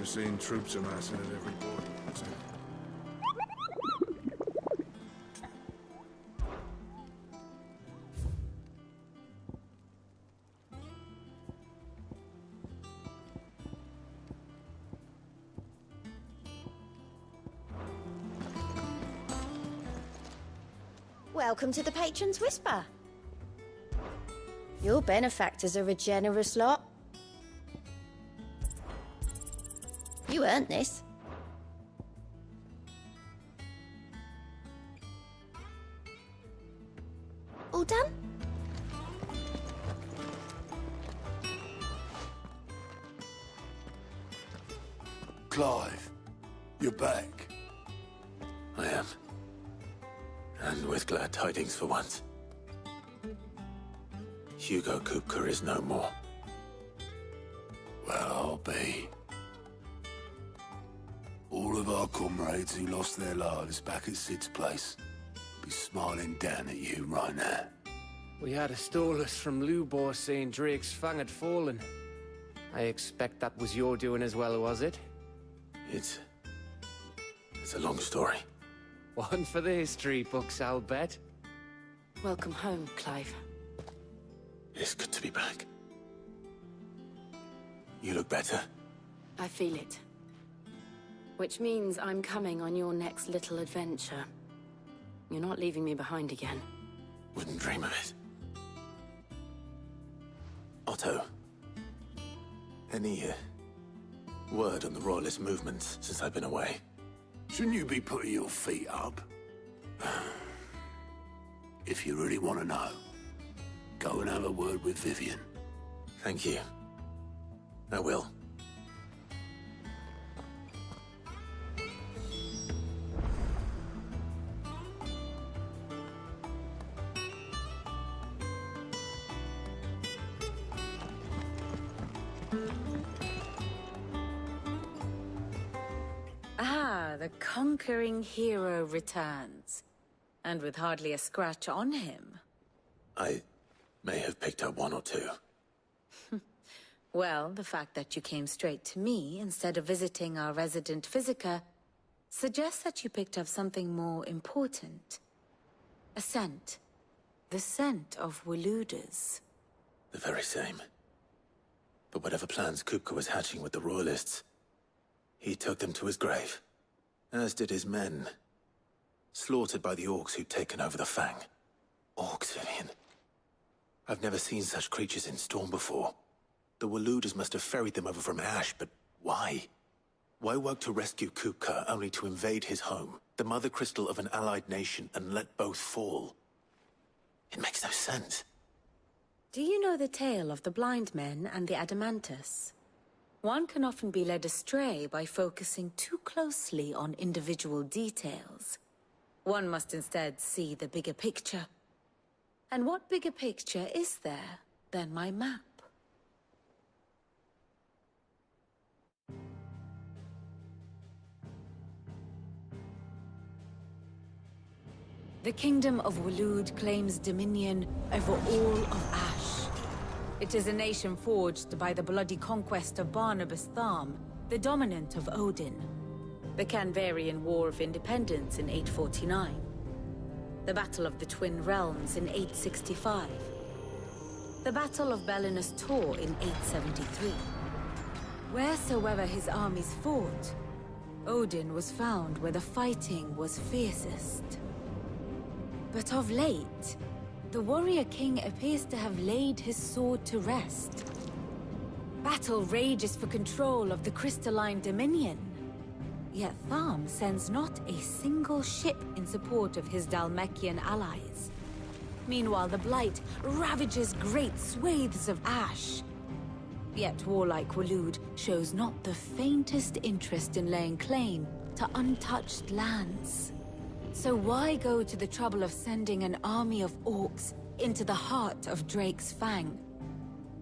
seen troops amassing at every port. Welcome to the Patron's Whisper. Your benefactors are a generous lot. You earned this. All done? Clive, you're back. I am. And with glad tidings for once. Hugo Kupka is no more. Well, I'll be. All of our comrades who lost their lives back at Sid's place be smiling down at you right now. We had a stolus from Lubor saying Drake's Fang had fallen. I expect that was your doing as well, was it? It's a long story. One for the history books, I'll bet. Welcome home, Clive. It's good to be back. You look better. I feel it. Which means I'm coming on your next little adventure. You're not leaving me behind again. Wouldn't dream of it. Otto. Any word on the Royalist movements since I've been away? Shouldn't you be putting your feet up? If you really want to know, go and have a word with Vivian. Thank you. I will. The conquering hero returns. And with hardly a scratch on him. I may have picked up one or two. Well, the fact that you came straight to me instead of visiting our resident Physica suggests that you picked up something more important. A scent. The scent of Waludas. The very same. But whatever plans Kupka was hatching with the Royalists, he took them to his grave. As did his men. Slaughtered by the orcs who'd taken over the Fang. Orcs, Vivian. I've never seen such creatures in Storm before. The Waludas must have ferried them over from Ash, but why? Why work to rescue Kupka only to invade his home, the mother crystal of an allied nation, and let both fall? It makes no sense. Do you know the tale of the blind men and the Adamantus? One can often be led astray by focusing too closely on individual details. One must instead see the bigger picture. And what bigger picture is there than my map? The Kingdom of Waloed claims dominion over all of Ash. It is a nation forged by the bloody conquest of Barnabas Tharm, the dominant of Odin. The Canvarian War of Independence in 849. The Battle of the Twin Realms in 865. The Battle of Belinus Tor in 873. Wheresoever his armies fought, Odin was found where the fighting was fiercest. But of late, the warrior king appears to have laid his sword to rest. Battle rages for control of the crystalline dominion. Yet Tharm sends not a single ship in support of his Dhalmekian allies. Meanwhile, the Blight ravages great swathes of Ash. Yet warlike Waloed shows not the faintest interest in laying claim to untouched lands. So why go to the trouble of sending an army of orcs into the heart of Drake's Fang,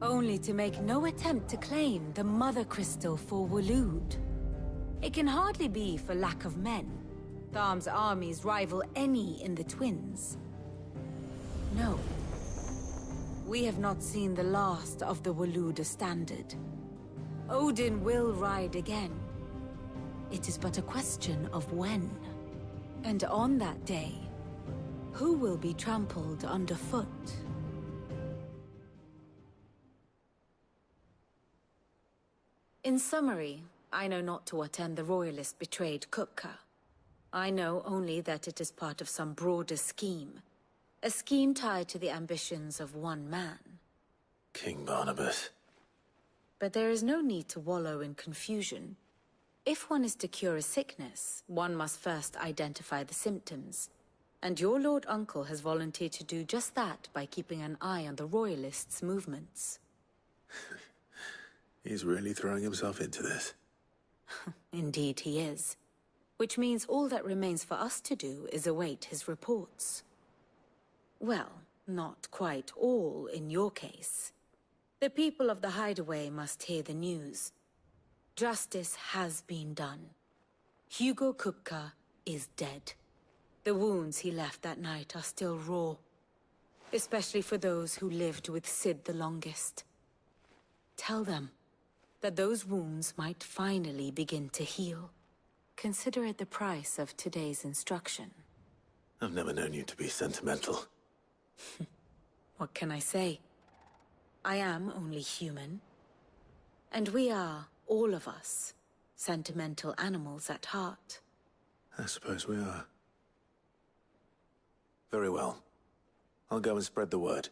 only to make no attempt to claim the Mother Crystal for Waloed? It can hardly be for lack of men. Tharm's armies rival any in the Twins. No. We have not seen the last of the Waluda standard. Odin will ride again, it is but a question of when. And on that day, who will be trampled underfoot? In summary, I know not to what end the Royalists betrayed Kupka. I know only that it is part of some broader scheme. A scheme tied to the ambitions of one man. King Barnabas. But there is no need to wallow in confusion. If one is to cure a sickness, one must first identify the symptoms. And your Lord Uncle has volunteered to do just that by keeping an eye on the Royalists' movements. He's really throwing himself into this. Indeed he is. Which means all that remains for us to do is await his reports. Well, not quite all in your case. The people of the Hideaway must hear the news. Justice has been done. Hugo Kupka is dead. The wounds he left that night are still raw. Especially for those who lived with Sid the longest. Tell them that those wounds might finally begin to heal. Consider it the price of today's instruction. I've never known you to be sentimental. What can I say? I am only human. And we are, all of us, sentimental animals at heart. I suppose we are. Very well. I'll go and spread the word.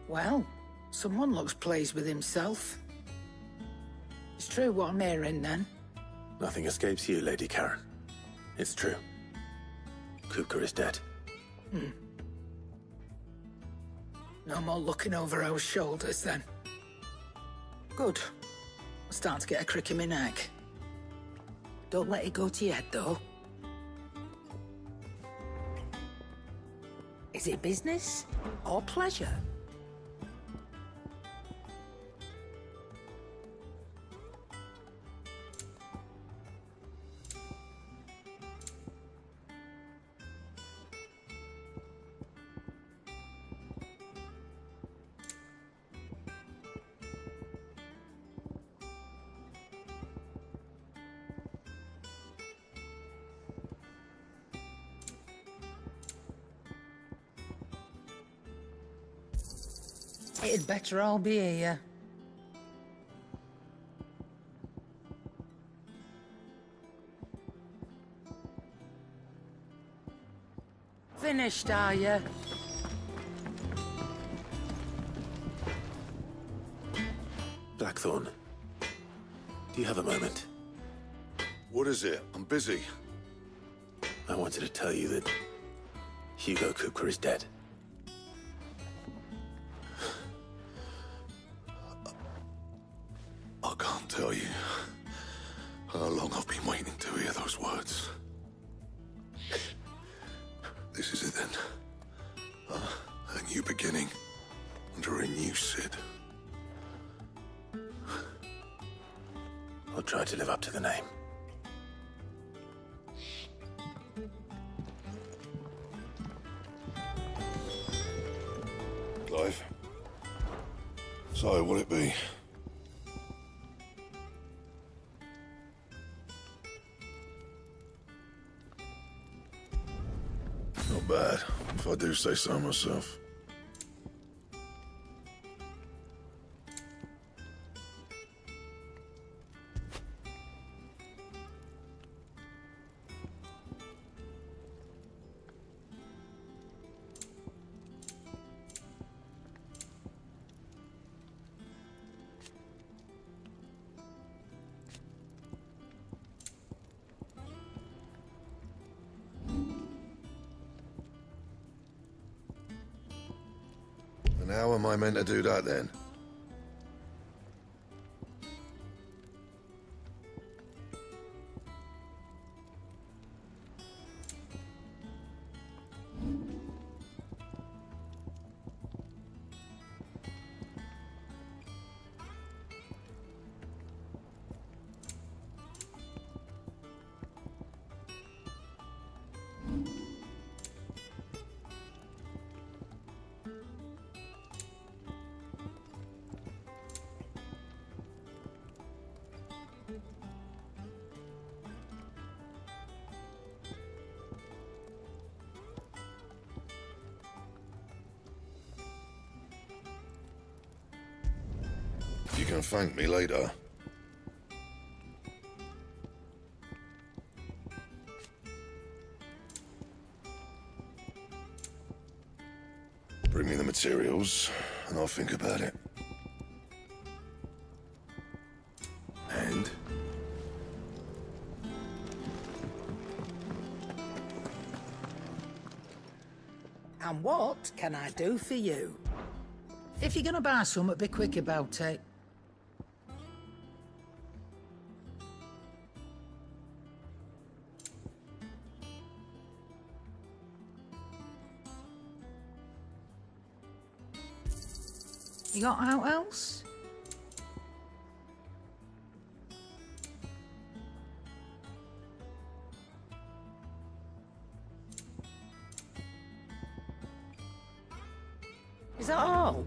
Well, someone looks pleased with himself. It's true what I'm hearing, then. Nothing escapes you, Lady Karen. It's true. Kupka is dead. No more looking over our shoulders, then. Good. I'm starting to get a crick in my neck. Don't let it go to your head, though. Is it business or pleasure? It'd better all be here. Finished, are you? Blackthorn. Do you have a moment? What is it? I'm busy. I wanted to tell you that Hugo Kupka is dead. I can't tell you how long I've been waiting to hear those words. This is it then. A new beginning under a new Sid. I'll try to live up to the name. Clive. So, will it be? Not bad, if I do say so myself. And how am I meant to do that then? You can thank me later. Bring me the materials, and I'll think about it. And? And what can I do for you? If you're gonna buy something, be quick about it. You got out else? Is that all?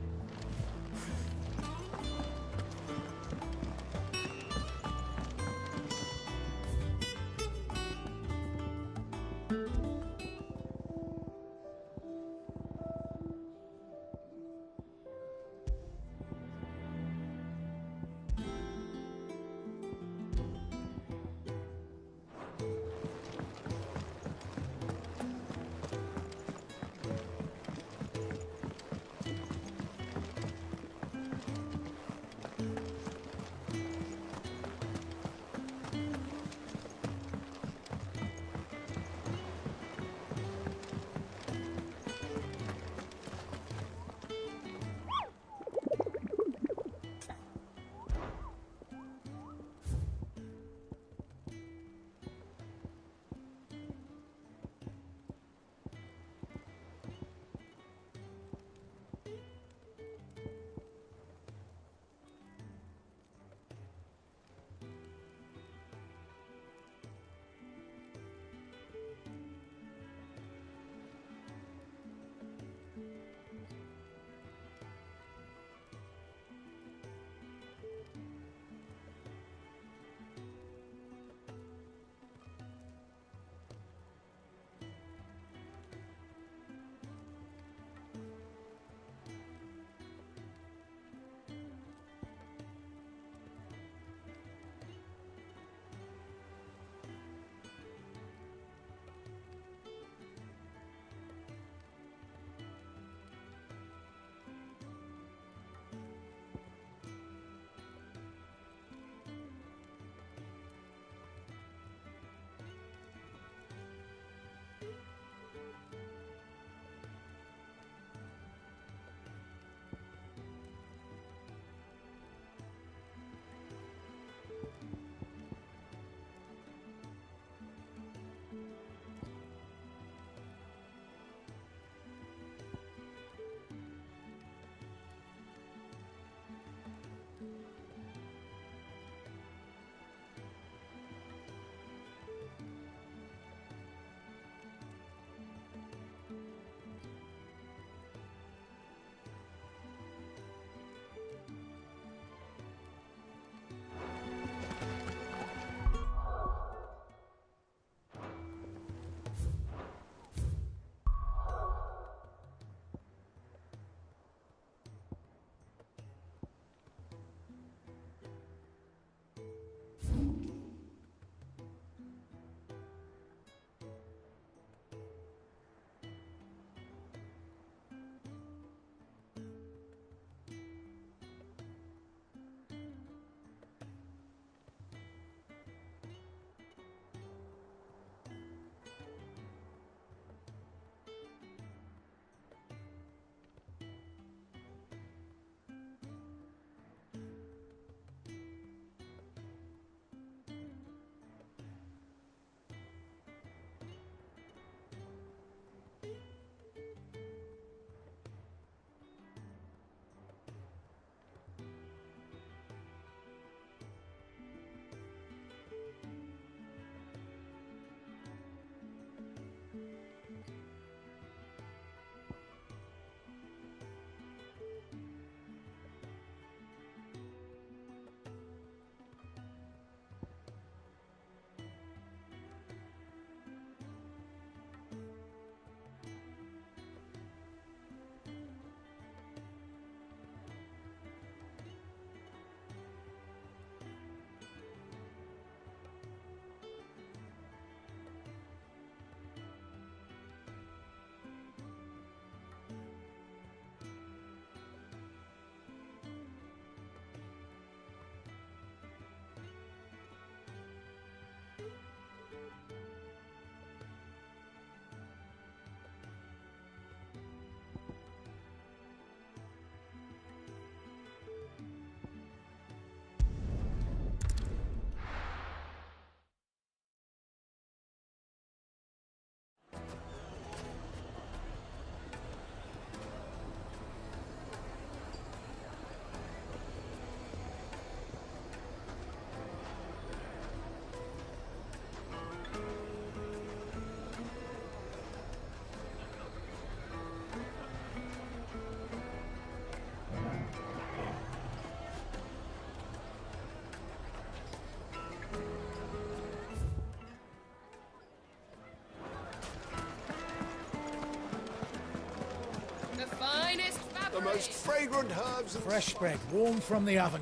The most fragrant herbs and... Fresh bread, warm from the oven.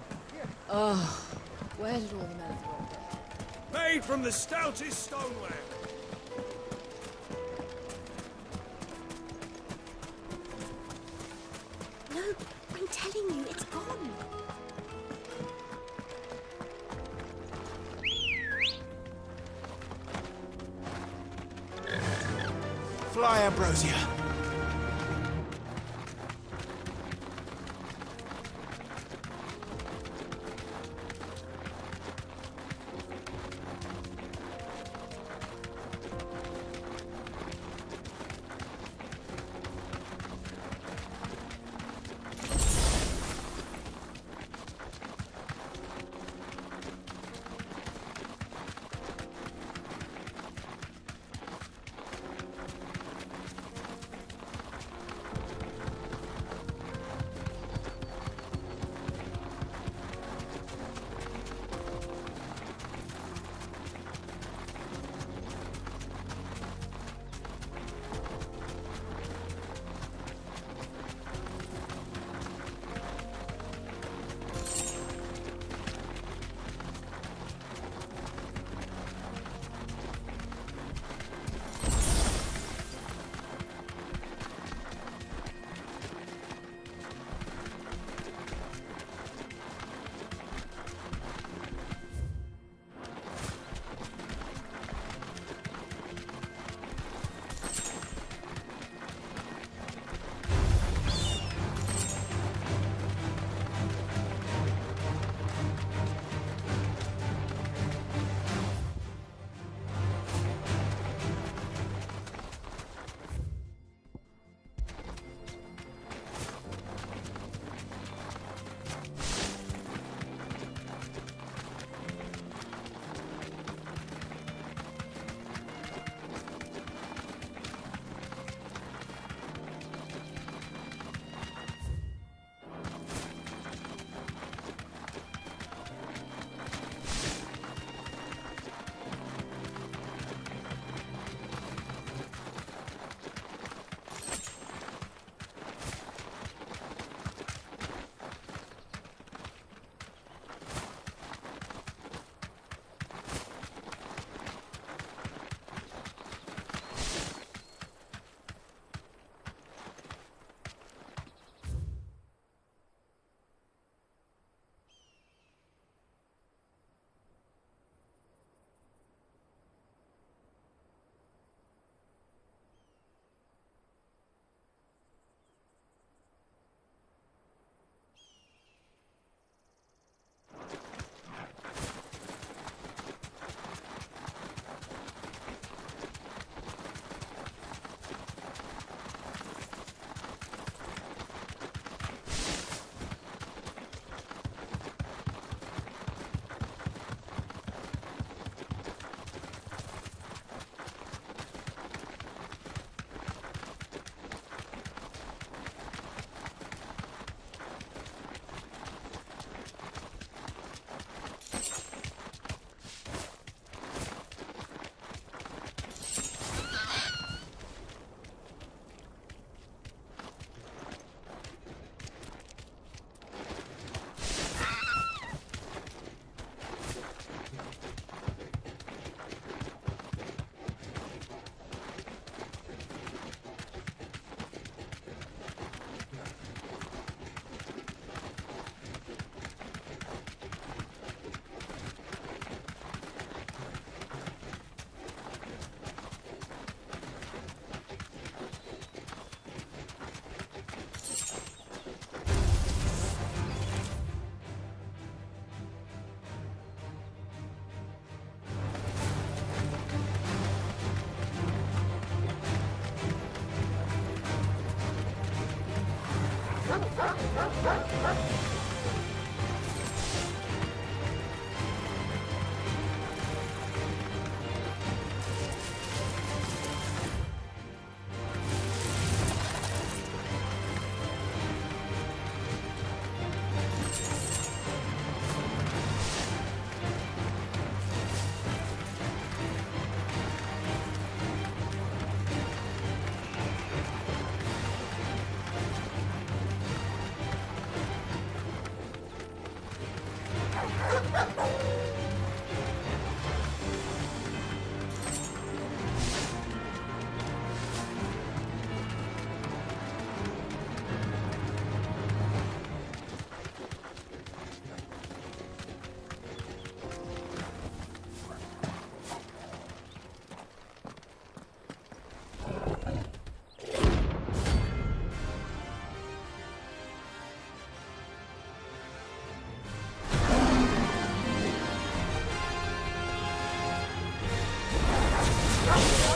Oh, where did all the men throw it? Made from the stoutest stoneware. No, I'm telling you, it's gone. Fly, Ambrosia.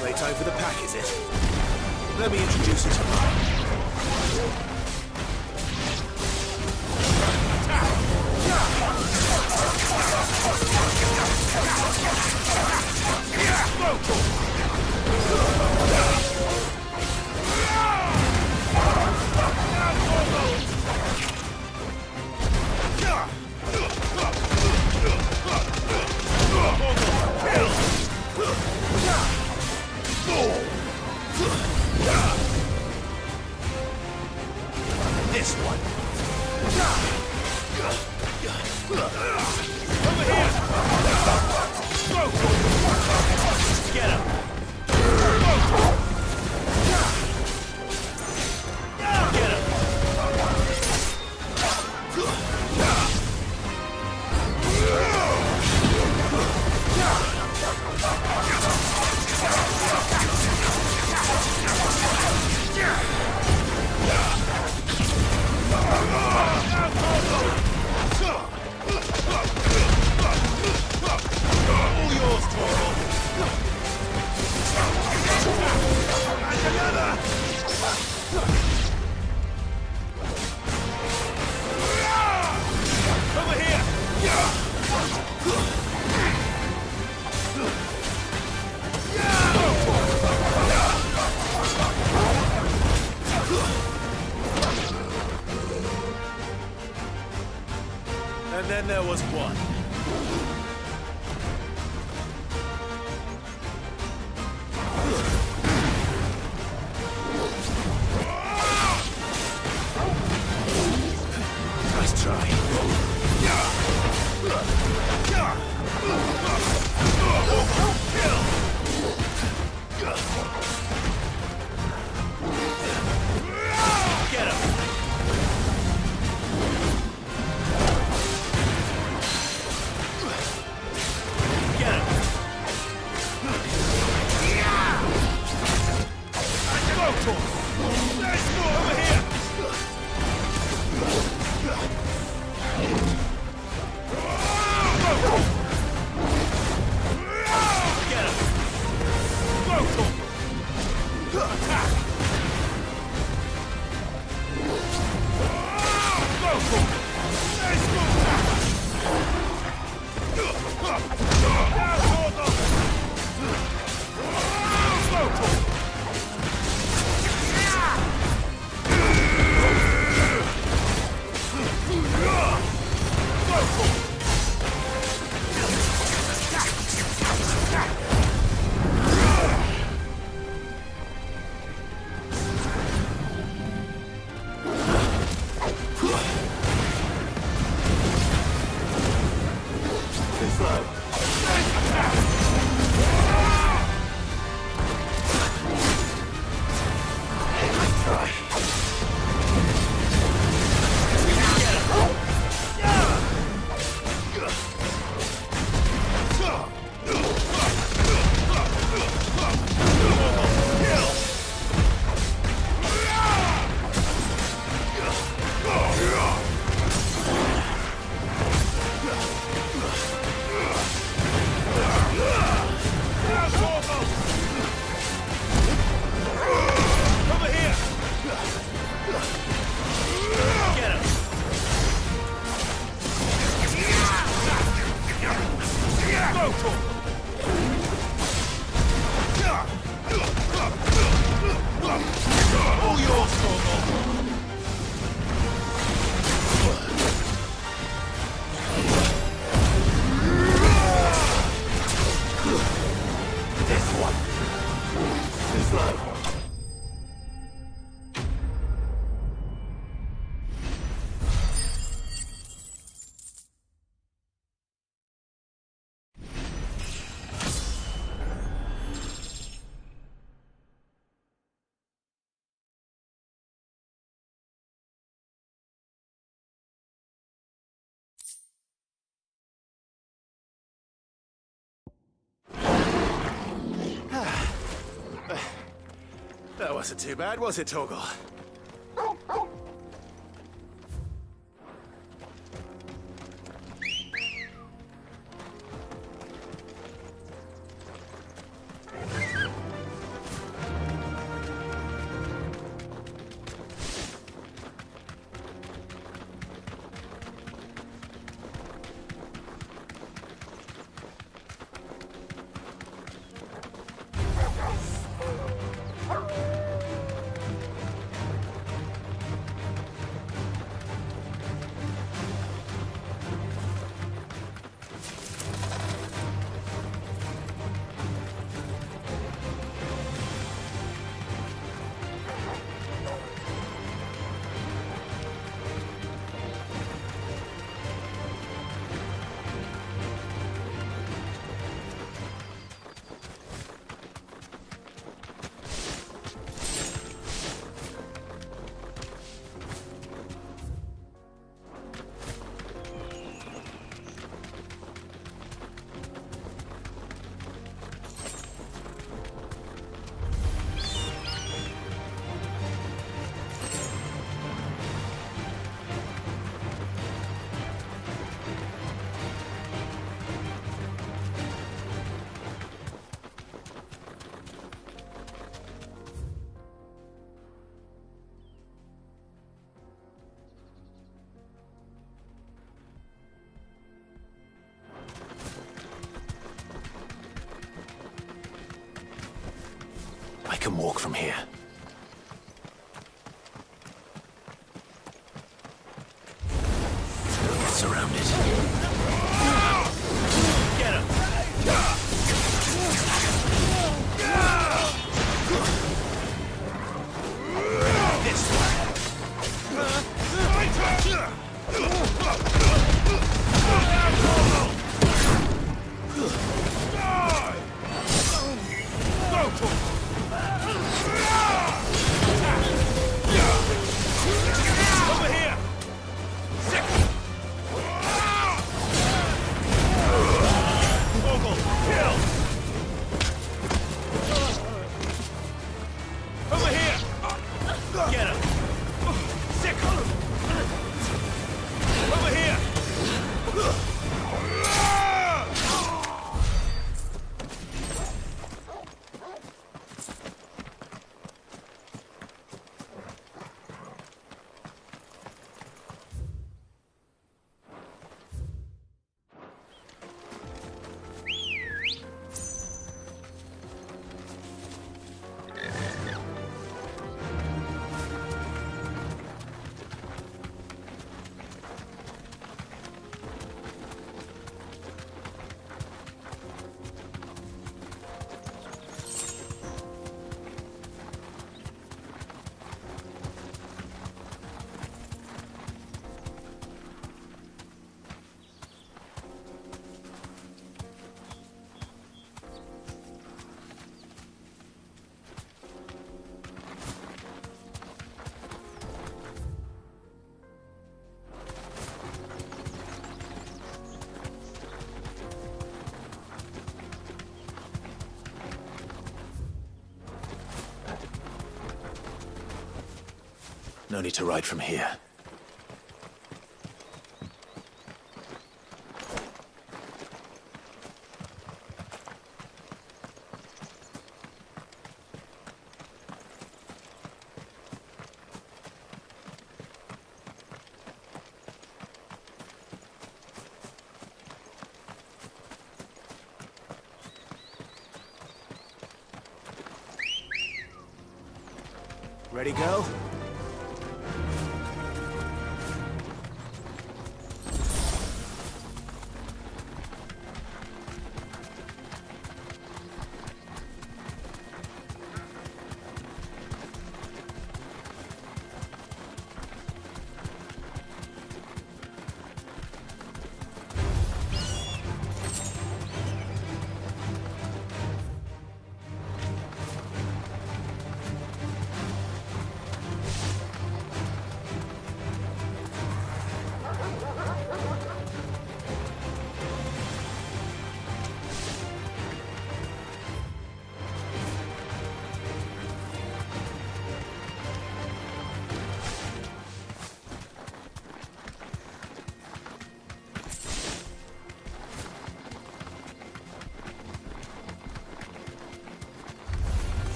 Playtime for the pack, is it? Let me introduce you to mine. This one. Over here! Go! Get him! Get him! All yours, Torgal. And another! Over here! And then there was one. Nice try. Get him! Get him! Go, Tor! There's more over here! Get him! Go, Tor! Attack! Go, Tor! There's more attack! Now, Torgal! Go, Tor! That wasn't too bad, was it, Torgal? I can walk from here. Surrounded. Get him! This way. Over here! Sick! Vogel, kill! Over here! Get him! Sick! Over here! No need to ride from here. Ready, go?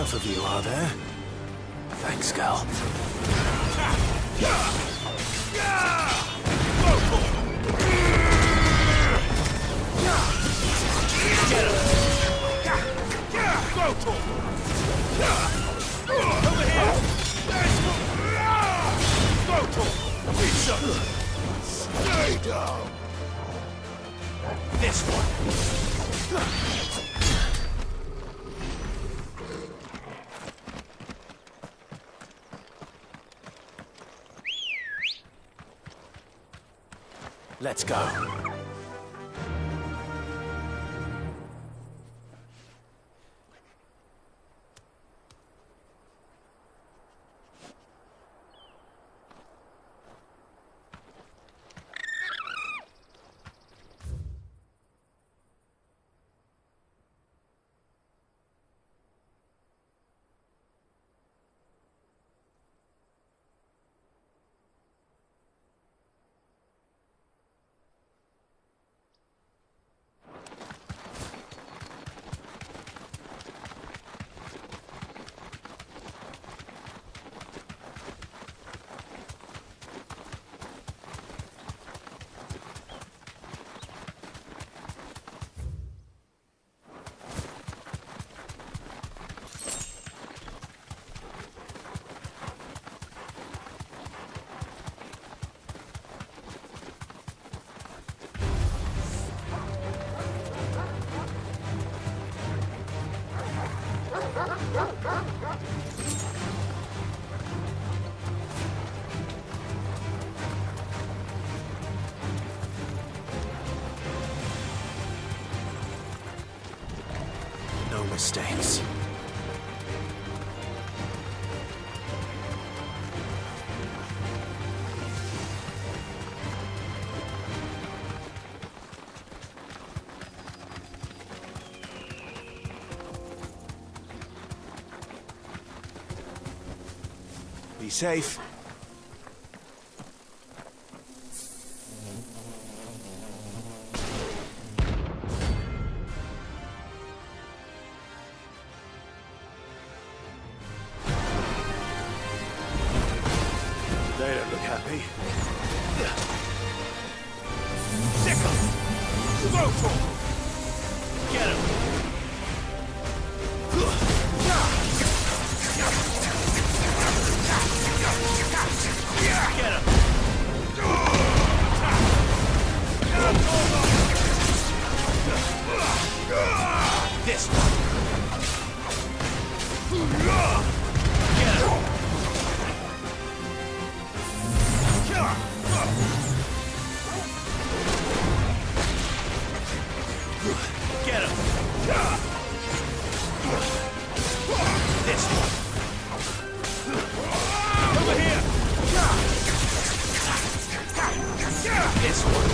enough of you, are there? Thanks, Gal. Get him! Go to him! Over here! Go to him! Reach up! Stay down! This one! Let's go. No mistakes. Be safe. They don't look happy. Stick him! Go to him! Get him! Get him! This one! Get him! Get him! This one! Over here! This one!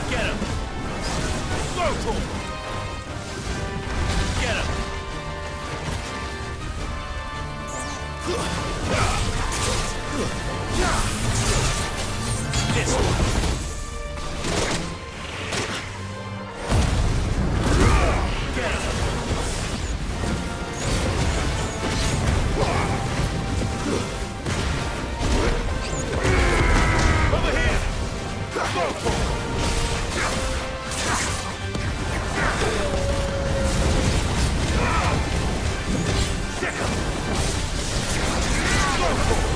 Get him! Go to him! Get him! This one! Get him! Over here! Go for it! Stick him! Go for it!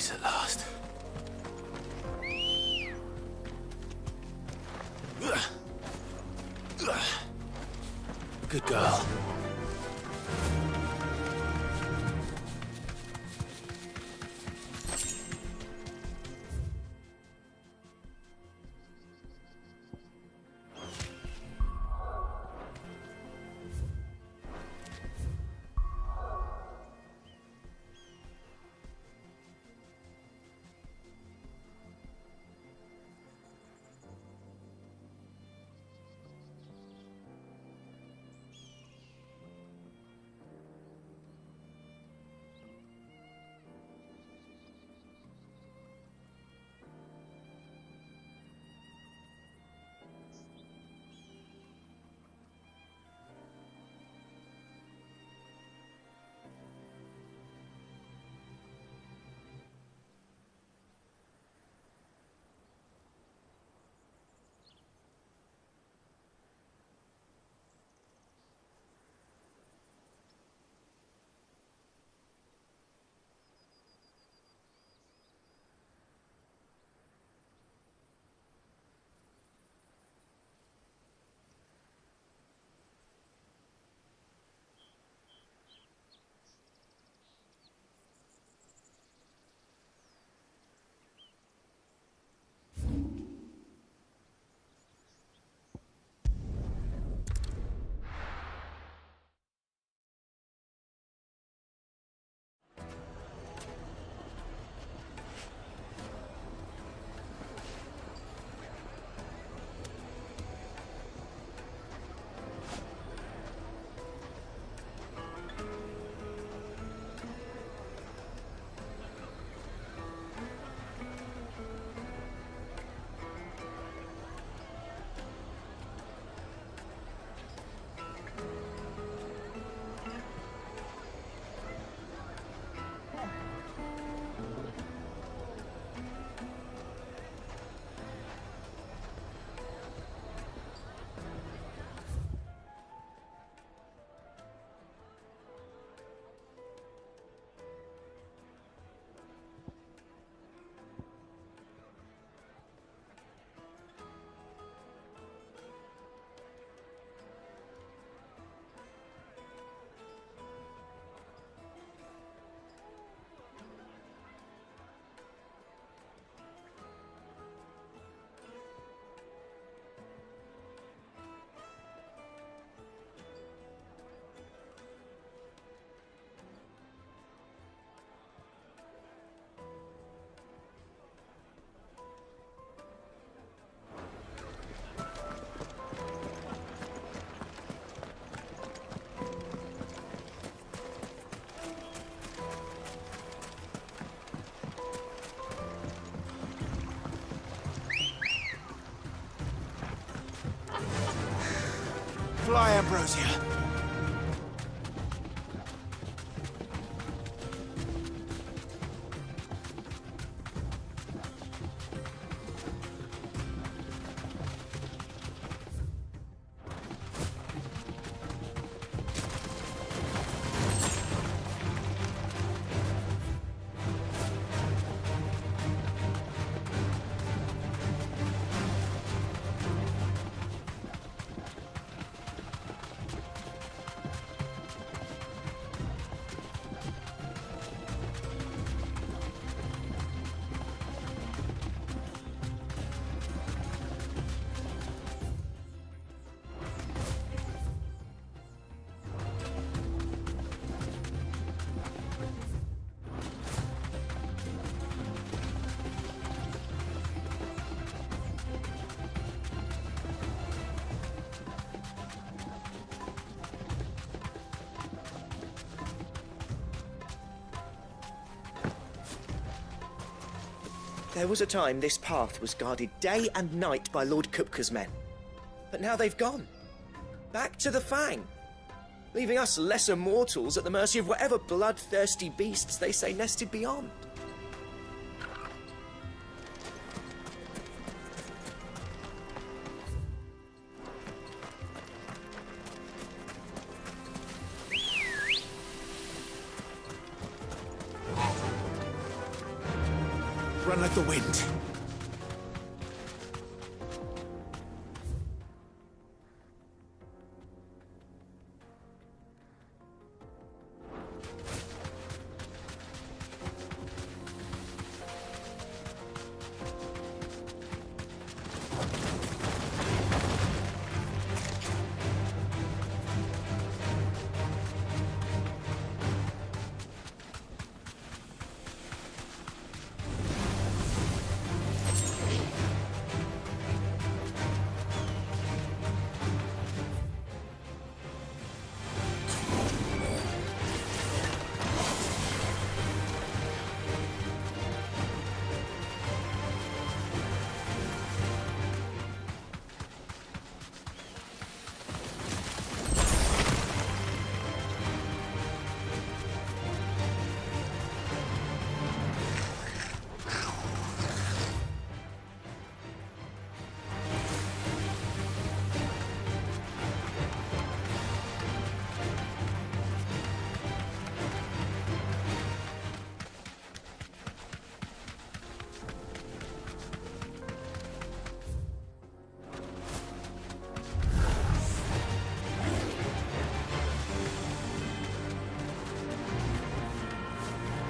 Peace at last. Good girl. Fly, Ambrosia. There was a time this path was guarded day and night by Lord Kupka's men. But now they've gone. Back to the Fang. Leaving us lesser mortals at the mercy of whatever bloodthirsty beasts they say nested beyond. Run like the wind.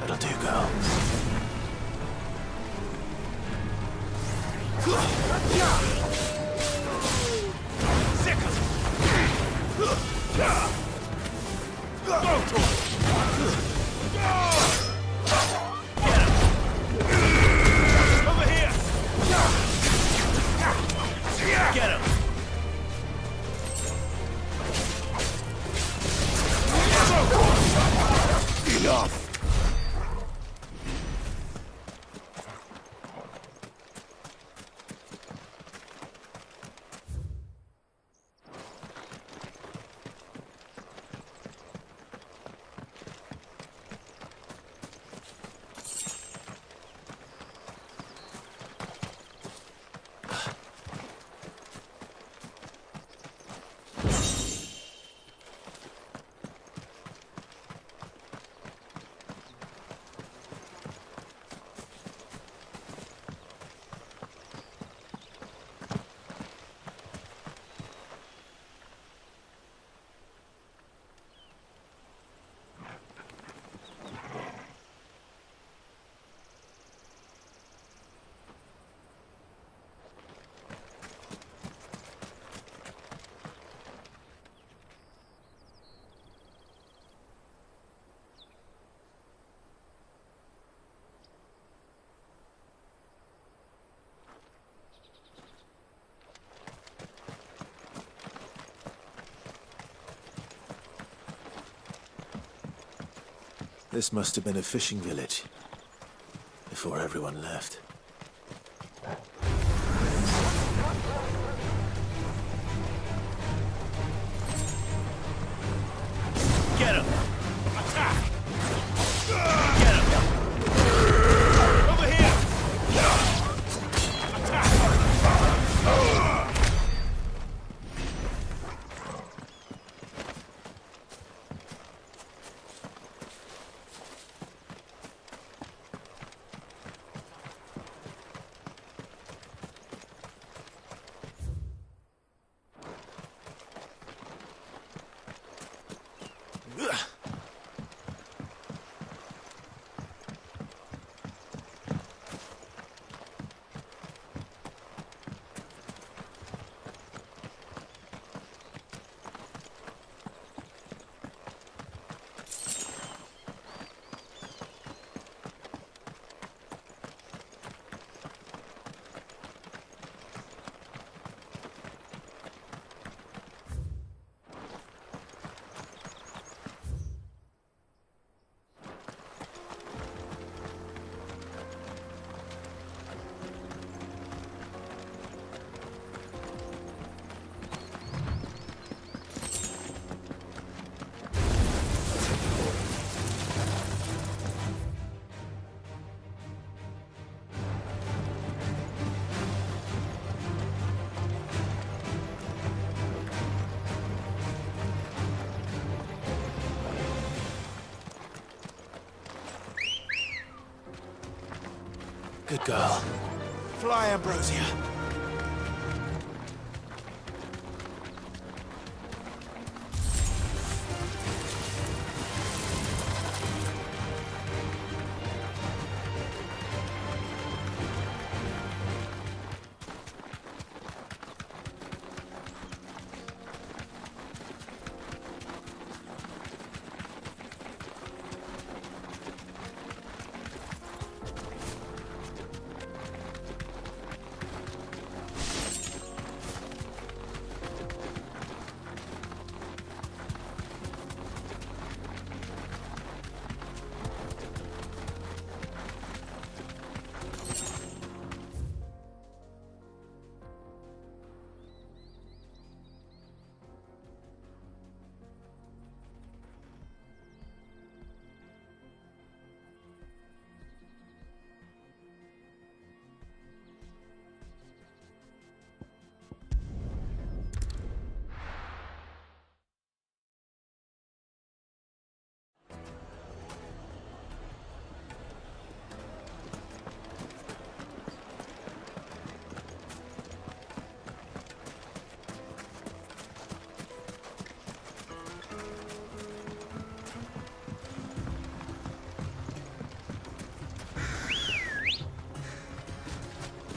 That'll do, girl. This must have been a fishing village before everyone left. Get him! Attack! Get him! Over here! Attack! Ugh. Good girl. Fly, Ambrosia.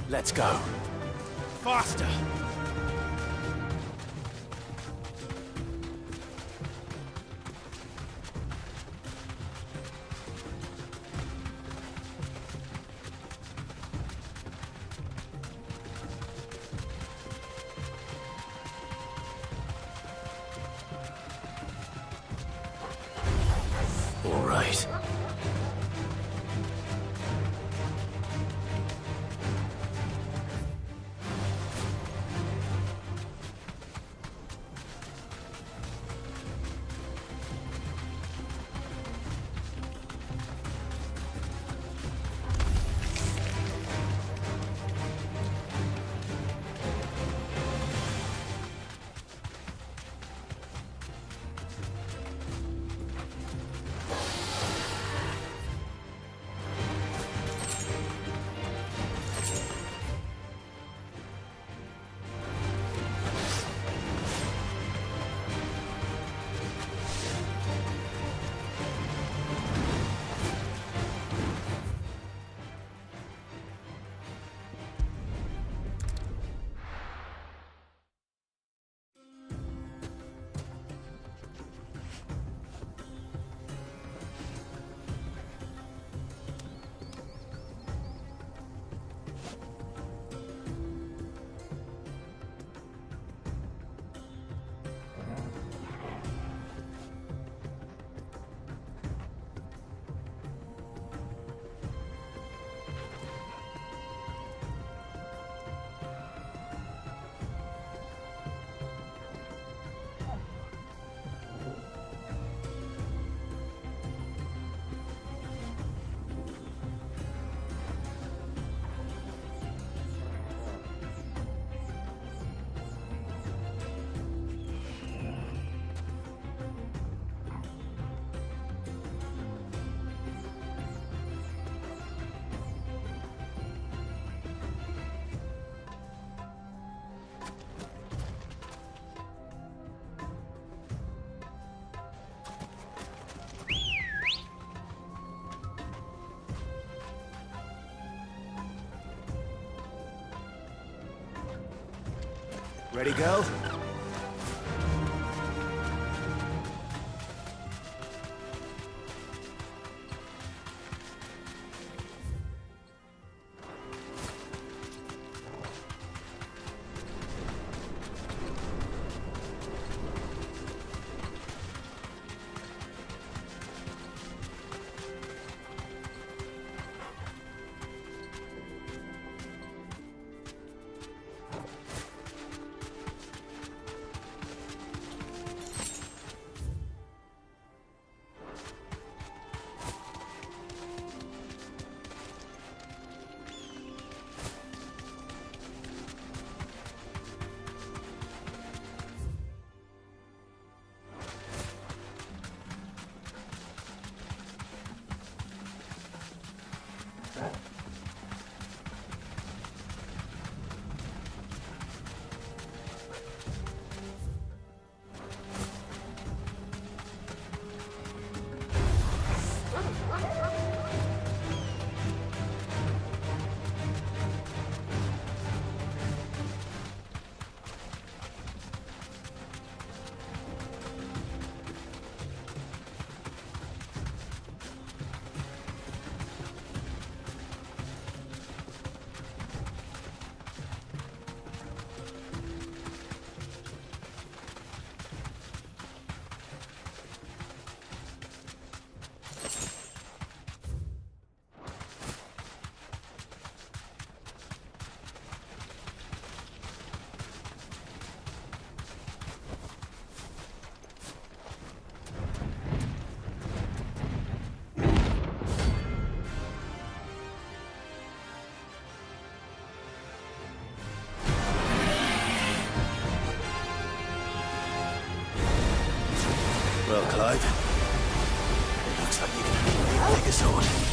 Let's go. Faster! All right. Ready, go? Well, Clive, it looks like you're gonna need a bigger sword.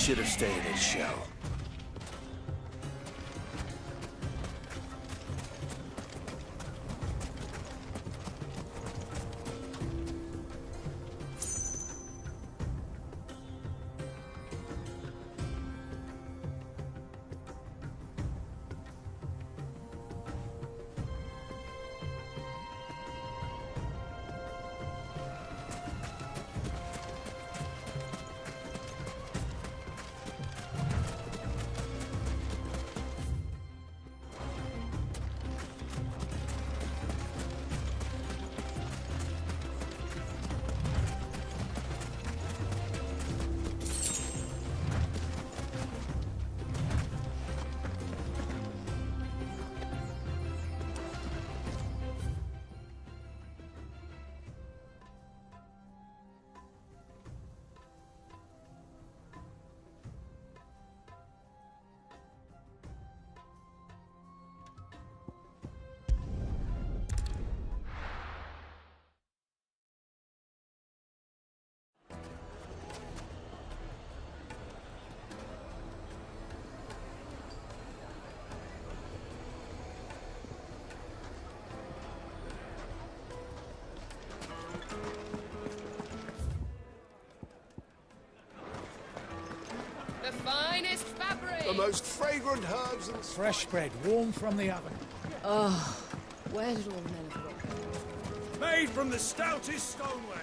should have stayed in its shell. The finest fabric! The most fragrant herbs and... Fresh bread, warm from the oven. Oh, where did all the men have gone? Made from the stoutest stoneware.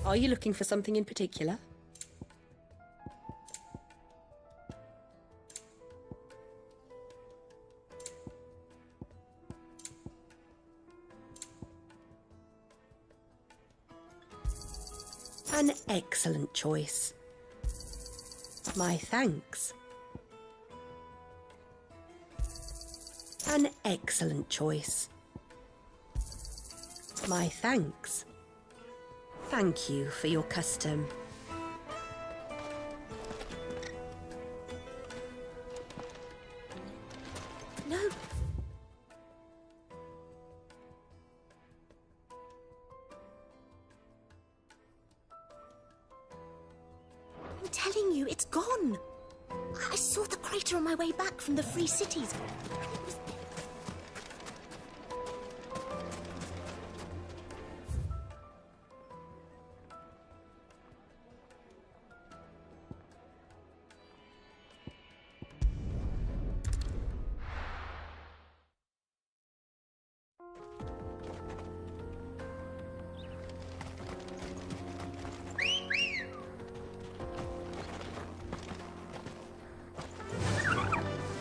Are you looking for something in particular? An excellent choice. My thanks. An excellent choice. My thanks. Thank you for your custom. No. I'm telling you, it's gone. I saw the crater on my way back from the Free Cities. It was...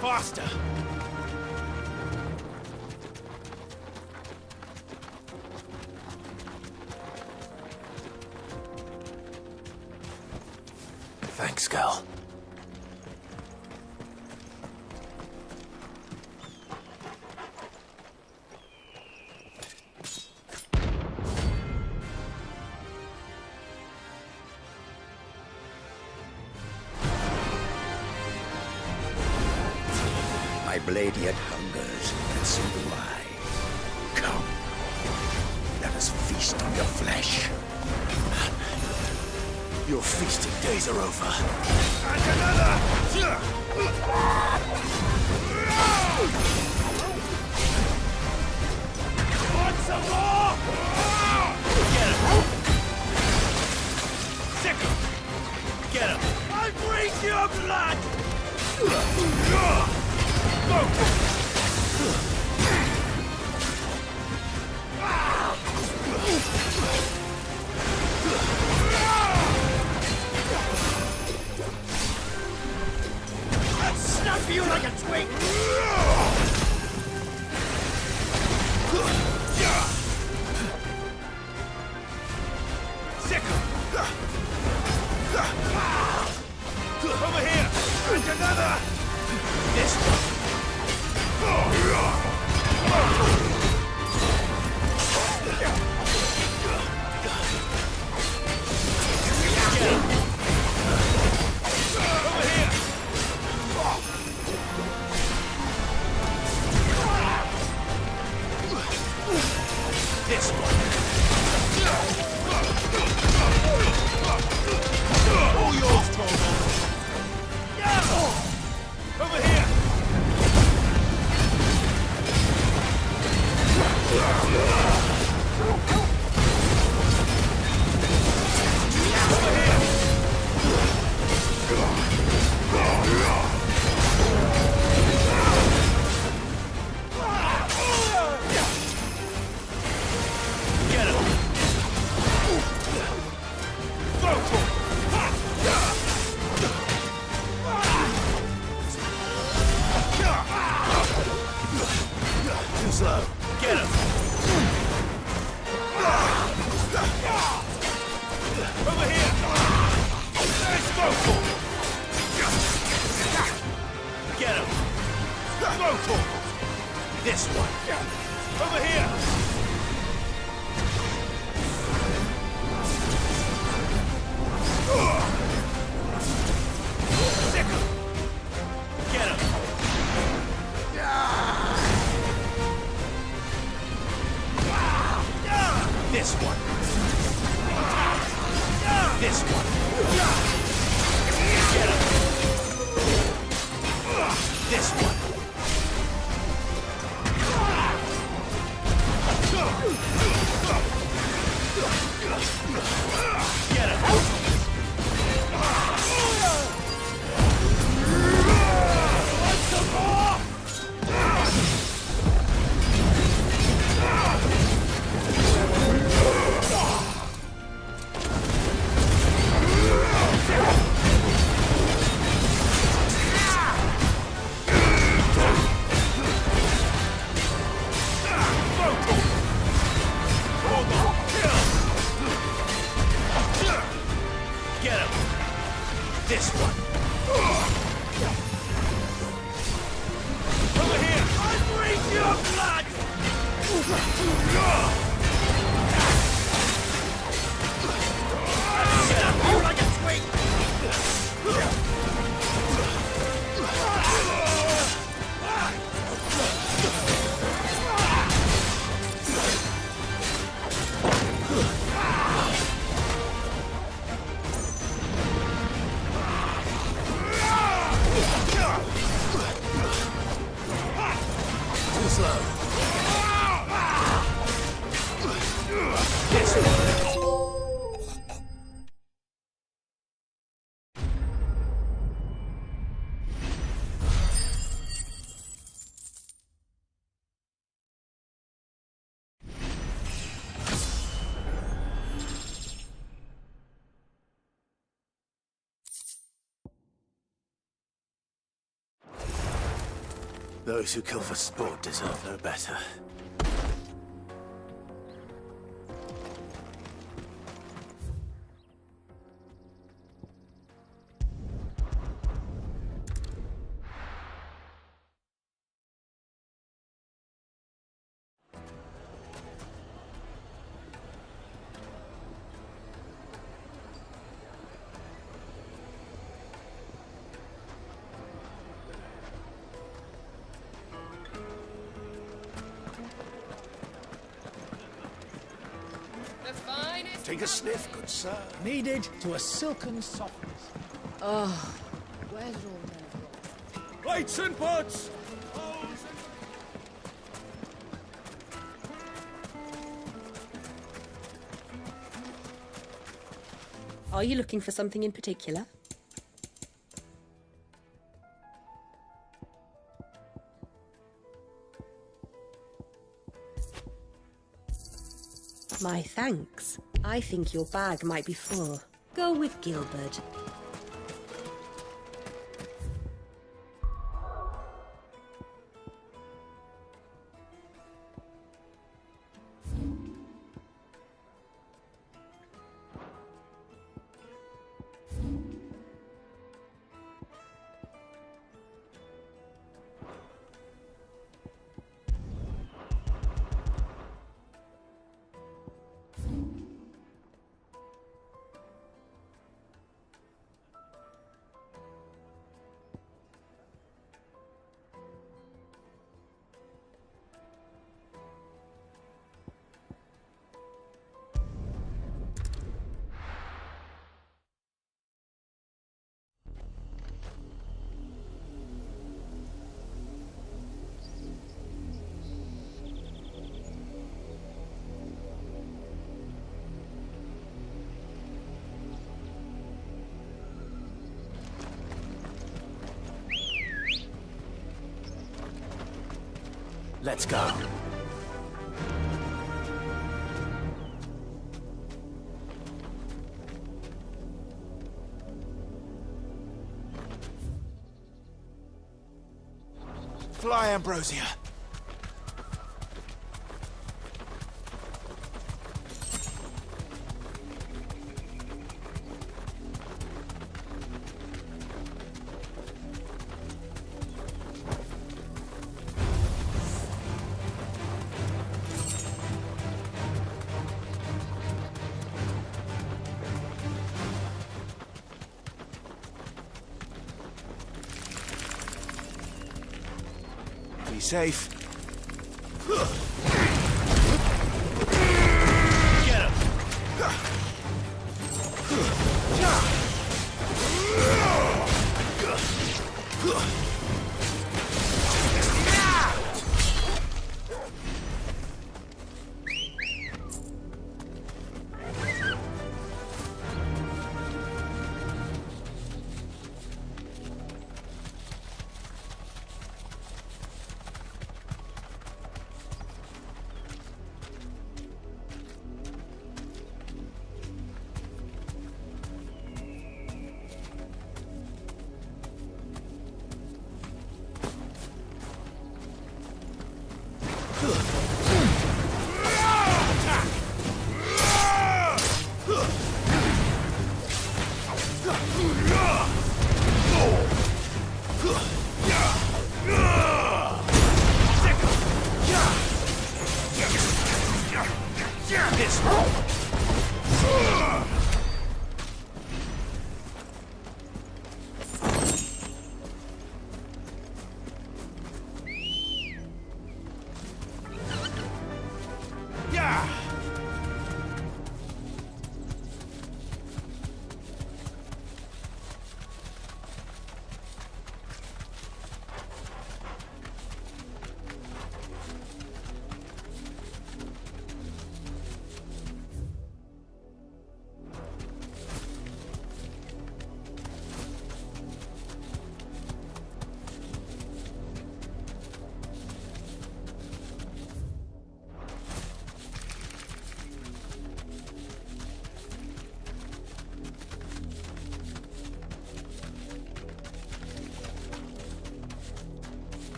Faster! Thanks, Gal. My blade yet hungers, and so do I. Come, let us feast on your flesh. Your feasting days are over. And another! Want some more? Get him! Sick him! Get him! I'll drink your blood! I'll snap you like a twig! Sick him! Over here! And another! This one! Over here! this one. Over here! I breathe your blood! You're like a twig! Too slow. This one. Those who kill for sport deserve no better. Take a sniff, good sir. Needed to a silken softness. Oh, where did all the men go? Lights and pots! Are you looking for something in particular? My thanks. I think your bag might be full. Go with Gilbert. Let's go. Fly, Ambrosia. Be safe. Get him!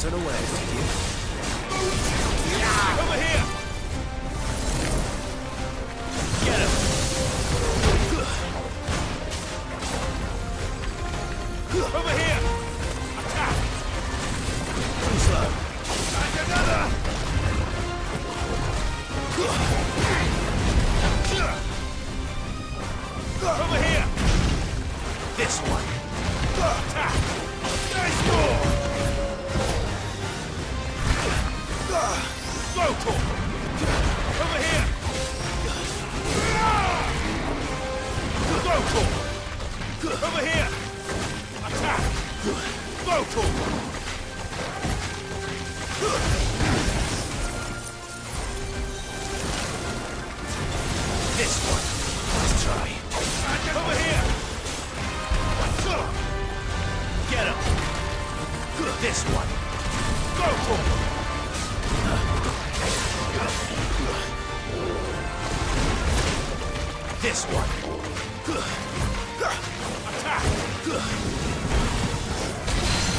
unawares, did you? Over here! Get him! Over here! Attack! Too slow. And another! Over here! This one. Attack! Nice more! Go, over here! Go, over here! Attack! Go, This one. Let's try. over here! Get him. This one. Go, This one. attack!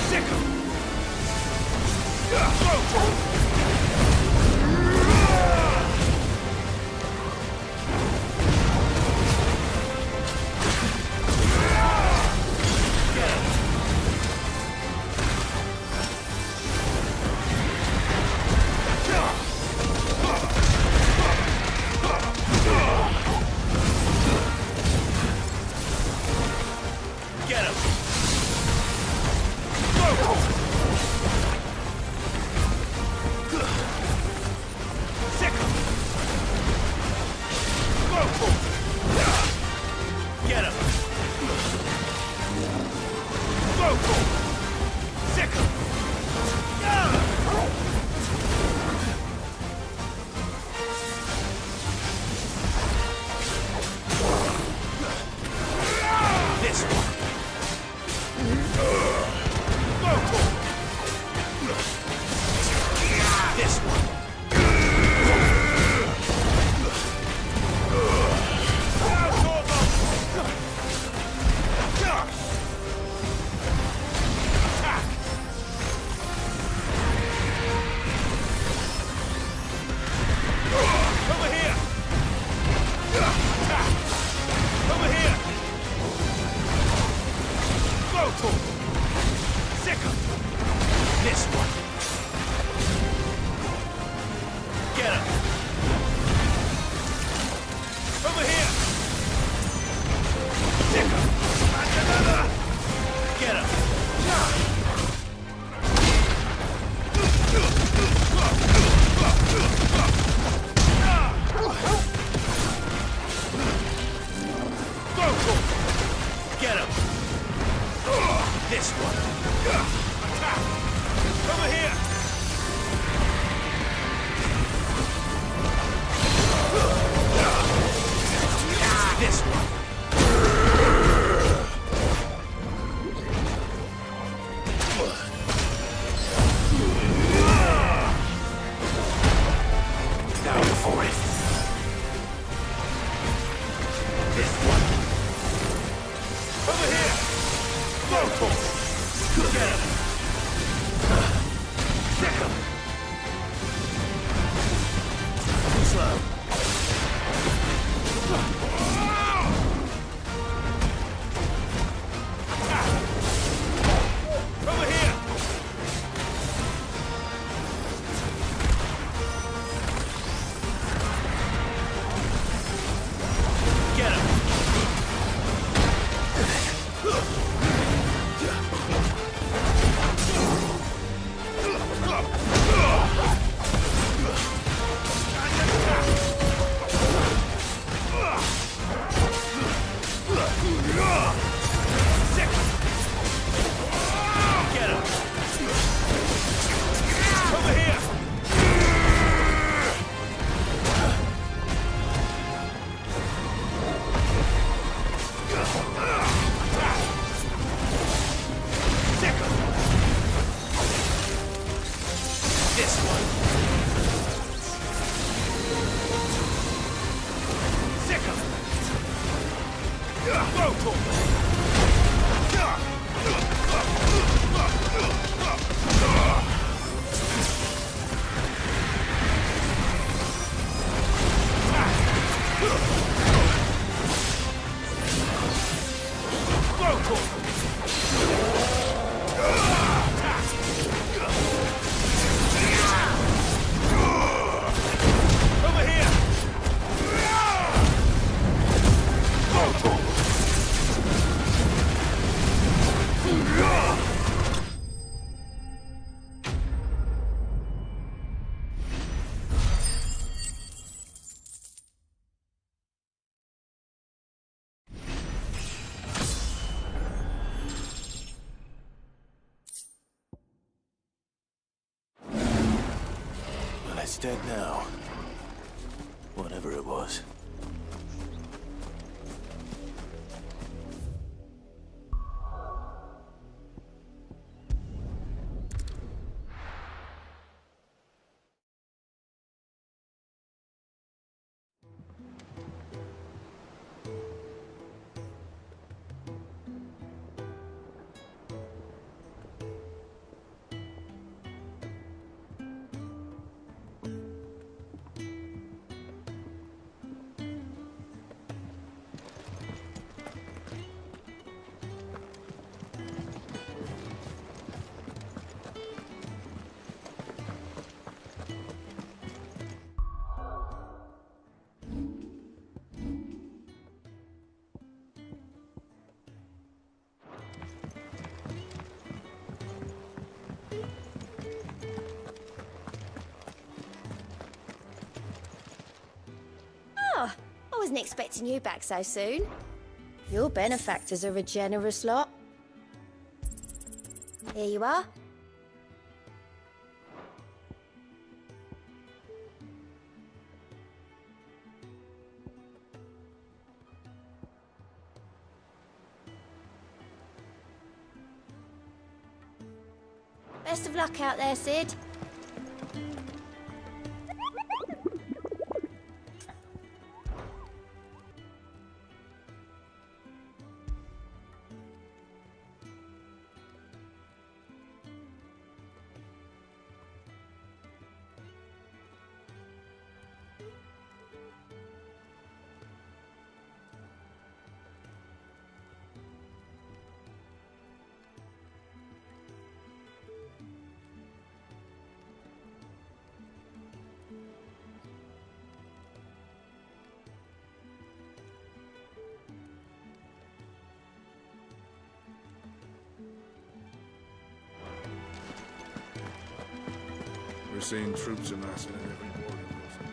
Sick him! Go, Get him. Sick him! Get him. Go, sick him! This one. This one. Over here! Attack! Over here! Go, sick him! This one. Get him. Over here! Sick him! And another! Get him. Go, Get him. This one. attack! Over here! This one. Now for it. This one. Over here! Go, Get him. sick him! Too slow. Over here! Get him. It's dead now. Whatever it was. Oh, I wasn't expecting you back so soon. Your benefactors are a generous lot. Here you are. Best of luck out there, Sid. We're seeing troops amassing at every border crossing.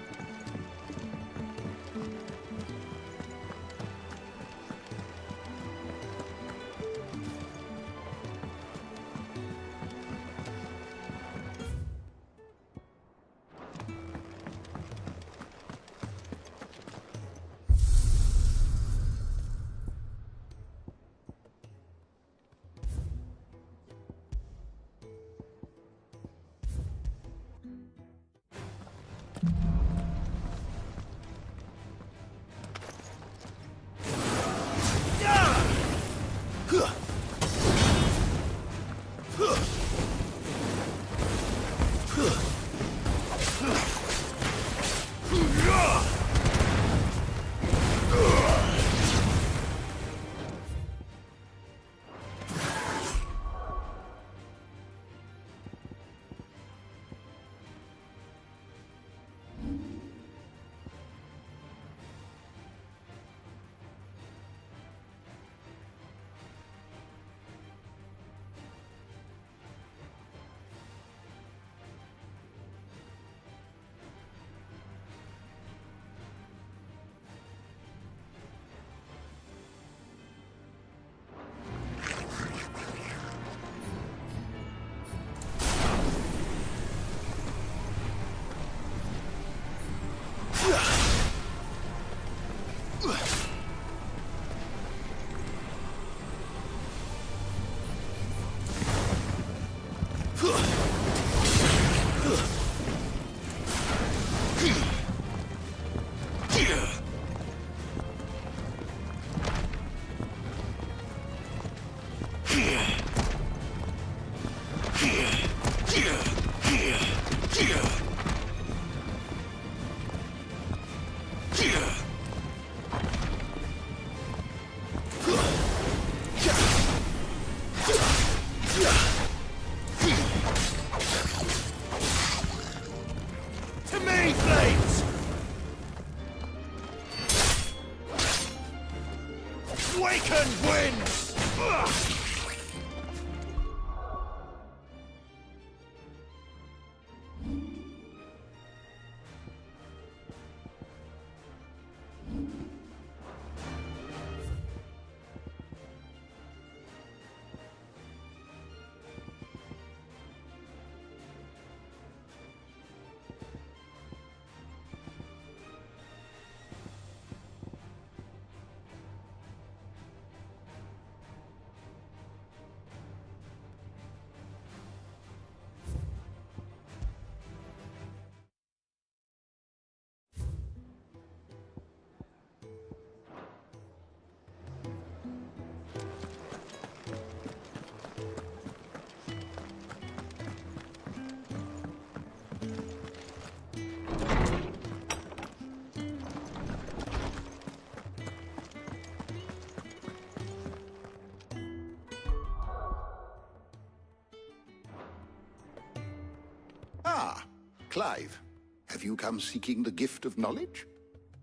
Ah, Clive. Have you come seeking the gift of knowledge?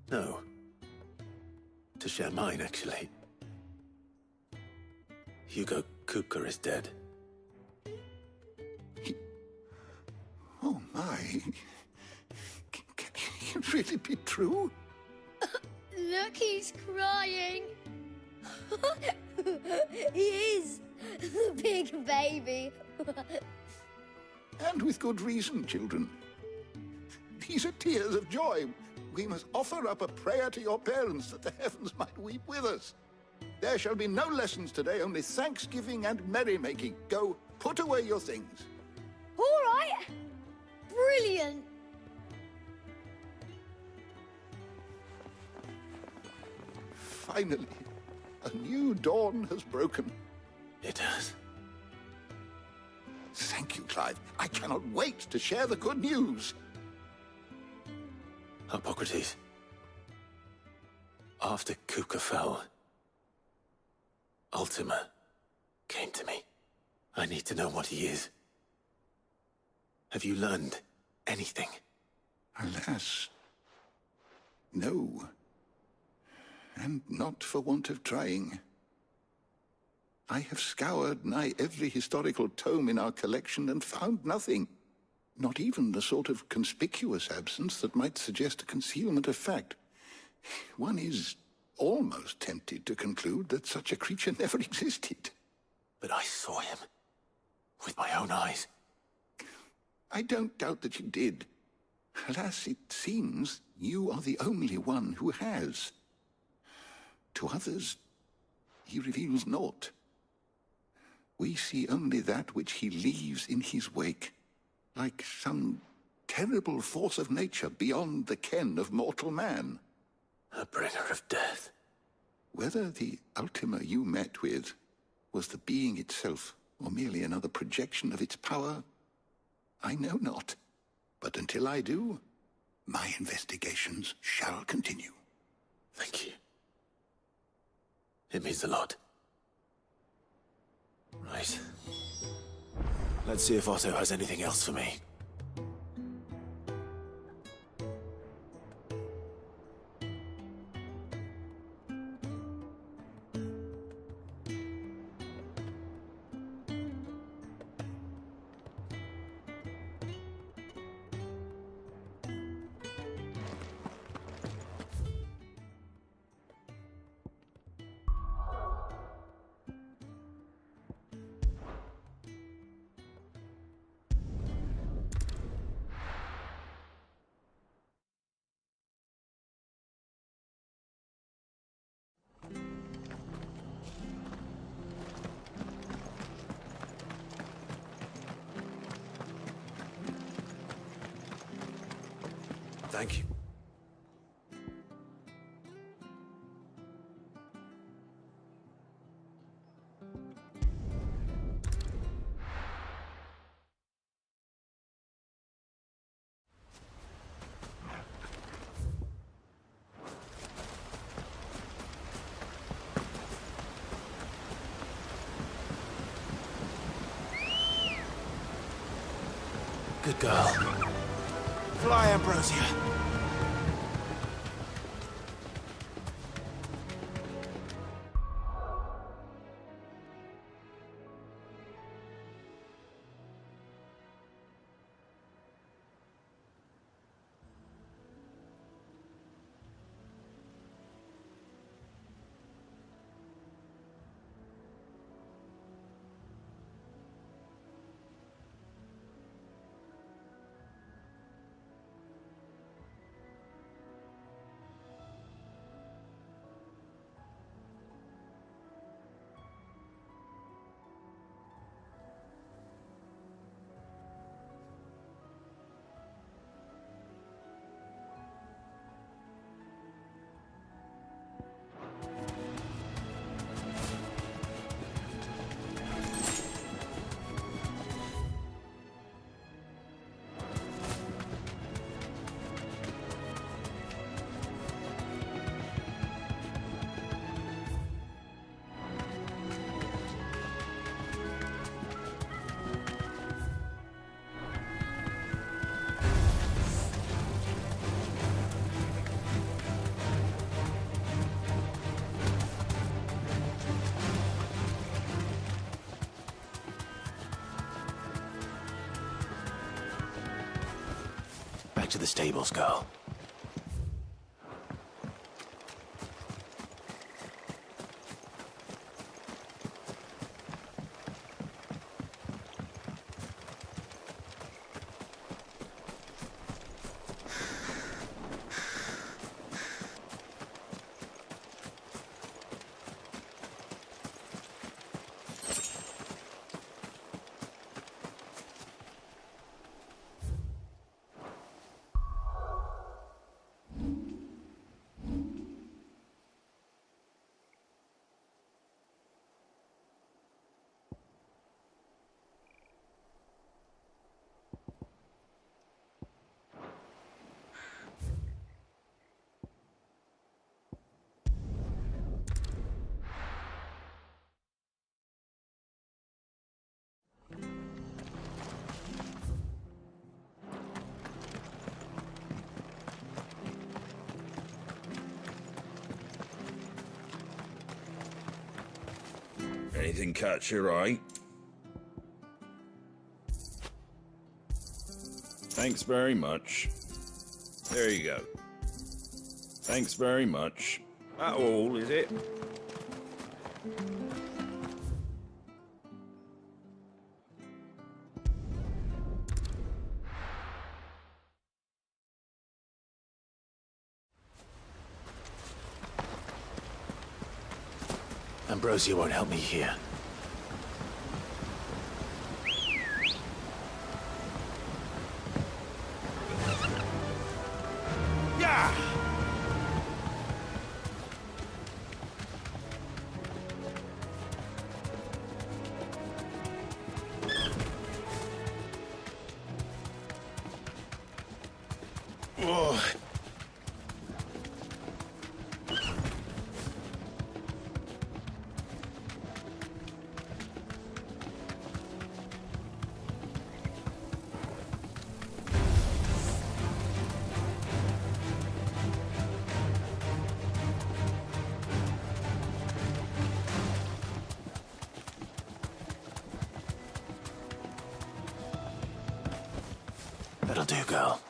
No. To share mine, actually. Hugo Kupka is dead. Oh my. Can it really be true? Look, he's crying. He is. The big baby. And with good reason, children. These are tears of joy. We must offer up a prayer to your parents that the heavens might weep with us. There shall be no lessons today, only thanksgiving and merrymaking. Go, put away your things. All right. Brilliant. Finally, a new dawn has broken. It has. Thank you, Clive. I cannot wait to share the good news. Hippocrates. After Kupka fell, Ultima came to me. I need to know what he is. Have you learned anything? Alas, no. And not for want of trying. I have scoured nigh every historical tome in our collection and found nothing. Not even the sort of conspicuous absence that might suggest a concealment of fact. One is almost tempted to conclude that such a creature never existed. But I saw him. With my own eyes. I don't doubt that you did. Alas, it seems you are the only one who has. To others, he reveals naught. We see only that which he leaves in his wake, like some terrible force of nature beyond the ken of mortal man. A bringer of death. Whether the Ultima you met with was the being itself, or merely another projection of its power, I know not. But until I do, my investigations shall continue. Thank you. It means a lot. Right. Let's see if Otto has anything else for me. Thank you. Good girl. Fly, Ambrosia. to the stables, girl. Anything catch your eye? Thanks very much. There you go. Thanks very much. That all, is it? Ambrosia won't help me here. Yeah! Oh. That'll do, girl.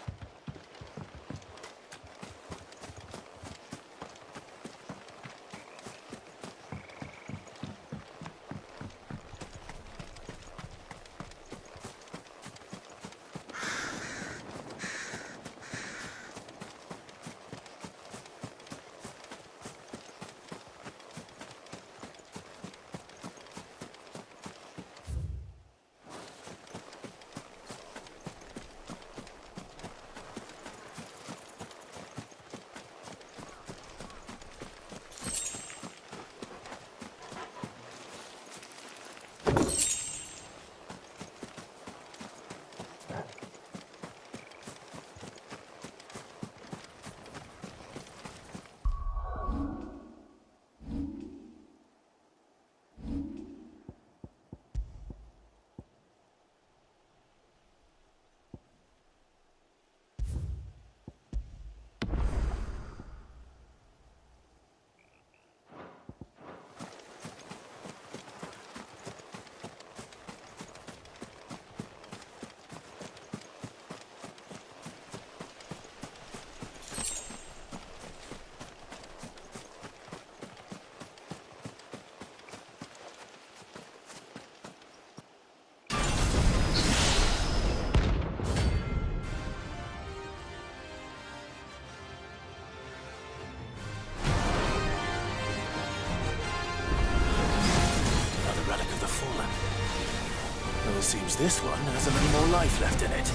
Seems this one has a little more life left in it.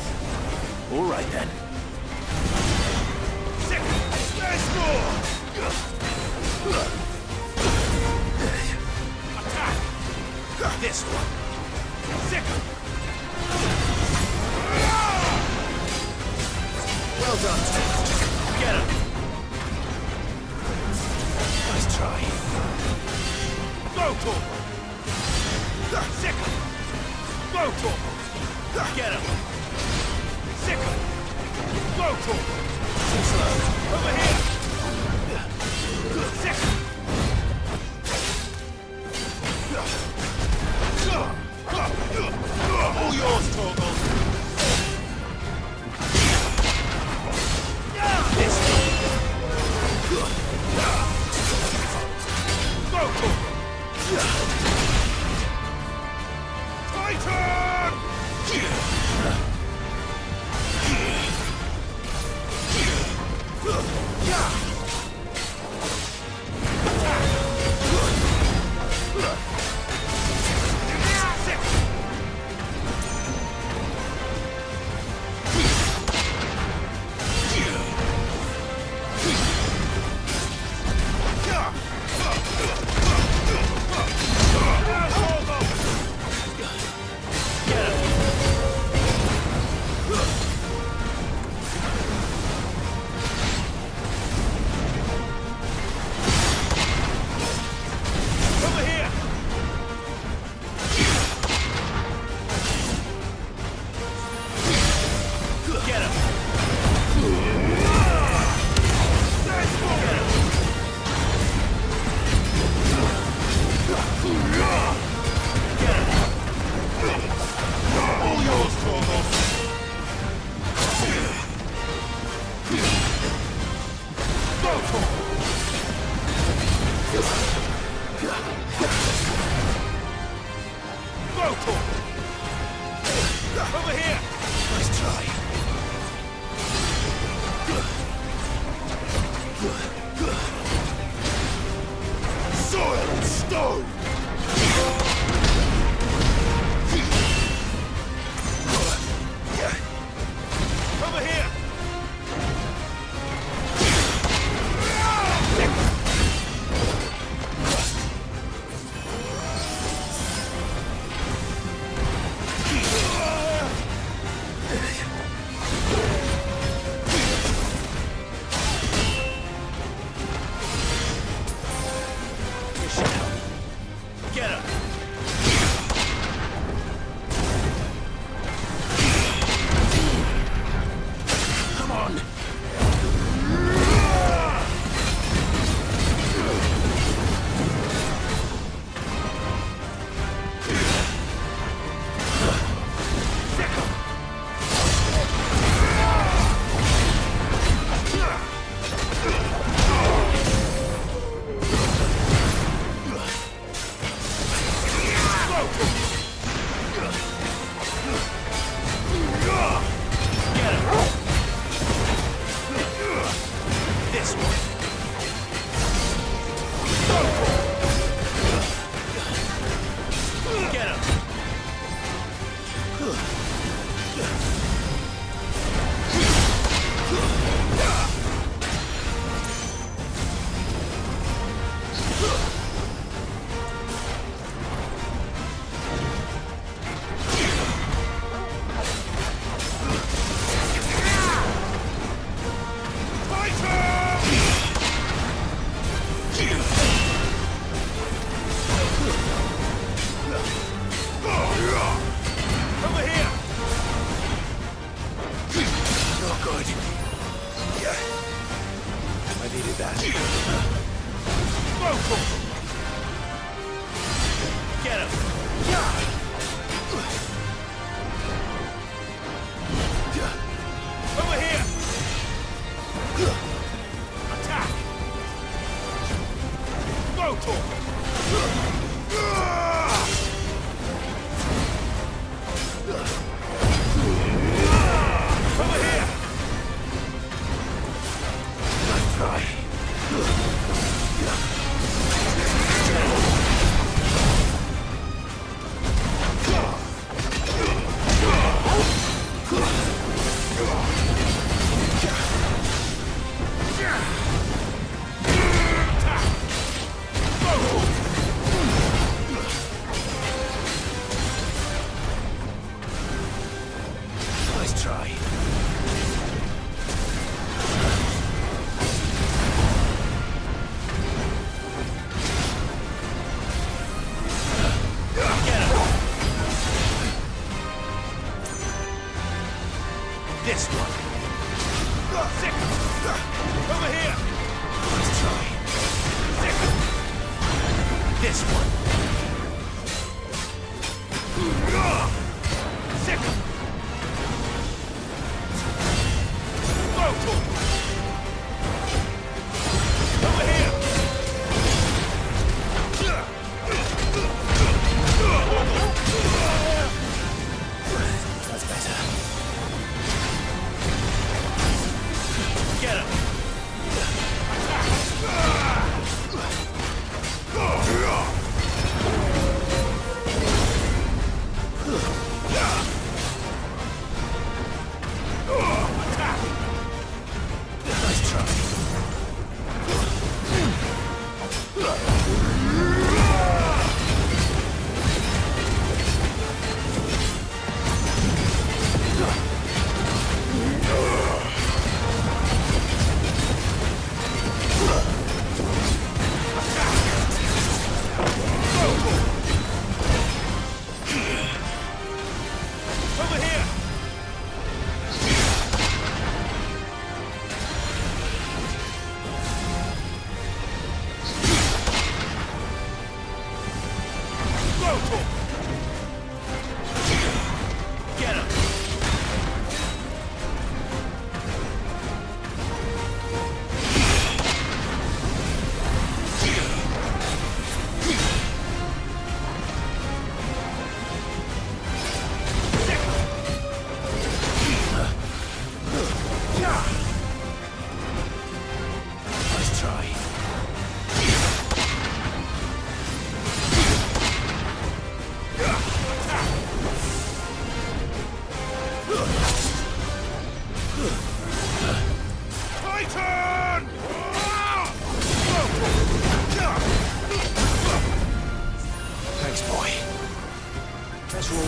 All right, then. There's more! Attack! This one. Second. Well done, Tim. Get him. Nice try. Go, Torvald. Second. Go, Torvald! Get him! Sicker! Go, Torvald! Too slow. Over here! Sicker! All yours, Torvald!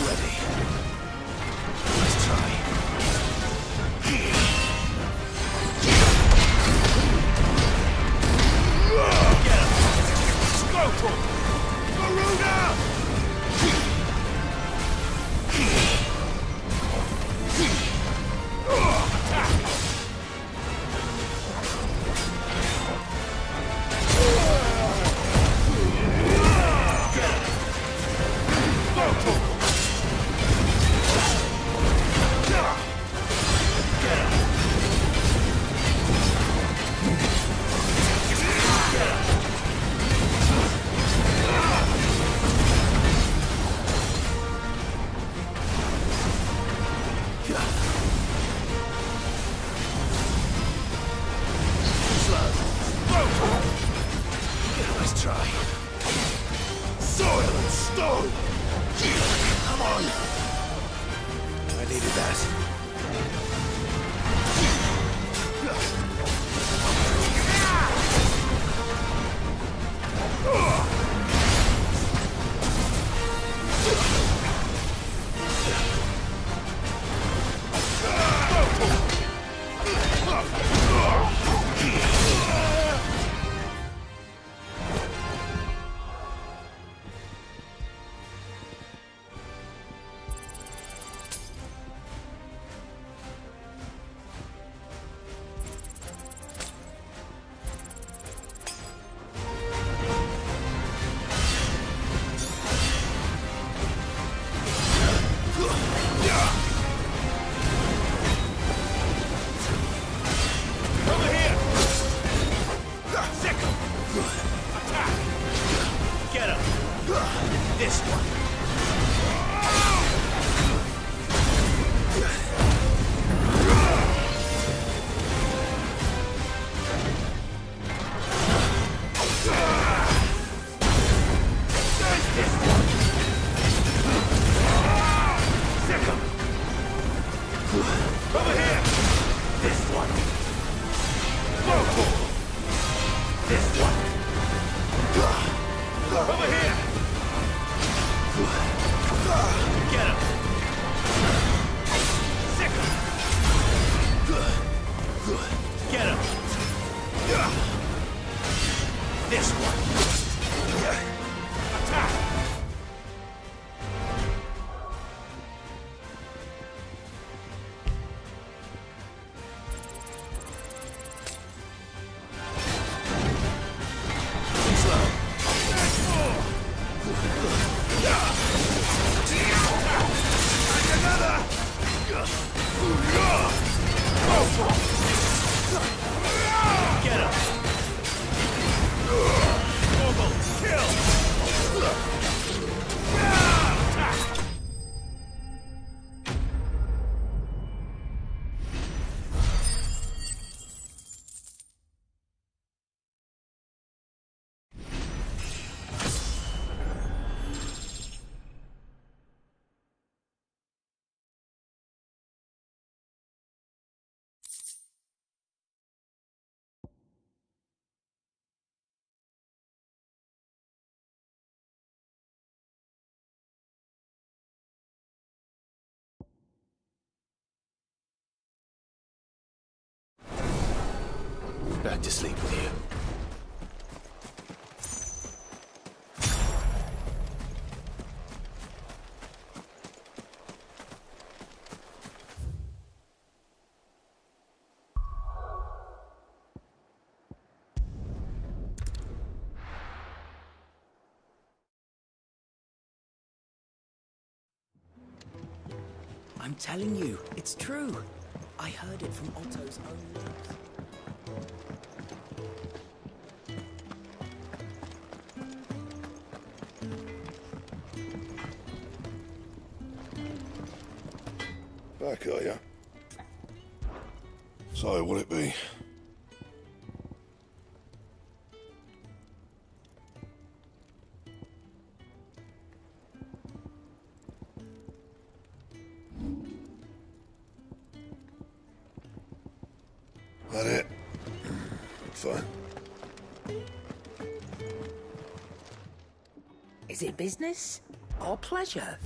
ready. Let's try. Get him! Scrotal! Garuda! Let's try. Soil and stone! Come on! I needed that. This one. Over here! This one! This one! Over here! Get him! Sick him! Get him! This one! Attack! Get him! Orbital kill! Back to sleep with you. I'm telling you, it's true. I heard it from Otto's own lips. Back, are ya? So, will it be? That it? Fine. Is it business or pleasure?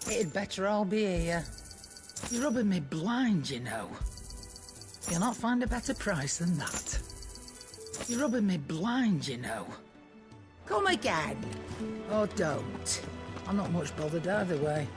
It'd better all be here. You're rubbing me blind, you know. You'll not find a better price than that. You're rubbing me blind, you know. Come again. Or don't. I'm not much bothered either way.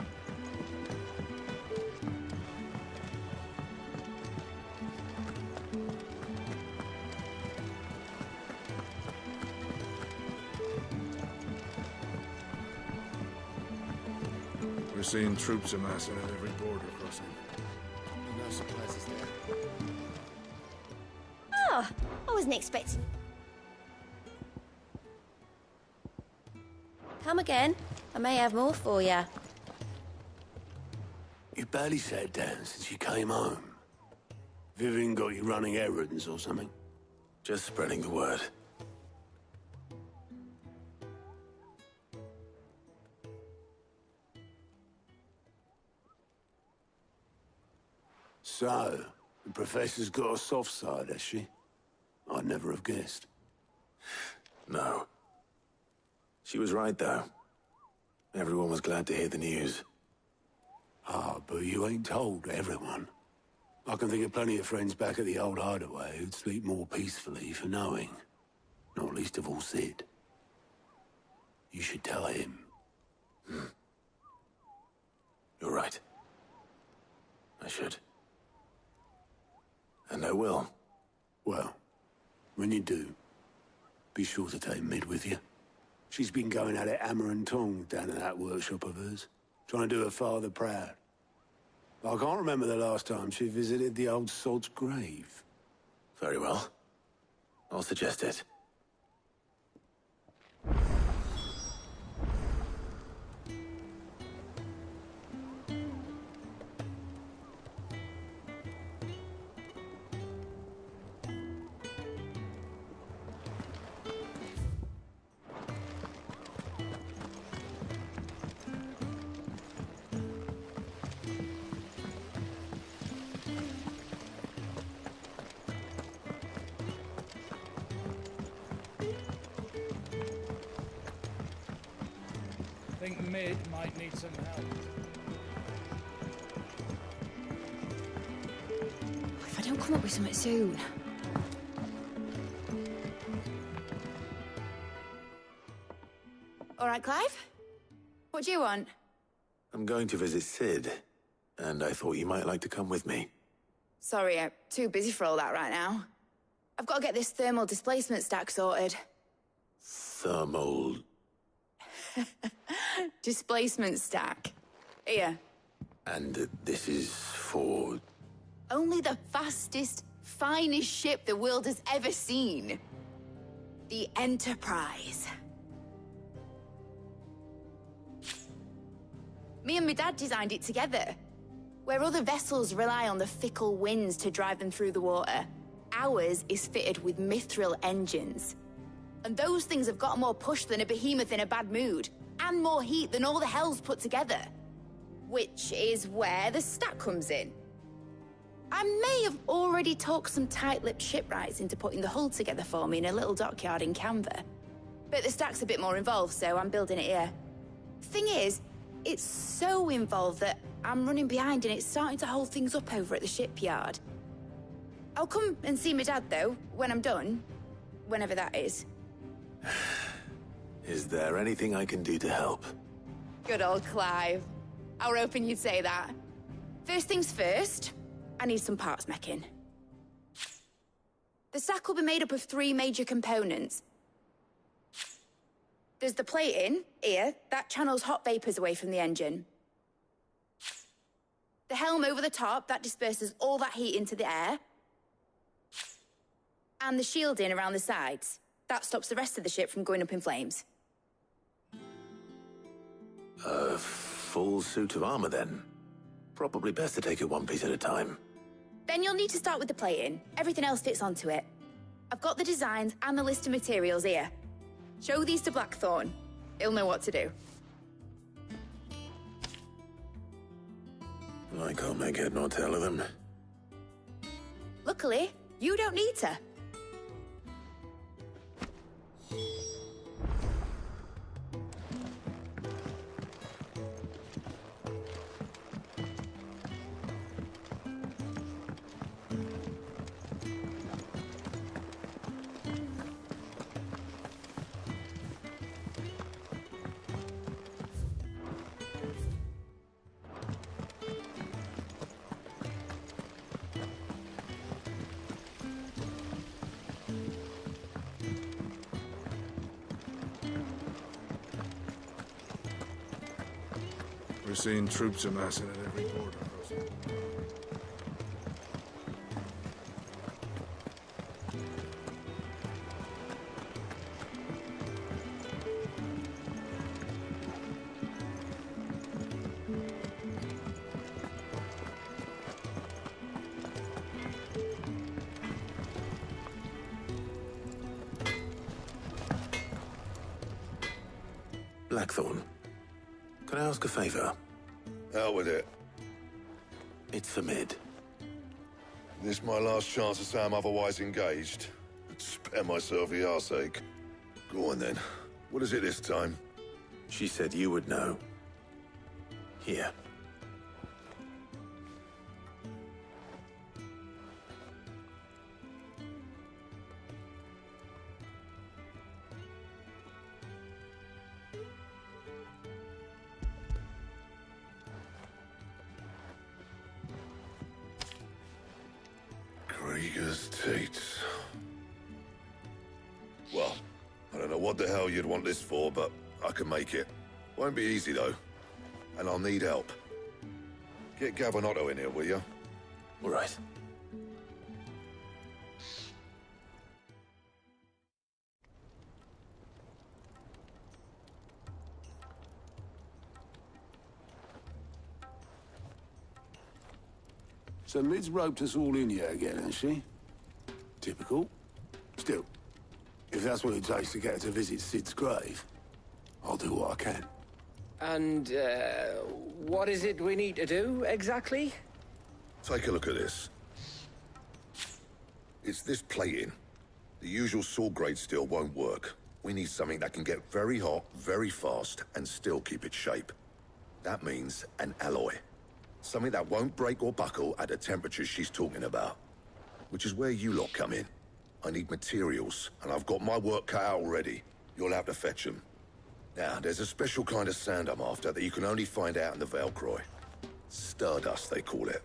We're seeing troops amassing at every border crossing. No surprises there. Oh, I wasn't expecting... Come again. I may have more for you. You barely sat down since you came home. Vivian got you running errands or something? Just spreading the word. So, the Professor's got a soft side, has she? I'd never have guessed. No. She was right, though. Everyone was glad to hear the news. Ah, but you ain't told everyone. I can think of plenty of friends back at the old hideaway who'd sleep more peacefully for knowing. Not least of all Sid. You should tell him. You're right. I should. And I will. Well, when you do, be sure to take Mid with you. She's been going at it hammer and tongs down in that workshop of hers, trying to do her father proud. I can't remember the last time she visited the old sod's grave. Very well. I'll suggest it. I think Mid might need some help. If I don't come up with something soon. All right, Clive? What do you want? I'm going to visit Sid, and I thought you might like to come with me. Sorry, I'm too busy for all that right now. I've got to get this thermal displacement stack sorted. Thermal... Displacement stack. Here. And this is for... Only the fastest, finest ship the world has ever seen. The Enterprise. Me and my dad designed it together. Where other vessels rely on the fickle winds to drive them through the water, ours is fitted with mithril engines. And those things have got more push than a behemoth in a bad mood, and more heat than all the hells put together. Which is where the stack comes in. I may have already talked some tight-lipped shipwrights into putting the hull together for me in a little dockyard in Canva. But the stack's a bit more involved, so I'm building it here. Thing is, it's so involved that I'm running behind and it's starting to hold things up over at the shipyard. I'll come and see my dad, though, when I'm done. Whenever that is. Is there anything I can do to help? Good old Clive. I were hoping you'd say that. First things first, I need some parts making. The stack will be made up of 3 major components. There's the plating, here, that channels hot vapors away from the engine. The helm over the top, that disperses all that heat into the air. And the shielding around the sides. That stops the rest of the ship from going up in flames. A full suit of armor, then. Probably best to take it one piece at a time. Then you'll need to start with the plating. Everything else fits onto it. I've got the designs and the list of materials here. Show these to Blackthorn. He'll know what to do. I can't make head nor tail of them. Luckily, you don't need to. seeing troops amassing at every border crossing. Blackthorn, can I ask a favor? Out with it. It's for Mid. This my last chance to say I'm otherwise engaged. Spare myself the arseache. Go on then. What is it this time? She said you would know. Here. Krieger's Tates. Well, I don't know what the hell you'd want this for, but I can make it. Won't be easy, though. And I'll need help. Get Gavin-Otto in here, will you? All right. So Mid's roped us all in here again, has she? Typical. Still, if that's what it takes to get her to visit Sid's grave, I'll do what I can. And, what is it we need to do, exactly? Take a look at this. It's this plating. The usual sword grade steel won't work. We need something that can get very hot, very fast, and still keep its shape. That means an alloy. Something that won't break or buckle at the temperatures she's talking about. Which is where you lot come in. I need materials, and I've got my work cut out already. You'll have to fetch them. Now, there's a special kind of sand I'm after that you can only find out in the Velcroy. Stardust, they call it.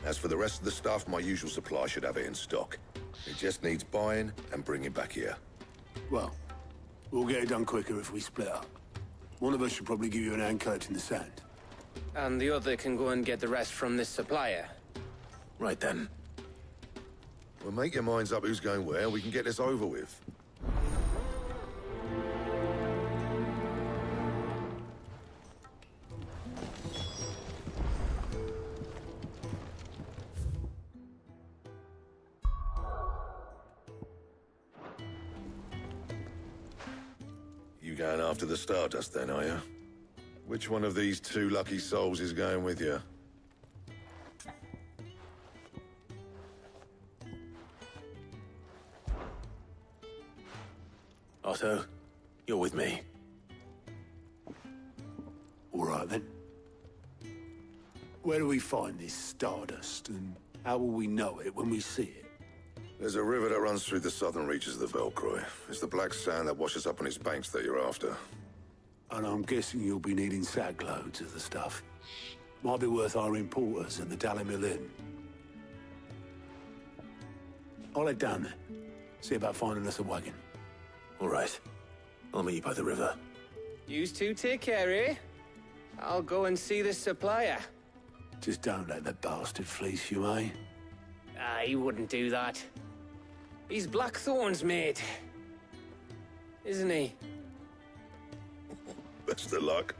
As for the rest of the stuff, my usual supply should have it in stock. It just needs buying and bringing back here. Well, we'll get it done quicker if we split up. One of us should probably give you an hand collecting the sand. And the other can go and get the rest from this supplier. Right then. Well, make your minds up who's going where, and we can get this over with. You going after the Stardust then, are you? Which one of these two lucky souls is going with you? Otto, you're with me. All right, then. Where do we find this Stardust, and how will we know it when we see it? There's a river that runs through the southern reaches of the Velcroy. It's the black sand that washes up on its banks that you're after. And I'm guessing you'll be needing sack loads of the stuff. Might be worth our importers at the Dalimil Inn. I'll head down there. See about finding us a wagon. All right. I'll meet you by the river. Yous two take care, eh? I'll go and see this supplier. Just don't let the bastard fleece you, eh? He wouldn't do that. He's Blackthorn's mate. Isn't he? Best of luck.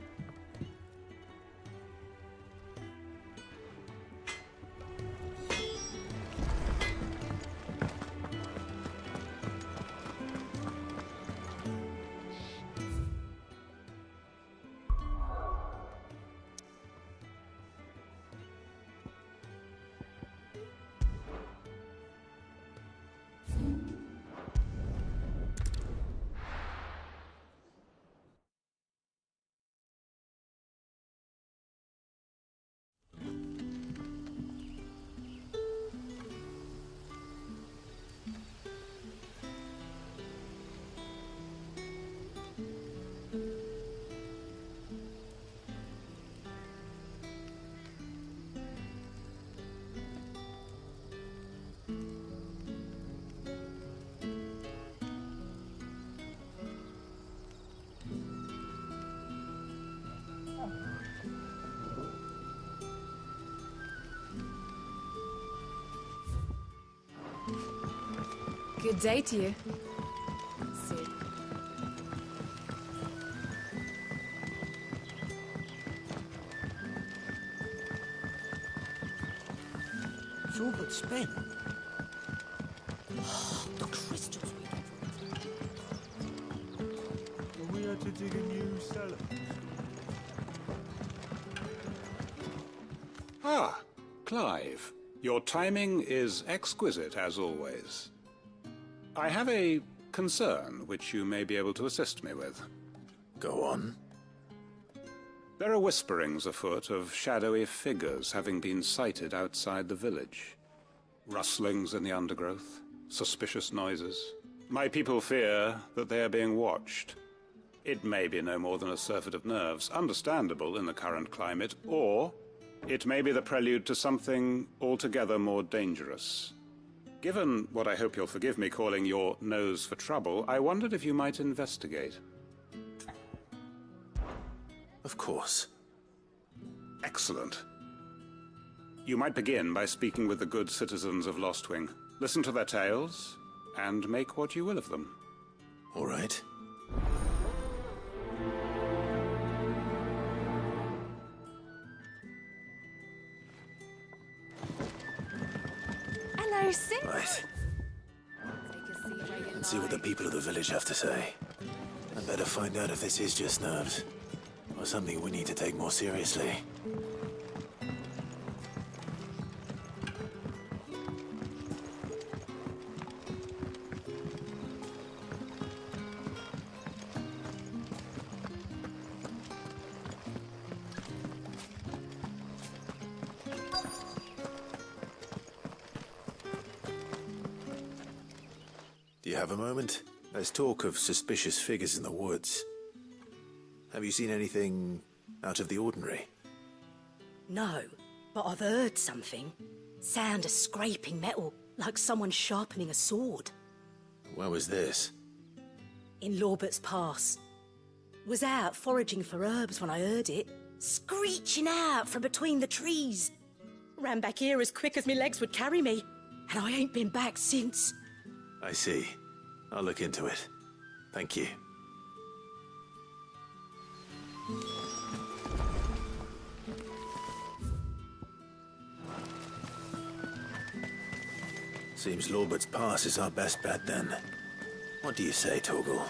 Good day to you. See. It's all but spent. The crystals we get from it. Well, we had to dig a new cellar. Ah, Clive. Your timing is exquisite, as always. I have a concern which you may be able to assist me with. Go on. There are whisperings afoot of shadowy figures having been sighted outside the village. Rustlings in the undergrowth, suspicious noises. My people fear that they are being watched. It may be no more than a surfeit of nerves, understandable in the current climate, or it may be the prelude to something altogether more dangerous. Given what I hope you'll forgive me calling your nose for trouble, I wondered if you might investigate. Of course. Excellent. You might begin by speaking with the good citizens of Lostwing. Listen to their tales, and make what you will of them. All right. Hello, Sim. Right. Let's see what the people of the village have to say. I'd better find out if this is just nerves, or something we need to take more seriously. Do you have a moment? There's talk of suspicious figures in the woods. Have you seen anything out of the ordinary? No, but I've heard something. Sound of scraping metal, like someone sharpening a sword. Where was this? In Lorbert's Pass. Was out foraging for herbs when I heard it, screeching out from between the trees. Ran back here as quick as my legs would carry me, and I ain't been back since. I see. I'll look into it. Thank you. Seems Lorbert's Pass is our best bet then. What do you say, Torgal?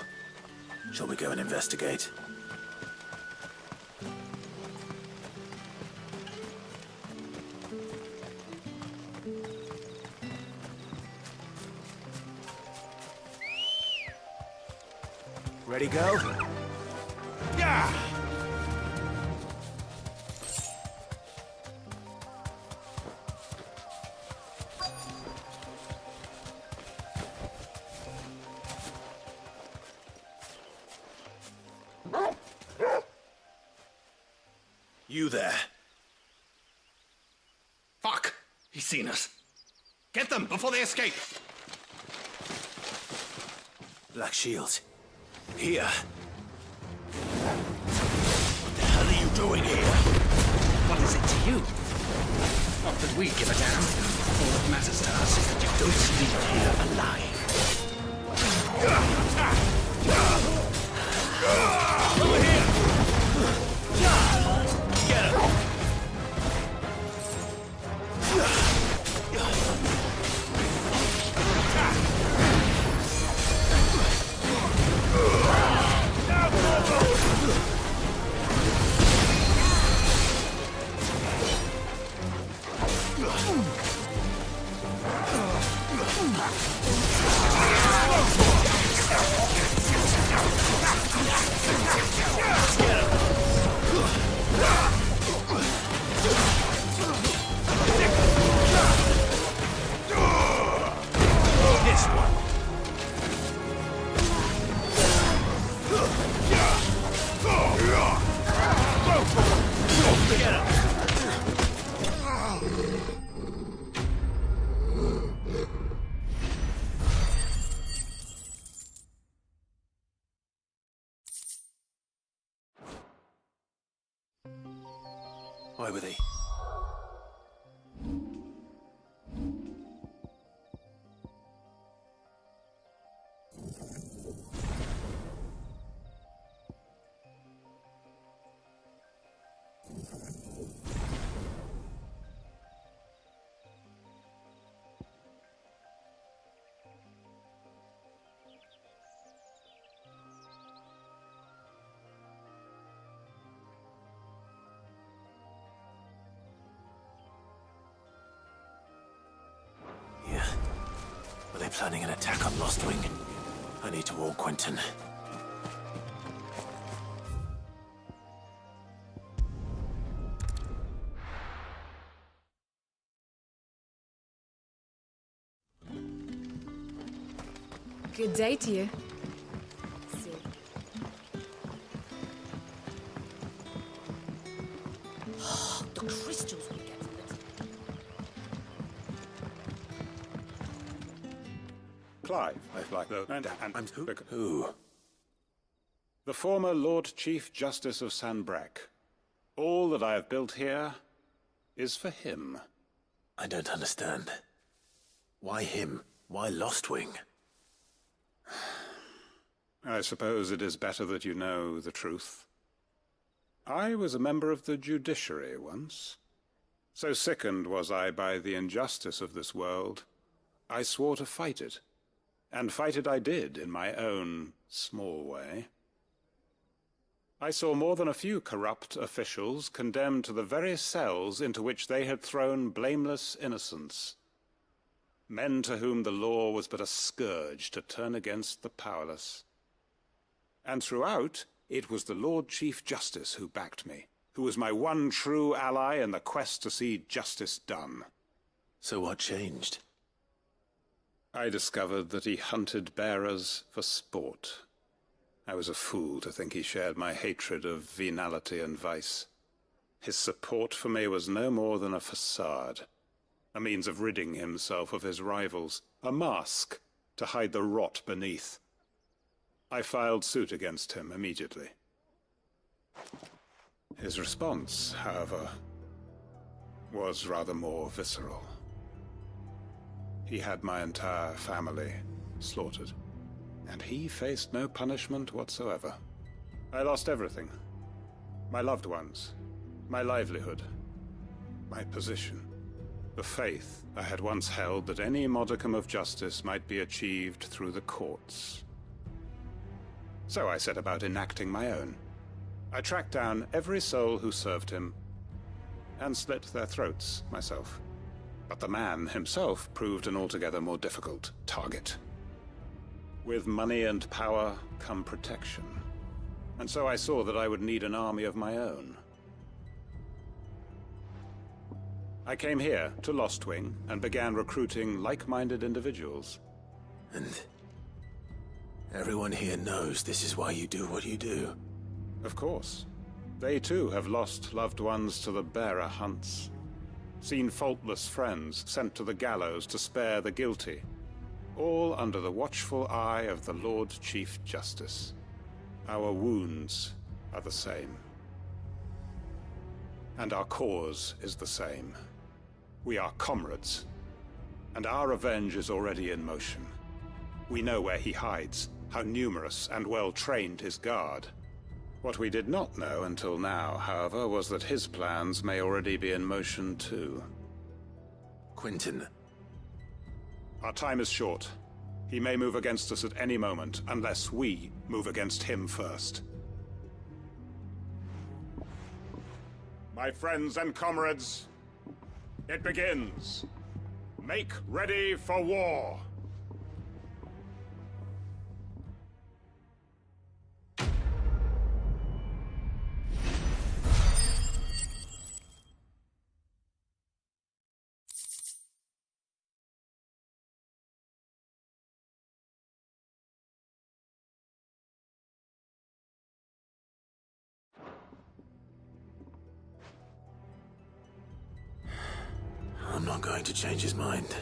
Shall we go and investigate? Ready, go? Yeah! You there. Fuck! He's seen us. Get them before they escape! Black Shield. Here. What the hell are you doing here? What is it to you? Not that we give a damn. All that matters to us is that you don't leave here alive. Over here! Get him! Why were they? planning an attack on Lostwing. I need to warn Quentin. Good day to you. The crystals we get from it. Clive, if like the... And Who? The former Lord Chief Justice of Sanbreque. All that I have built here is for him. I don't understand. Why him? Why Lostwing? I suppose it is better that you know the truth. I was a member of the judiciary once. So sickened was I by the injustice of this world, I swore to fight it. And fight it I did, in my own small way. I saw more than a few corrupt officials condemned to the very cells into which they had thrown blameless innocents. Men to whom the law was but a scourge to turn against the powerless. And throughout, it was the Lord Chief Justice who backed me, who was my one true ally in the quest to see justice done. So what changed? I discovered that he hunted bearers for sport. I was a fool to think he shared my hatred of venality and vice. His support for me was no more than a facade, a means of ridding himself of his rivals, a mask to hide the rot beneath. I filed suit against him immediately. His response, however, was rather more visceral. He had my entire family slaughtered, and he faced no punishment whatsoever. I lost everything. My loved ones, my livelihood, my position, the faith I had once held that any modicum of justice might be achieved through the courts. So I set about enacting my own. I tracked down every soul who served him, and slit their throats myself. But the man himself proved an altogether more difficult target. With money and power come protection, and so I saw that I would need an army of my own. I came here to Lostwing and began recruiting like-minded individuals. And everyone here knows this is why you do what you do. Of course. They too have lost loved ones to the bearer hunts. Seen faultless friends sent to the gallows to spare the guilty. All under the watchful eye of the Lord Chief Justice. Our wounds are the same. And our cause is the same. We are comrades. And our revenge is already in motion. We know where he hides, how numerous and well-trained his guard. What we did not know until now, however, was that his plans may already be in motion too. Quentin. Our time is short. He may move against us at any moment, unless we move against him first. My friends and comrades, it begins. Make ready for war. I'm not going to change his mind.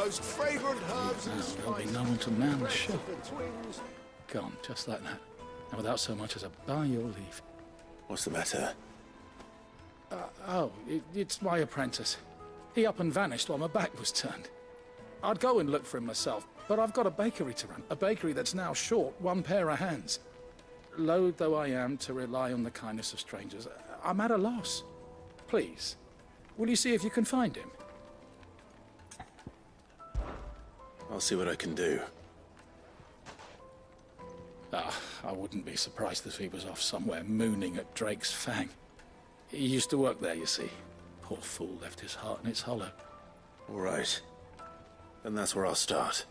most fragrant herbs and There'll be no one to man the ship. Gone, just like that. And without so much as a by your leave. What's the matter? It's my apprentice. He up and vanished while my back was turned. I'd go and look for him myself, but I've got a bakery to run. A bakery that's now short one pair of hands. Loath though I am to rely on the kindness of strangers, I'm at a loss. Please, will you see if you can find him? I'll see what I can do. I wouldn't be surprised if he was off somewhere mooning at Drake's Fang. He used to work there, you see. Poor fool left his heart in its hollow. All right. Then that's where I'll start.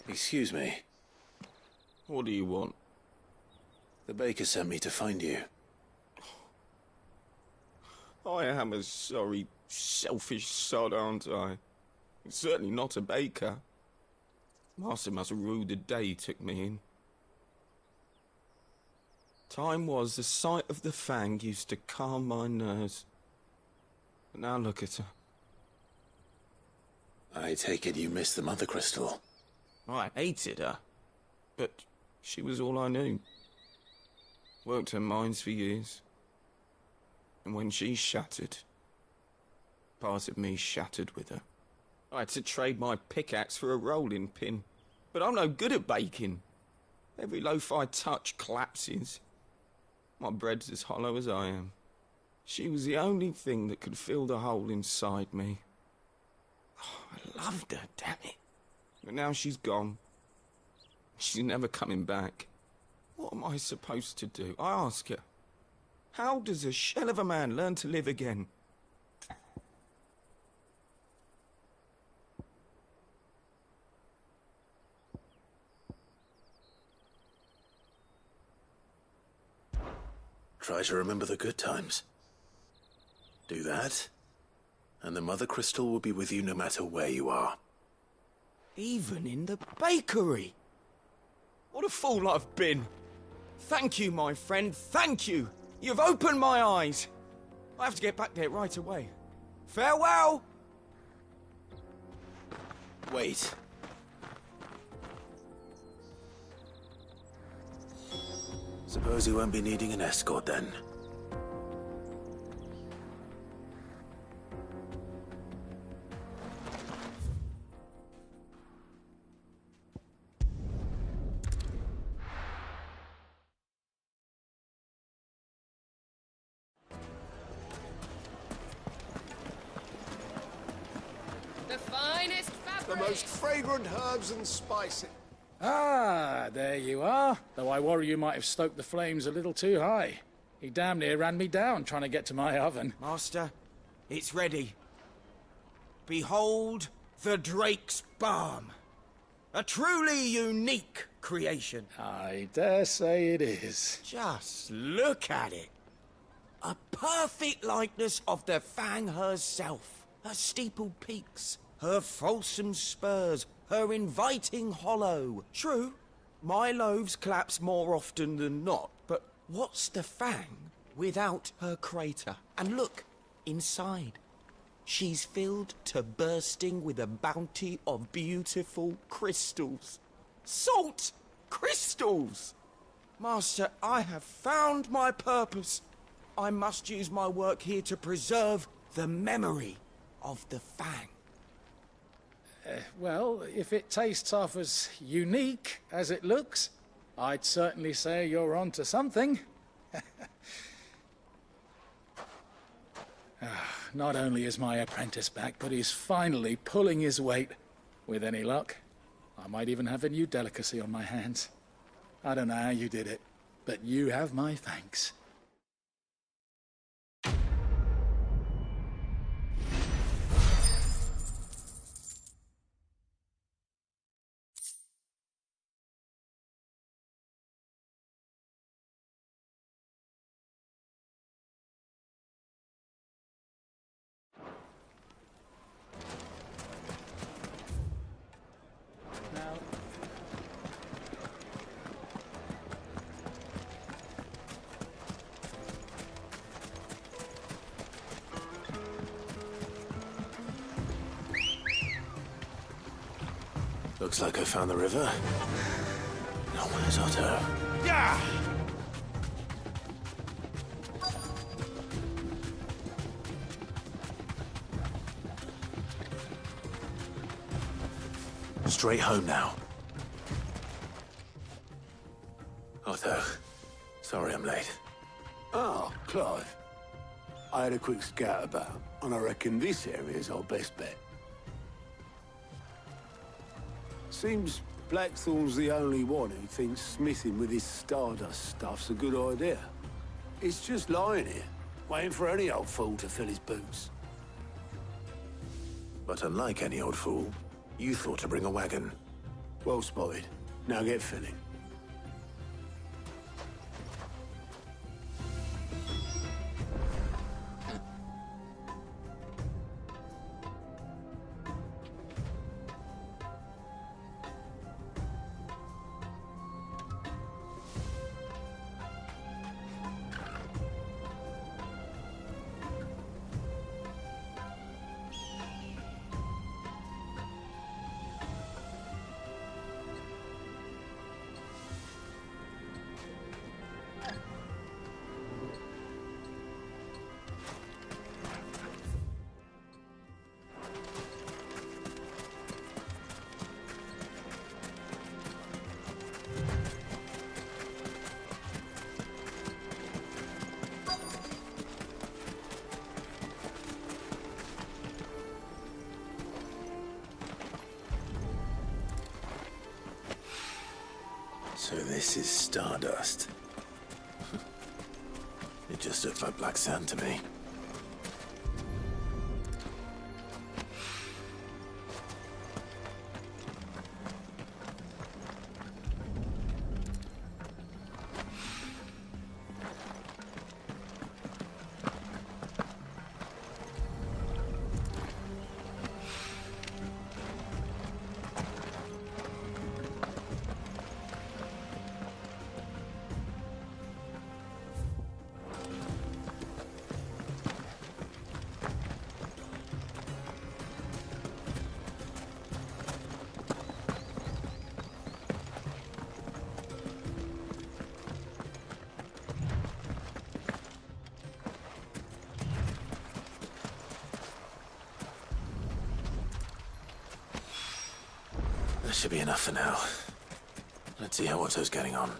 Excuse me. What do you want? The baker sent me to find you. I am a sorry, selfish sod, aren't I? Certainly not a baker. Master must have ruled the day he took me in. Time was the sight of the Fang used to calm my nerves. But now look at her. I take it you missed the Mother Crystal. I hated her, but she was all I knew. Worked her mines for years. And when she shattered, part of me shattered with her. I had to trade my pickaxe for a rolling pin, but I'm no good at baking. Every loaf I touch collapses. My bread's as hollow as I am. She was the only thing that could fill the hole inside me. Oh, I loved her, damn it. But now she's gone. She's never coming back. What am I supposed to do? I ask her. How does a shell of a man learn to live again? Try to remember the good times. Do that, and the Mother Crystal will be with you no matter where you are. Even in the bakery. What a fool I've been. Thank you, my friend, thank you. You've opened my eyes. I have to get back there right away. Farewell! Wait. Suppose you won't be needing an escort then. The finest fabric. The most fragrant herbs and spices. Ah, there you are. Though I worry you might have stoked the flames a little too high. He damn near ran me down trying to get to my oven. Master, it's ready. Behold the Drake's Balm. A truly unique creation. I dare say it is. Just look at it. A perfect likeness of the Fang herself. Her steepled peaks, her fulsome spurs, her inviting hollow. True, my loaves collapse more often than not, but what's the Fang without her crater? And look, inside. She's filled to bursting with a bounty of beautiful crystals. Salt crystals! Master, I have found my purpose. I must use my work here to preserve the memory of the Fang. Well, if it tastes half as unique as it looks, I'd certainly say you're onto something. Not only is my apprentice back, but he's finally pulling his weight. With any luck, I might even have a new delicacy on my hands. I don't know how you did it, but you have my thanks. Looks like I found the river. Now where's Otto? Yeah! Straight home now. Otto, sorry I'm late. Oh, Clive. I had a quick scout about, and I reckon this area's our best bet. Seems Blackthorn's the only one who thinks smithing with his Stardust stuff's a good idea. It's just lying here, waiting for any old fool to fill his boots. But unlike any old fool, you thought to bring a wagon. Well spotted. Now get filling. So this is Stardust. It just looks like black sand to me. That should be enough for now. Let's see how Otto's getting on.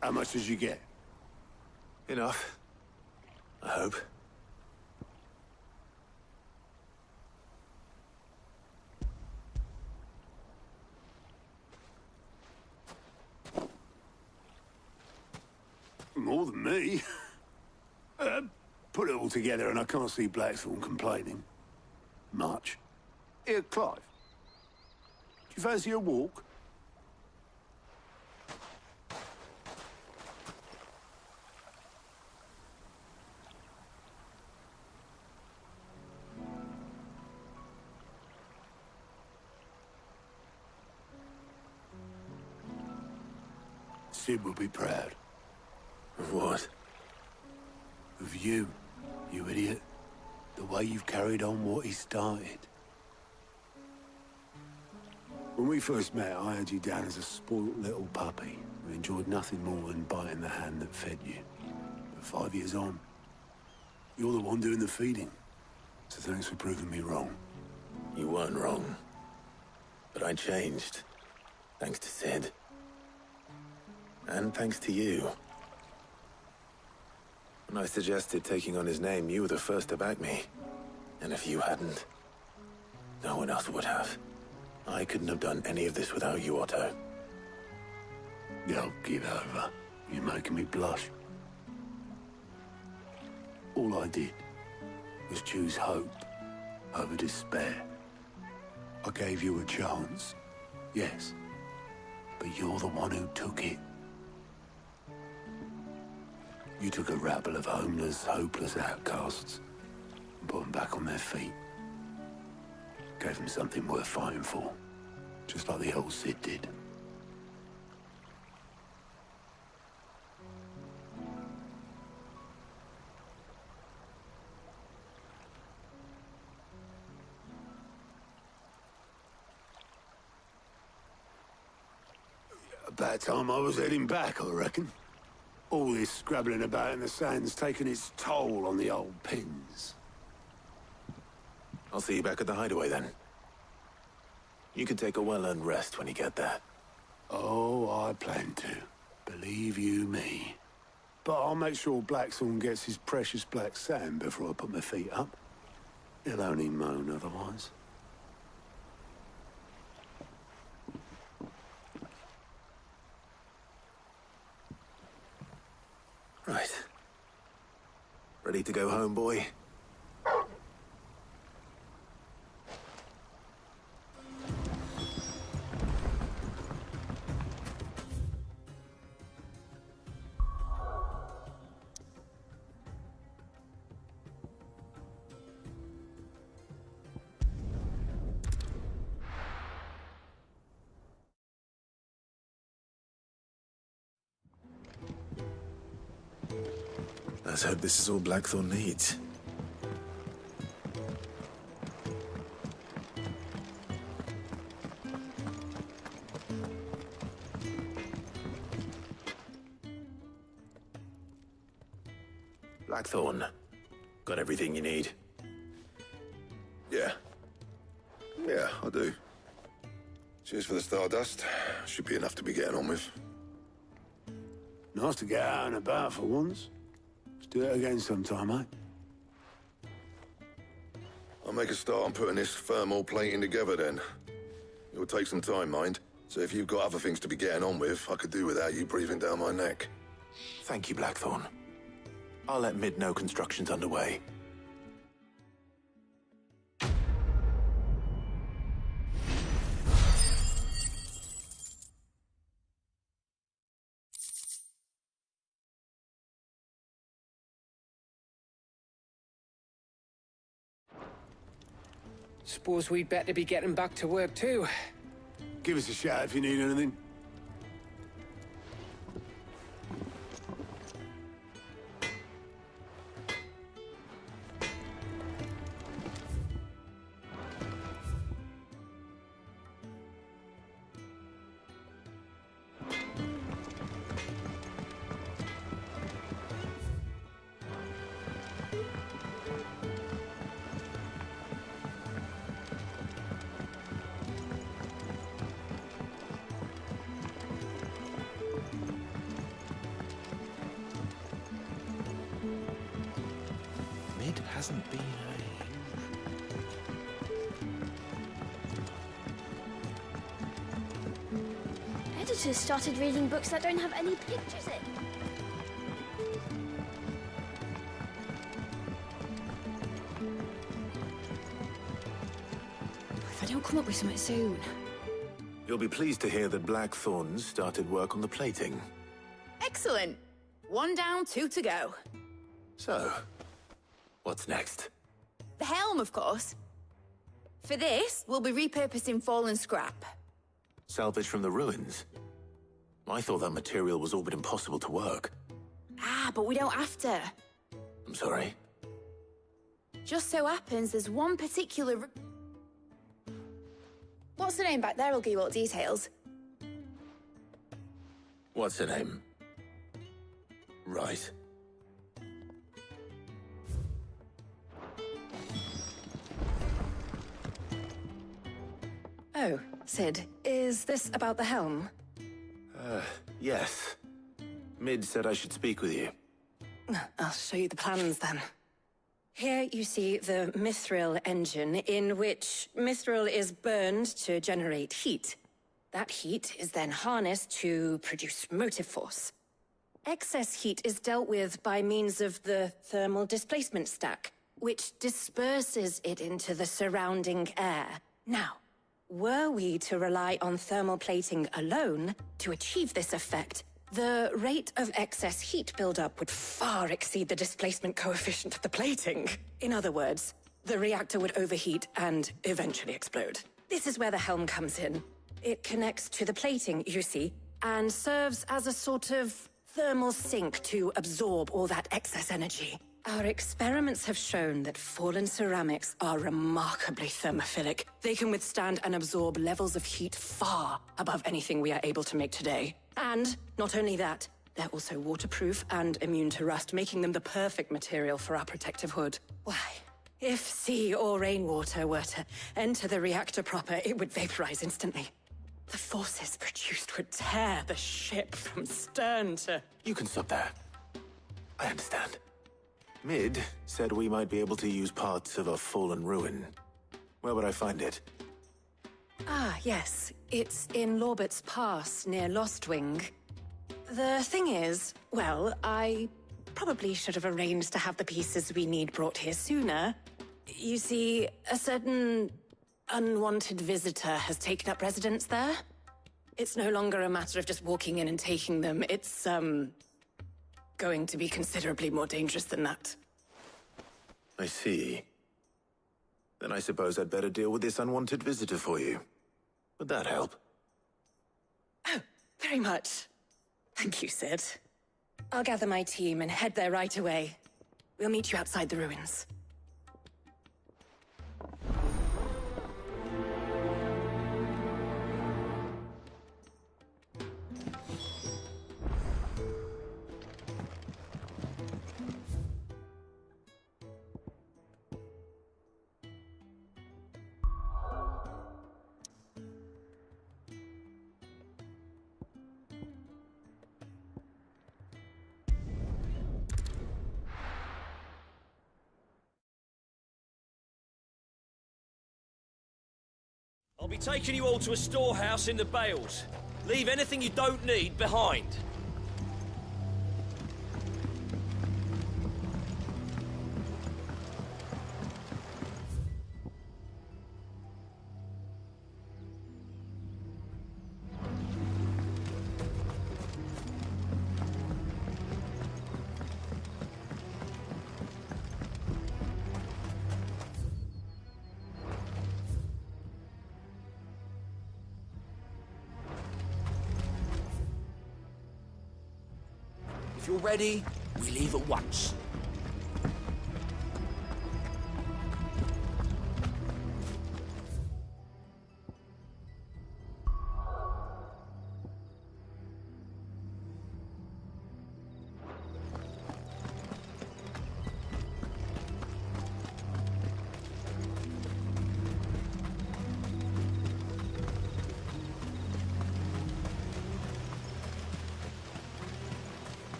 How much did you get? Enough. I hope. More than me. all together and I can't see Blackthorne complaining. Much. Here, Clive. Do you fancy a walk? Sid will be proud. Of what? Of you, you idiot. The way you've carried on what he started. When we first met, I had you down as a spoilt little puppy who enjoyed nothing more than biting the hand that fed you. But 5 years on, you're the one doing the feeding. So thanks for proving me wrong. You weren't wrong. But I changed. Thanks to Sid. And thanks to you. When I suggested taking on his name, you were the first to back me. And if you hadn't, no one else would have. I couldn't have done any of this without you, Otto. Yo, give over. You're making me blush. All I did was choose hope over despair. I gave you a chance, yes, but you're the one who took it. You took a rabble of homeless, hopeless outcasts and put them back on their feet. Gave them something worth fighting for, just like the old Sid did. About time I was heading back, I reckon. All this scrabbling about in the sand's taken its toll on the old pins. I'll see you back at the hideaway then. You can take a well-earned rest when you get there. Oh, I plan to. Believe you me. But I'll make sure Blackthorne gets his precious black sand before I put my feet up. He'll only moan otherwise. Right. Ready to go home, boy? Let's hope this is all Blackthorne needs. Blackthorne, got everything you need? Yeah. Yeah, I do. Cheers for the Stardust. Should be enough to be getting on with. Nice to get out and about for once. Let's do it again sometime, eh? I'll make a start on putting this thermal plating together then. It will take some time, mind. So if you've got other things to be getting on with, I could do without you breathing down my neck. Thank you, Blackthorne. I'll let Mid know construction's underway. Suppose we'd better be getting back to work too. Give us a shout if you need anything. Mid hasn't been Editors started reading books that don't have any pictures in. come up with something soon. You'll be pleased to hear that Blackthorn's started work on the plating. Excellent. 1 down, 2 to go. So, what's next? The helm, of course. For this, we'll be repurposing fallen scrap. Salvage from the ruins? I thought that material was all but impossible to work. Ah, but we don't have to. I'm sorry. Just so happens there's one particular... What's the name back there? I'll give you all details. What's her name? Right. Oh, Sid, is this about the helm? Yes. Mid said I should speak with you. I'll show you the plans then. Here you see the mithril engine, in which mithril is burned to generate heat. That heat is then harnessed to produce motive force. Excess heat is dealt with by means of the thermal displacement stack, which disperses it into the surrounding air. Now, were we to rely on thermal plating alone to achieve this effect, the rate of excess heat buildup would far exceed the displacement coefficient of the plating. In other words, the reactor would overheat and eventually explode. This is where the helm comes in. It connects to the plating, you see, and serves as a sort of thermal sink to absorb all that excess energy. Our experiments have shown that fallen ceramics are remarkably thermophilic. They can withstand and absorb levels of heat far above anything we are able to make today. And not only that, they're also waterproof and immune to rust, making them the perfect material for our protective hood. Why, if sea or rainwater were to enter the reactor proper, it would vaporize instantly. The forces produced would tear the ship from stern to... You can stop there. I understand. Mid said we might be able to use parts of a fallen ruin. Where would I find it? Ah, yes. It's in Lorbert's Pass, near Lostwing. The thing is, well, I probably should have arranged to have the pieces we need brought here sooner. You see, a certain unwanted visitor has taken up residence there. It's no longer a matter of just walking in and taking them. It's, going to be considerably more dangerous than that. I see. Then I suppose I'd better deal with this unwanted visitor for you. Would that help? Oh, very much. Thank you, Sid. I'll gather my team and head there right away. We'll meet you outside the ruins. I'll be taking you all to a storehouse in the Bales. Leave anything you don't need behind. If you're ready, we leave at once.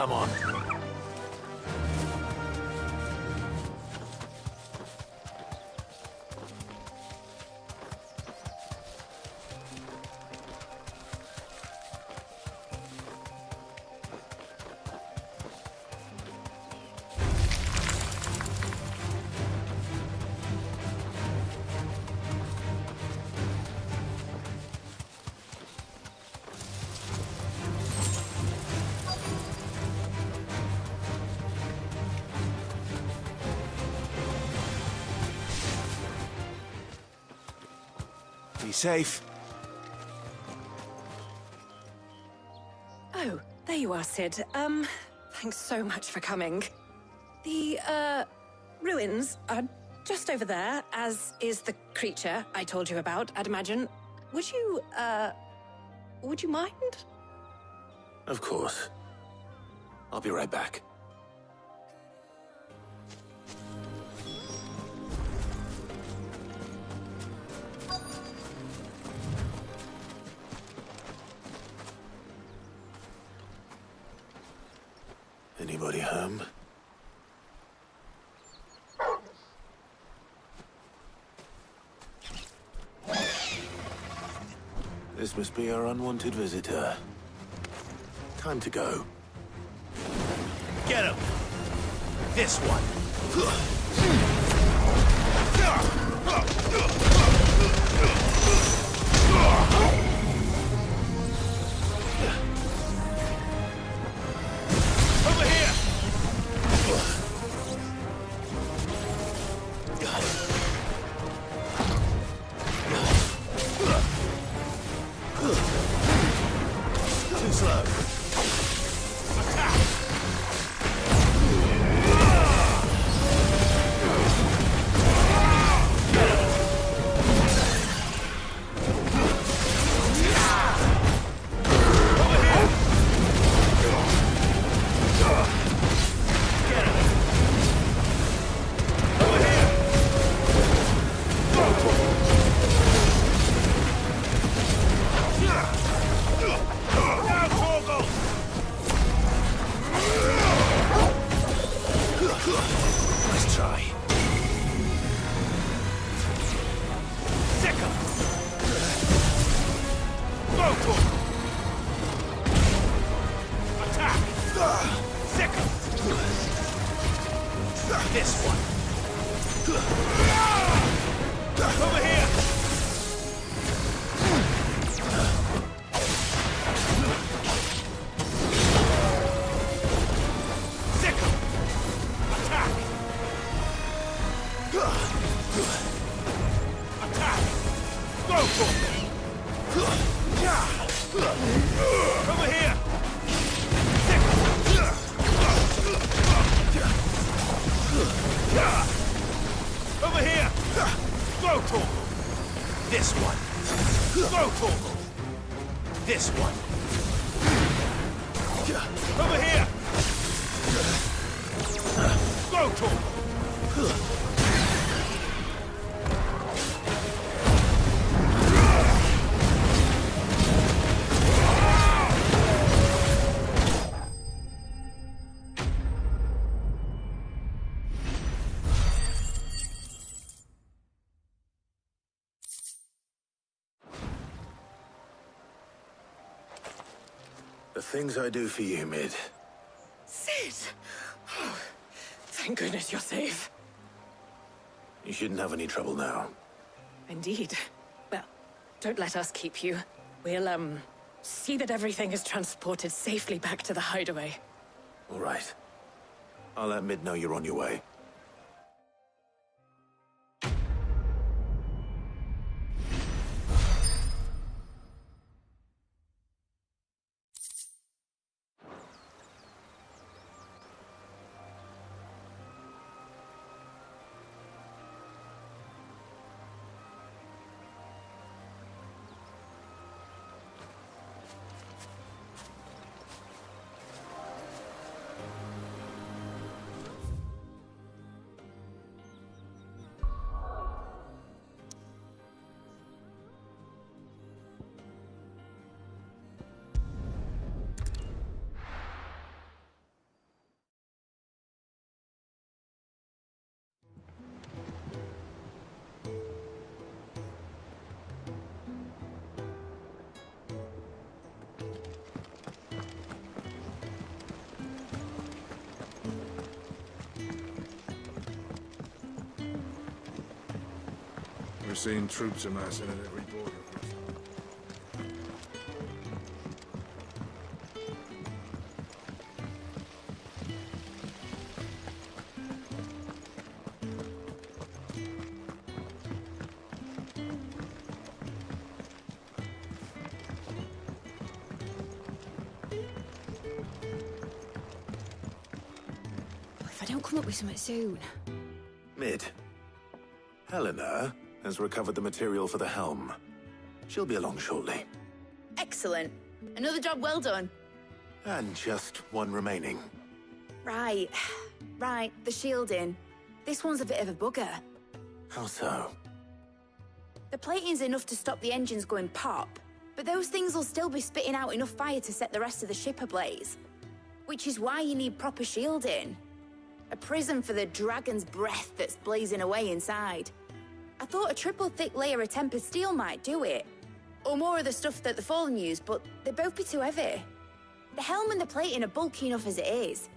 Come on. Be safe. Oh, there you are, Sid. Thanks so much for coming. The, ruins are just over there, as is the creature I told you about, I'd imagine. Would you mind? Of course. I'll be right back. Anybody home? This must be our unwanted visitor. Time to go. Get him! This one! Over here! Too slow. Attack! Let's try. Sick 'em. Go for it. Attack. Sick 'em. This one. Over here. Sick 'em. Attack! Attack! Go for it! Over here! Sick 'em. Over here! Go for it! This one! Go for it! This one! Over here! Go to him! The things I do for you, Mid. Sid! Oh, thank goodness you're safe. You shouldn't have any trouble now. Indeed. Well, don't let us keep you. We'll, see that everything is transported safely back to the hideaway. All right. I'll let Mid know you're on your way. We're seeing troops amassing at every border. if I don't come up with something soon. Mid. Helena has recovered the material for the helm. She'll be along shortly. Excellent. Another job well done. And just one remaining. Right. Right, the shielding. This one's a bit of a bugger. How so? The plating's enough to stop the engines going pop, but those things will still be spitting out enough fire to set the rest of the ship ablaze. Which is why you need proper shielding. A prism for the dragon's breath that's blazing away inside. I thought a triple thick layer of tempered steel might do it. Or more of the stuff that the Fallen use, but they'd both be too heavy. The helm and the plating are bulky enough as it is.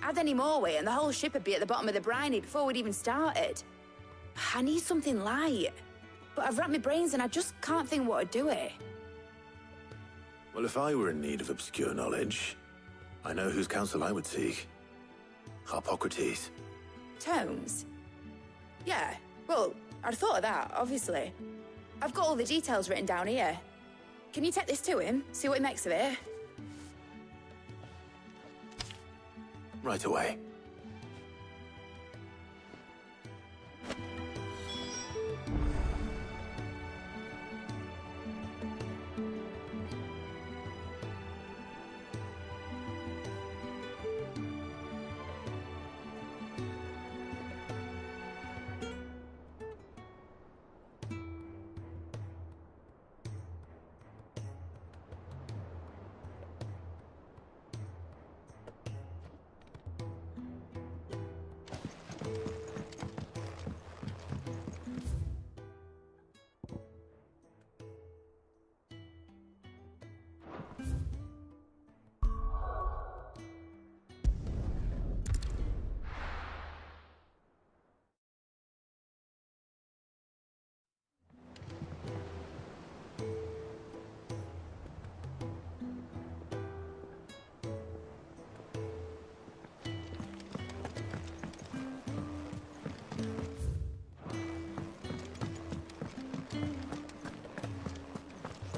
Add any more weight and the whole ship would be at the bottom of the briny before we'd even started. I need something light. But I've racked my brains and I just can't think what would do it. Well, if I were in need of obscure knowledge, I know whose counsel I would seek. Harpocrates. Tomes? Yeah, well, I'd thought of that, obviously. I've got all the details written down here. Can you take this to him, see what he makes of it? Right away.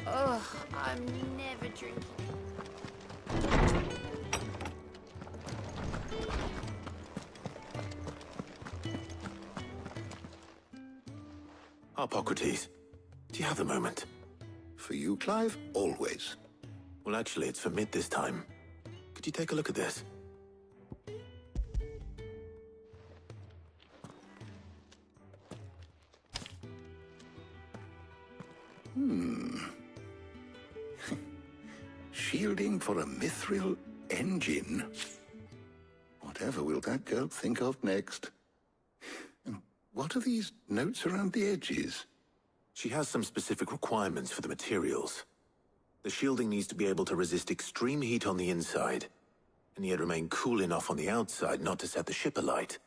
Ugh, I'm never drinking. Harpocrates, do you have a moment? For you, Clive, always. Well, actually, it's for Mid this time. Could you take a look at this? Shielding for a mithril engine. Whatever will that girl think of next? And what are these notes around the edges? She has some specific requirements for the materials. The shielding needs to be able to resist extreme heat on the inside, and yet remain cool enough on the outside not to set the ship alight,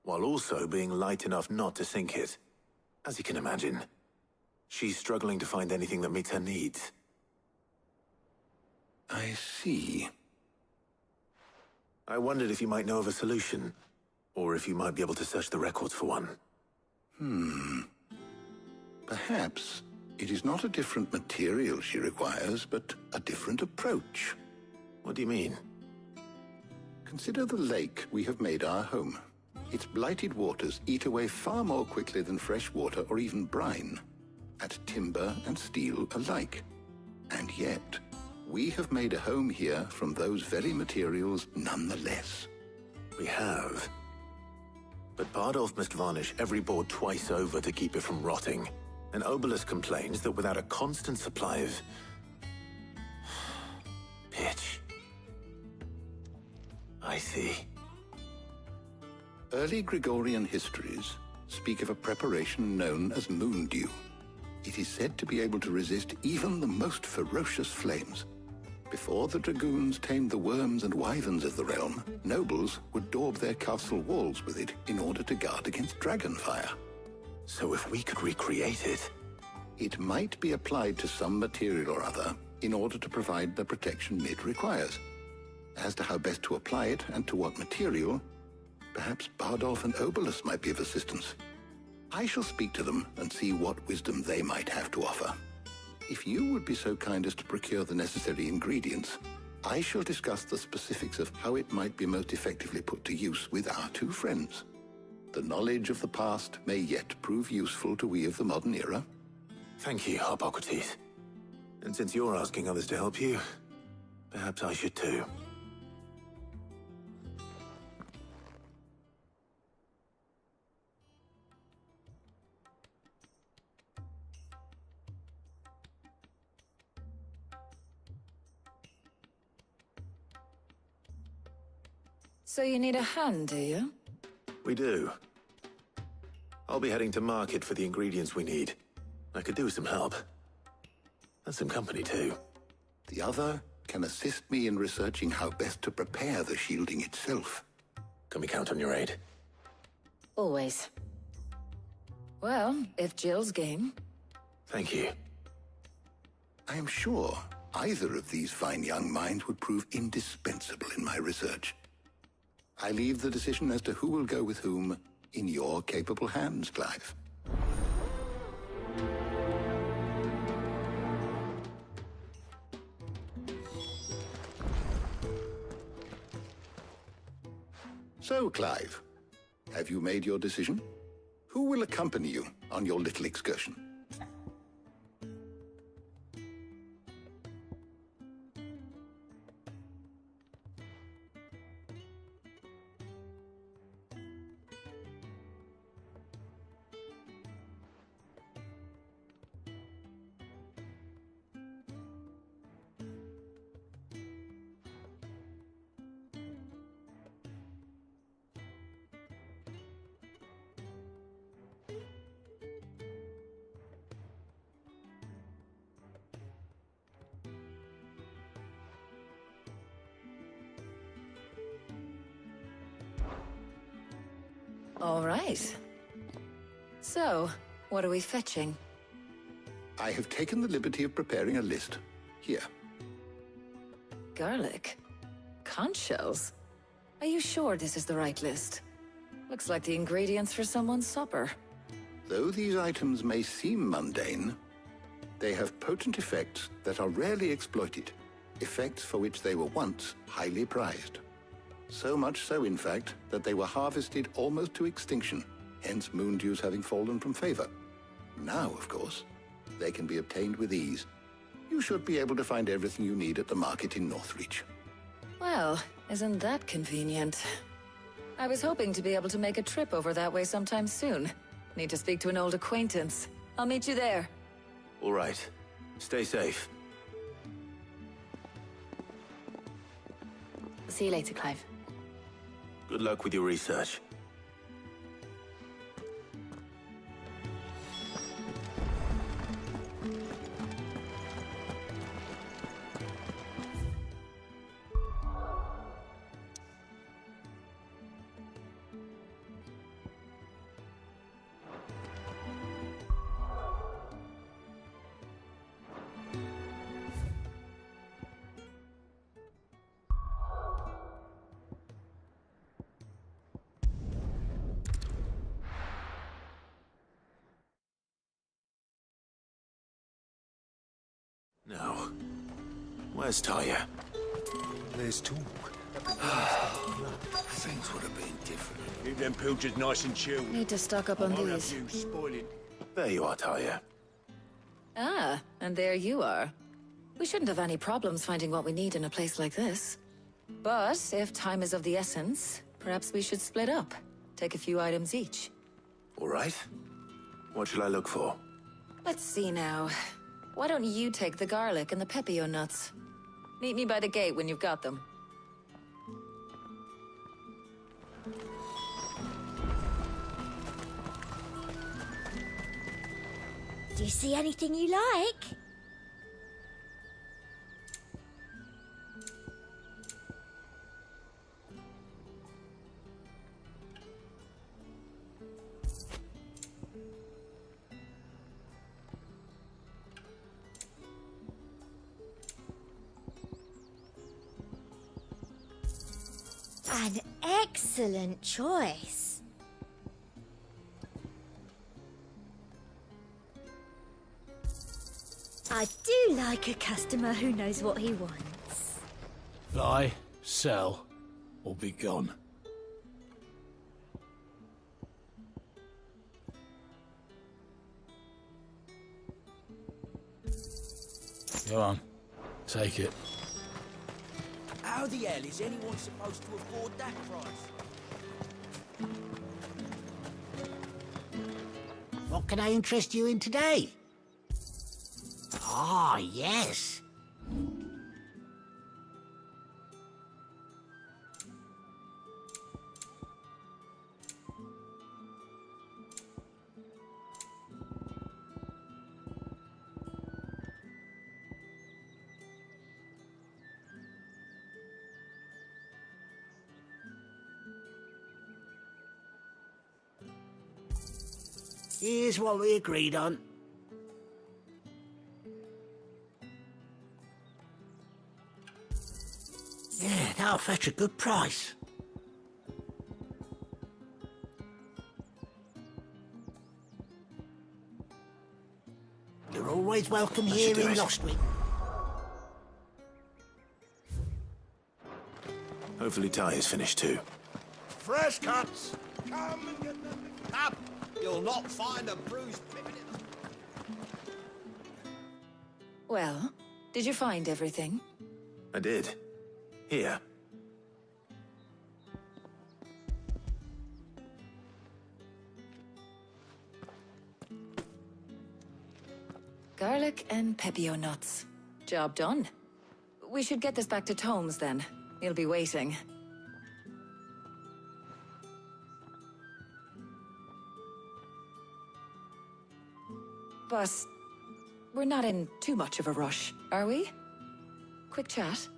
while also being light enough not to sink it. As you can imagine, she's struggling to find anything that meets her needs. I see. I wondered if you might know of a solution, or if you might be able to search the records for one. Perhaps it is not a different material she requires, but a different approach. What do you mean? Consider the lake we have made our home. Its blighted waters eat away far more quickly than fresh water or even brine, at timber and steel alike. And yet, we have made a home here from those very materials nonetheless. We have. But Bardolph must varnish every board twice over to keep it from rotting. And Obelus complains that without a constant supply of pitch. I see. Early Gregorian histories speak of a preparation known as moondew. It is said to be able to resist even the most ferocious flames. Before the dragoons tamed the worms and wyverns of the realm, nobles would daub their castle walls with it in order to guard against dragonfire. So if we could recreate it... It might be applied to some material or other in order to provide the protection Mid requires. As to how best to apply it and to what material, perhaps Bardolph and Obelus might be of assistance. I shall speak to them and see what wisdom they might have to offer. If you would be so kind as to procure the necessary ingredients, I shall discuss the specifics of how it might be most effectively put to use with our two friends. The knowledge of the past may yet prove useful to we of the modern era. Thank you, Harpocrates. And since you're asking others to help you, perhaps I should too. So you need a hand, do you? We do. I'll be heading to market for the ingredients we need. I could do with some help. And some company, too. The other can assist me in researching how best to prepare the shielding itself. Can we count on your aid? Always. Well, if Jill's game. Thank you. I am sure either of these fine young minds would prove indispensable in my research. I leave the decision as to who will go with whom in your capable hands, Clive. So, Clive, have you made your decision? Who will accompany you on your little excursion? All right. So, what are we fetching? I have taken the liberty of preparing a list. Here. Garlic? Conch shells? Are you sure this is the right list? Looks like the ingredients for someone's supper. Though these items may seem mundane, they have potent effects that are rarely exploited, effects for which they were once highly prized. So much so, in fact, that they were harvested almost to extinction, hence moon dews having fallen from favor. Now, of course, they can be obtained with ease. You should be able to find everything you need at the market in Northreach. Well, isn't that convenient? I was hoping to be able to make a trip over that way sometime soon. Need to speak to an old acquaintance. I'll meet you there. All right. Stay safe. See you later, Clive. Good luck with your research. Now, where's Talia? There's talk. Things would have been different. Keep them pilchards nice and chilled. Need to stock up on I'll these. have you spoiling. There you are, Talia. Ah, and there you are. We shouldn't have any problems finding what we need in a place like this. But if time is of the essence, perhaps we should split up. Take a few items each. All right. What shall I look for? Let's see now. Why don't you take the garlic and the pepio nuts? Meet me by the gate when you've got them. Do you see anything you like? An excellent choice. I do like a customer who knows what he wants. Buy, sell, or be gone. Go on, take it. How the hell is anyone supposed to afford that price? What can I interest you in today? Ah, yes. Here's what we agreed on. Yeah, that'll fetch a good price. You're always welcome here in Lostwick. Hopefully Ty is finished too. Fresh cuts! Come and get them. Up! You'll not find a bruised pippin in them. Well, did you find everything? I did. Here. Garlic and pepio nuts. Job done. We should get this back to Tomes then. He'll be waiting. But we're not in too much of a rush, are we? Quick chat.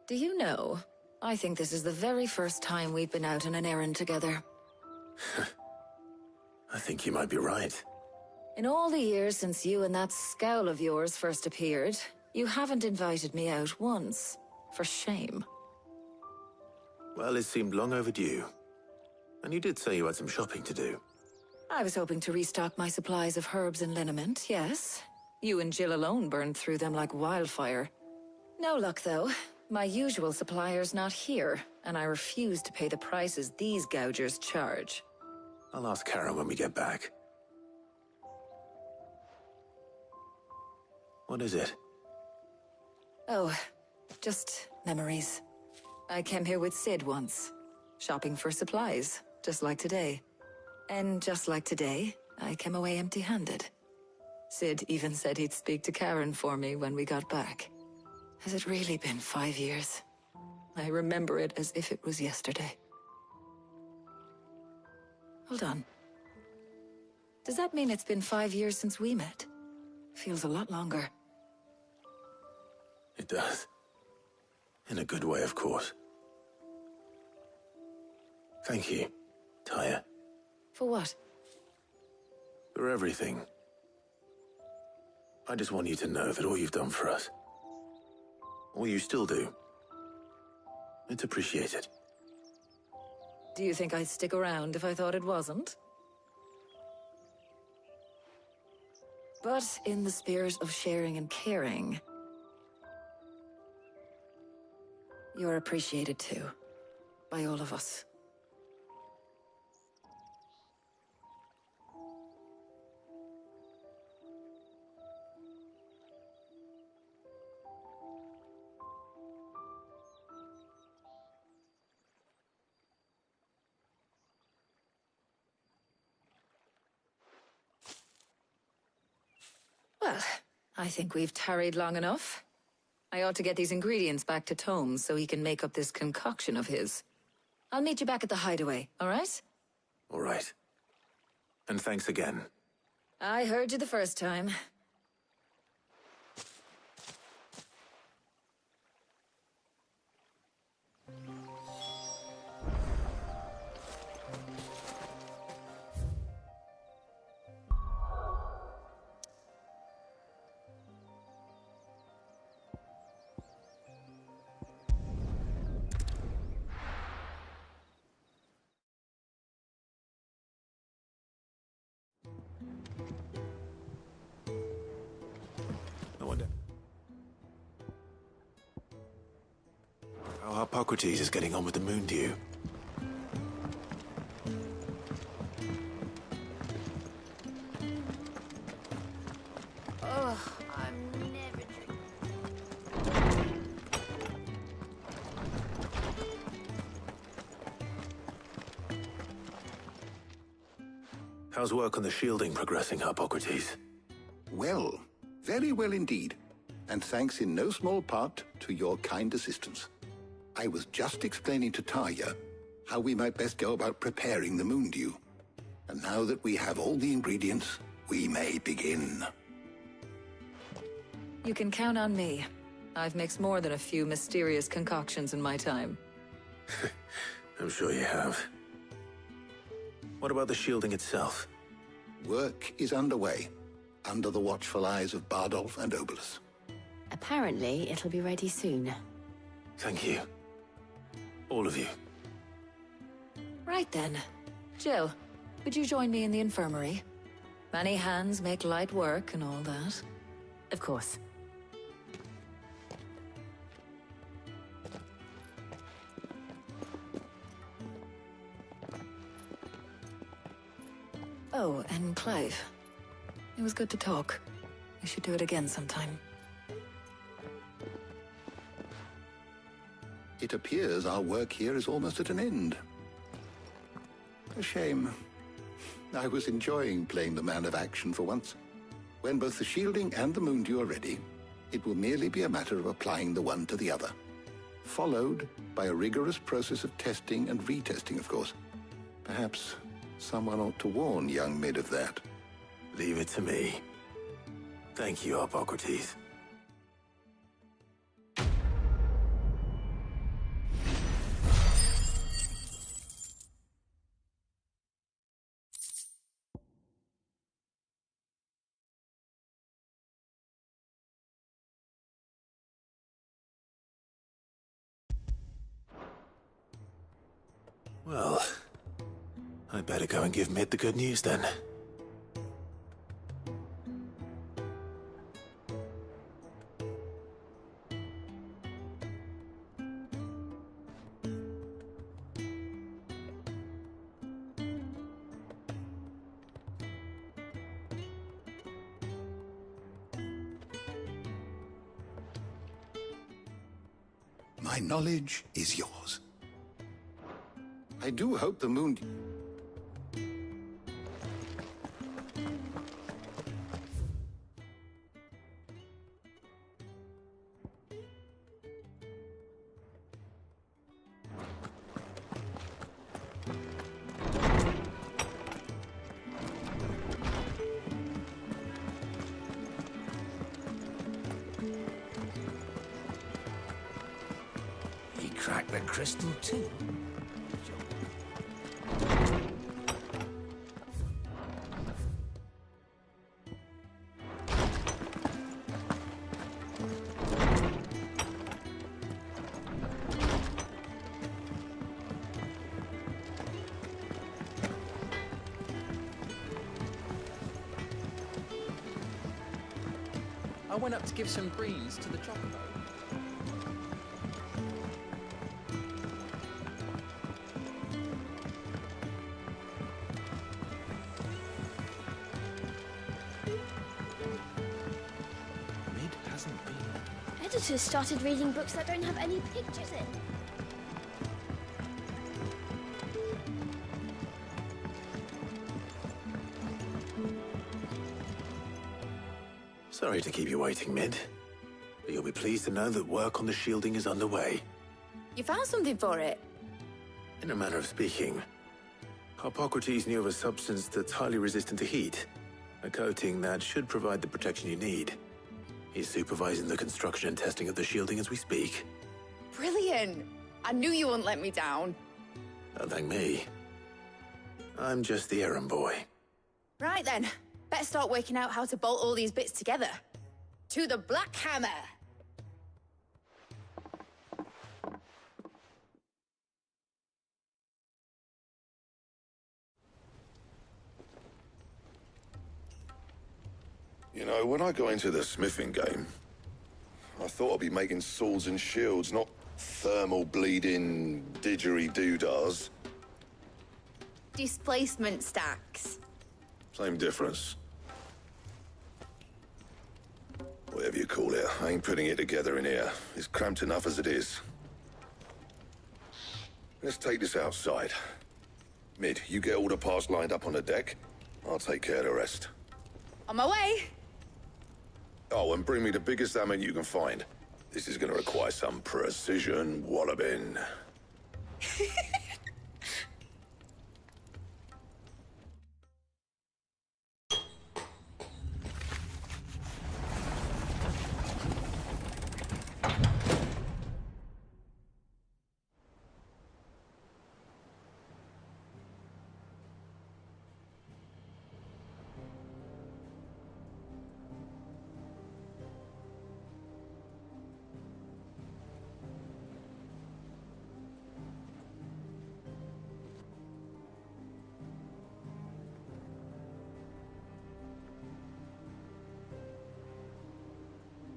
Do you know, I think this is the very first time we've been out on an errand together. I think you might be right. In all the years since you and that scowl of yours first appeared, you haven't invited me out once. For shame. Well, it seemed long overdue. And you did say you had some shopping to do. I was hoping to restock my supplies of herbs and liniment, yes. You and Jill alone burned through them like wildfire. No luck, though. My usual supplier's not here, and I refuse to pay the prices these gougers charge. I'll ask Kara when we get back. What is it? Oh, just memories. I came here with Sid once, shopping for supplies, just like today. And just like today, I came away empty-handed. Sid even said he'd speak to Karen for me when we got back. Has it really been 5 years? I remember it as if it was yesterday. Hold on. Does that mean it's been 5 years since we met? Feels a lot longer. It does. In a good way, of course. Thank you, Tyre. For what? For everything. I just want you to know that all you've done for us, all you still do, it's appreciated. Do you think I'd stick around if I thought it wasn't? But in the spirit of sharing and caring, you're appreciated too, by all of us. Well, I think we've tarried long enough. I ought to get these ingredients back to Tomes so he can make up this concoction of his. I'll meet you back at the hideaway, all right? All right. And thanks again. I heard you the first time. How Hippocrates is getting on with the Moondew. Oh, I'm never How's work on the shielding progressing, Hippocrates? Well, very well indeed. And thanks in no small part to your kind assistance. I was just explaining to Tarja how we might best go about preparing the Moondew. And now that we have all the ingredients, we may begin. You can count on me. I've mixed more than a few mysterious concoctions in my time. I'm sure you have. What about the shielding itself? Work is underway, under the watchful eyes of Bardolph and Obolus. Apparently, it'll be ready soon. Thank you. All of you. Right then. Jill, would you join me in the infirmary? Many hands make light work and all that. Of course. Oh, and Clive. It was good to talk. We should do it again sometime. It appears our work here is almost at an end. A shame. I was enjoying playing the man of action for once. When both the shielding and the Moondew are ready, it will merely be a matter of applying the one to the other. Followed by a rigorous process of testing and retesting, of course. Perhaps someone ought to warn young Mid of that. Leave it to me. Thank you, Hippocrates. Well, I'd better go and give Mid the good news then. My knowledge is yours. I do hope the moon... He cracked the crystal too. I went up to give some greens to the chocobo. Mid hasn't been. Editors started reading books that don't have any pictures in. Sorry to keep you waiting, Mid. But you'll be pleased to know that work on the shielding is underway. You found something for it? In a manner of speaking, Hippocrates knew of a substance that's highly resistant to heat. A coating that should provide the protection you need. He's supervising the construction and testing of the shielding as we speak. Brilliant! I knew you wouldn't let me down. Don't thank me. I'm just the errand boy. Right then, better start working out how to bolt all these bits together. To the Black Hammer! You know, when I got into the smithing game, I thought I'd be making swords and shields, not thermal bleeding didgeridoo-dahs. Displacement stacks. Same difference. Whatever you call it, I ain't putting it together in here. It's cramped enough as it is. Let's take this outside. Mid, you get all the parts lined up on the deck. I'll take care of the rest. On my way. Oh, and bring me the biggest hammer you can find. This is gonna require some precision walloping.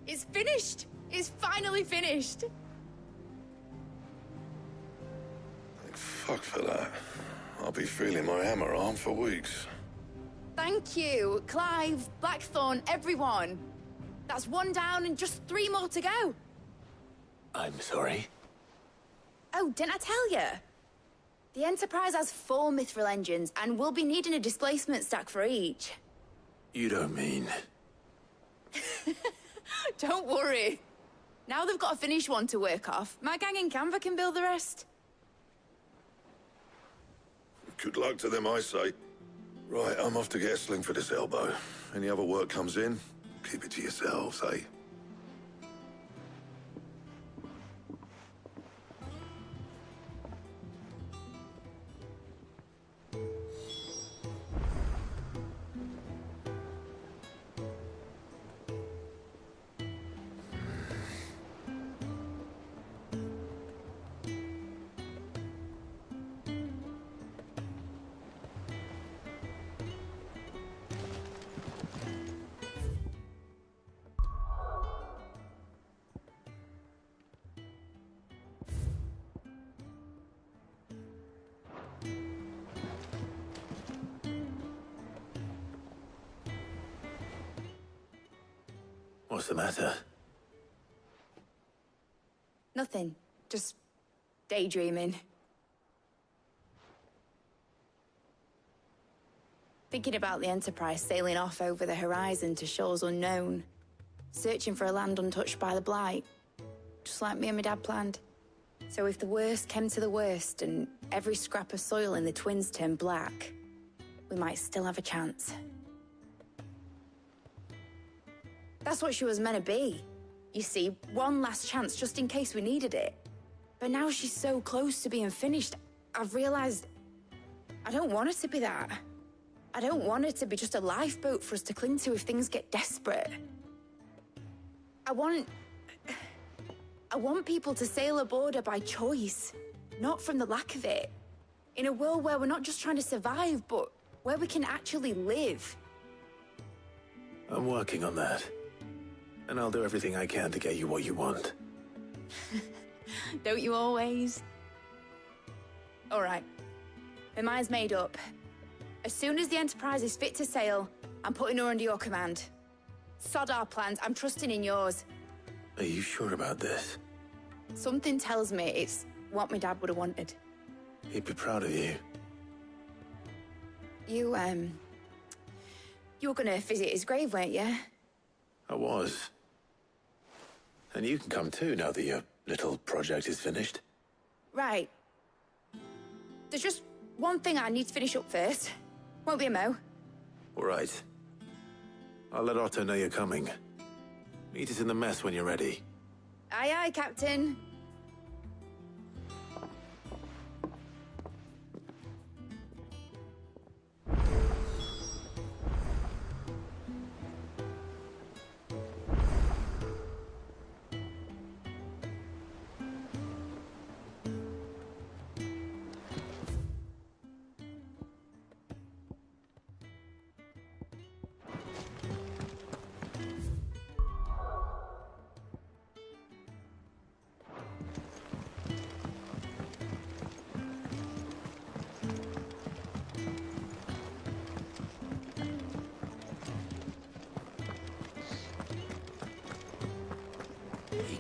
It's finished! It's finally finished! Thank fuck for that. I'll be feeling my hammer arm for weeks. Thank you, Clive, Blackthorn, everyone. That's one down and just 3 more to go. I'm sorry. Oh, didn't I tell you? The Enterprise has 4 mithril engines, and we'll be needing a displacement stack for each. You don't mean... Don't worry. Now they've got a finished one to work off. My gang in Canva can build the rest. Good luck to them, I say. Right, I'm off to get a sling for this elbow. Any other work comes in, keep it to yourselves, eh? What's the matter? Nothing. Just daydreaming. Thinking about the Enterprise sailing off over the horizon to shores unknown. Searching for a land untouched by the Blight. Just like me and my dad planned. So if the worst came to the worst and every scrap of soil in the Twins turned black, we might still have a chance. That's what she was meant to be. You see, one last chance just in case we needed it. But now she's so close to being finished, I've realized I don't want her to be that. I don't want her to be just a lifeboat for us to cling to if things get desperate. I want people to sail aboard her by choice, not from the lack of it. In a world where we're not just trying to survive, but where we can actually live. I'm working on that. And I'll do everything I can to get you what you want. Don't you always? All right. My mind's made up. As soon as the Enterprise is fit to sail, I'm putting her under your command. Sod our plans, I'm trusting in yours. Are you sure about this? Something tells me it's what my dad would have wanted. He'd be proud of you. You were gonna visit his grave, weren't you? I was. And you can come too, now that your little project is finished. Right. There's just one thing I need to finish up first. Won't be a mo. All right. I'll let Otto know you're coming. Meet us in the mess when you're ready. Aye, aye, Captain.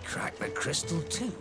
cracked the crystal too?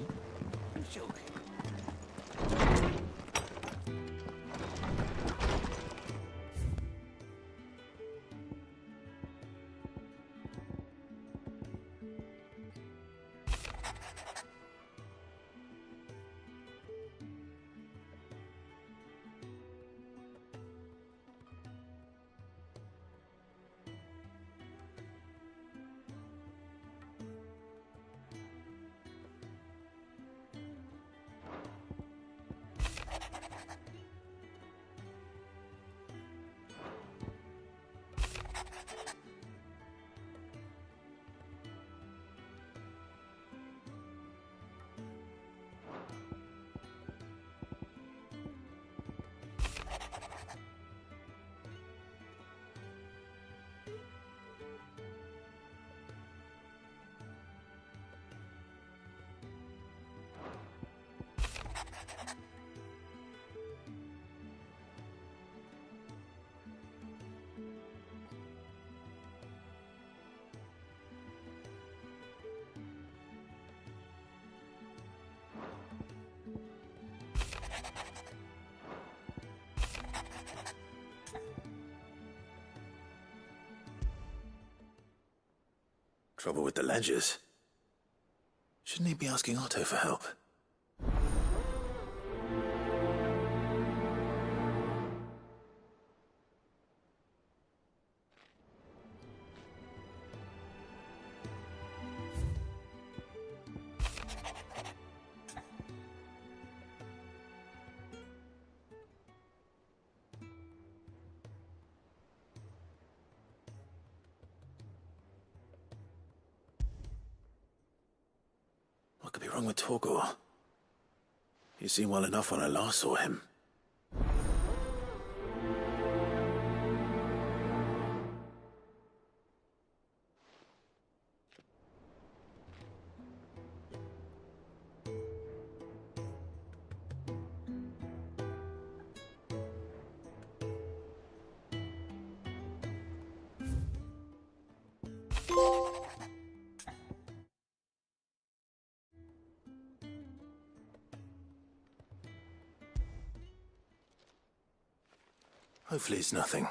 Trouble with the ledgers. Shouldn't he be asking Otto for help? What could be wrong with Torgor? He seemed well enough when I last saw him. Hopefully it's nothing.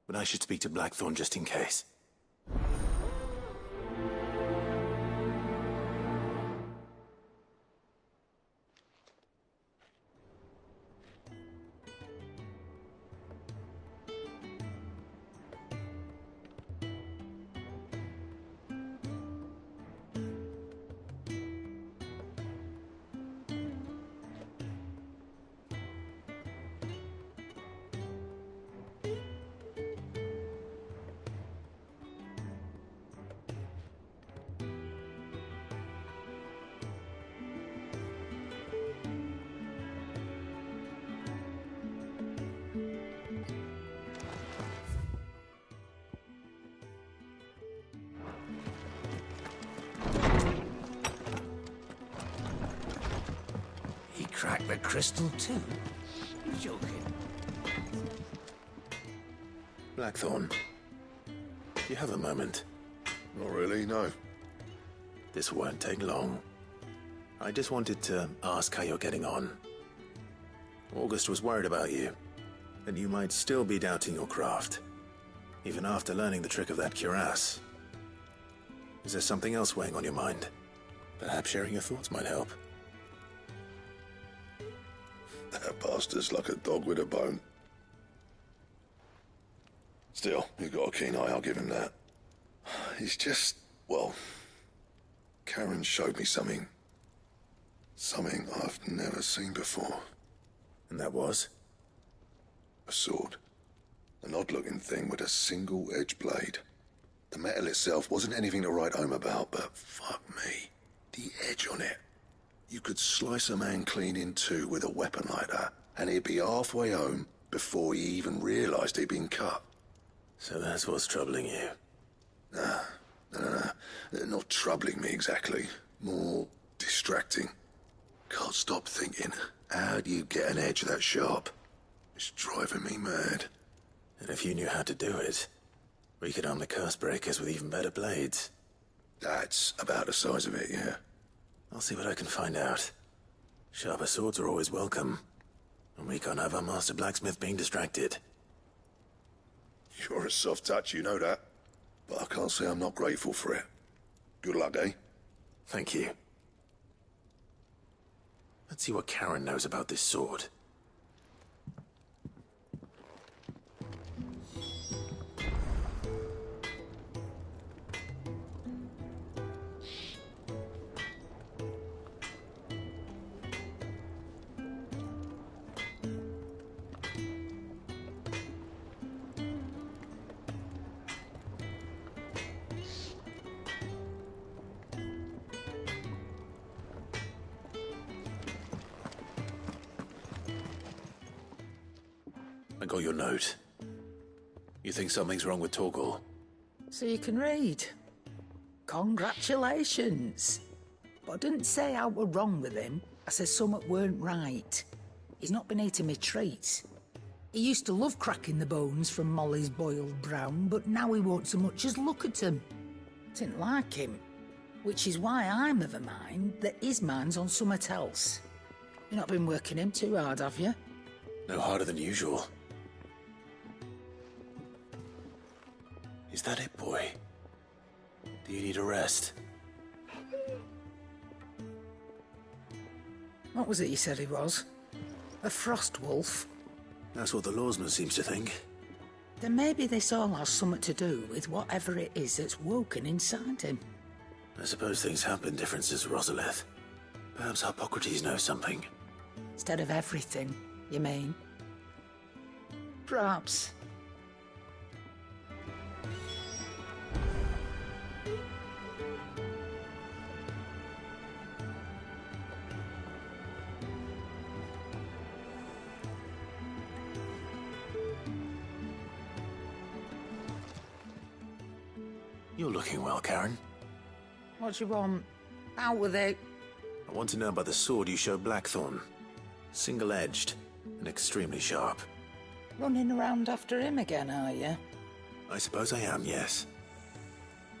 But I should speak to Blackthorn just in case. Crack the crystal too? You're joking. Blackthorn, do you have a moment? Not really, no. This won't take long. I just wanted to ask how you're getting on. August was worried about you, that you might still be doubting your craft, even after learning the trick of that cuirass. Is there something else weighing on your mind? Perhaps sharing your thoughts might help. That bastard's like a dog with a bone. Still, he's got a keen eye, I'll give him that. He's just, well, Karen showed me something. Something I've never seen before. And that was? A sword. An odd-looking thing with a single-edged blade. The metal itself wasn't anything to write home about, but fuck me. The edge on it. You could slice a man clean in two with a weapon like that, and he'd be halfway home before he even realized he'd been cut. So that's what's troubling you? Nah. Not troubling me exactly. More distracting. Can't stop thinking, how do you get an edge that sharp? It's driving me mad. And if you knew how to do it, we could arm the curse breakers with even better blades. That's about the size of it, yeah. I'll see what I can find out. Sharper swords are always welcome. And we can't have our master blacksmith being distracted. You're a soft touch, you know that. But I can't say I'm not grateful for it. Good luck, eh? Thank you. Let's see what Karen knows about this sword. I got your note. You think something's wrong with Torgal? So you can read. Congratulations. But I didn't say I were wrong with him. I said something weren't right. He's not been eating me treats. He used to love cracking the bones from Molly's boiled brown, but now he won't so much as look at them. Didn't like him. Which is why I'm of a mind that his mind's on something else. You've not been working him too hard, have you? No harder than usual. Is that it, boy? Do you need a rest? What was it you said he was? A frost wolf? That's what the lawsman seems to think. Then maybe this all has something to do with whatever it is that's woken inside him. I suppose things have been different since Rosalith. Perhaps Hippocrates knows something. Instead of everything, you mean? Perhaps. You're looking well, Karen. What do you want? Out with it. I want to know about the sword you showed Blackthorn. Single-edged and extremely sharp. Running around after him again, are you? I suppose I am, yes.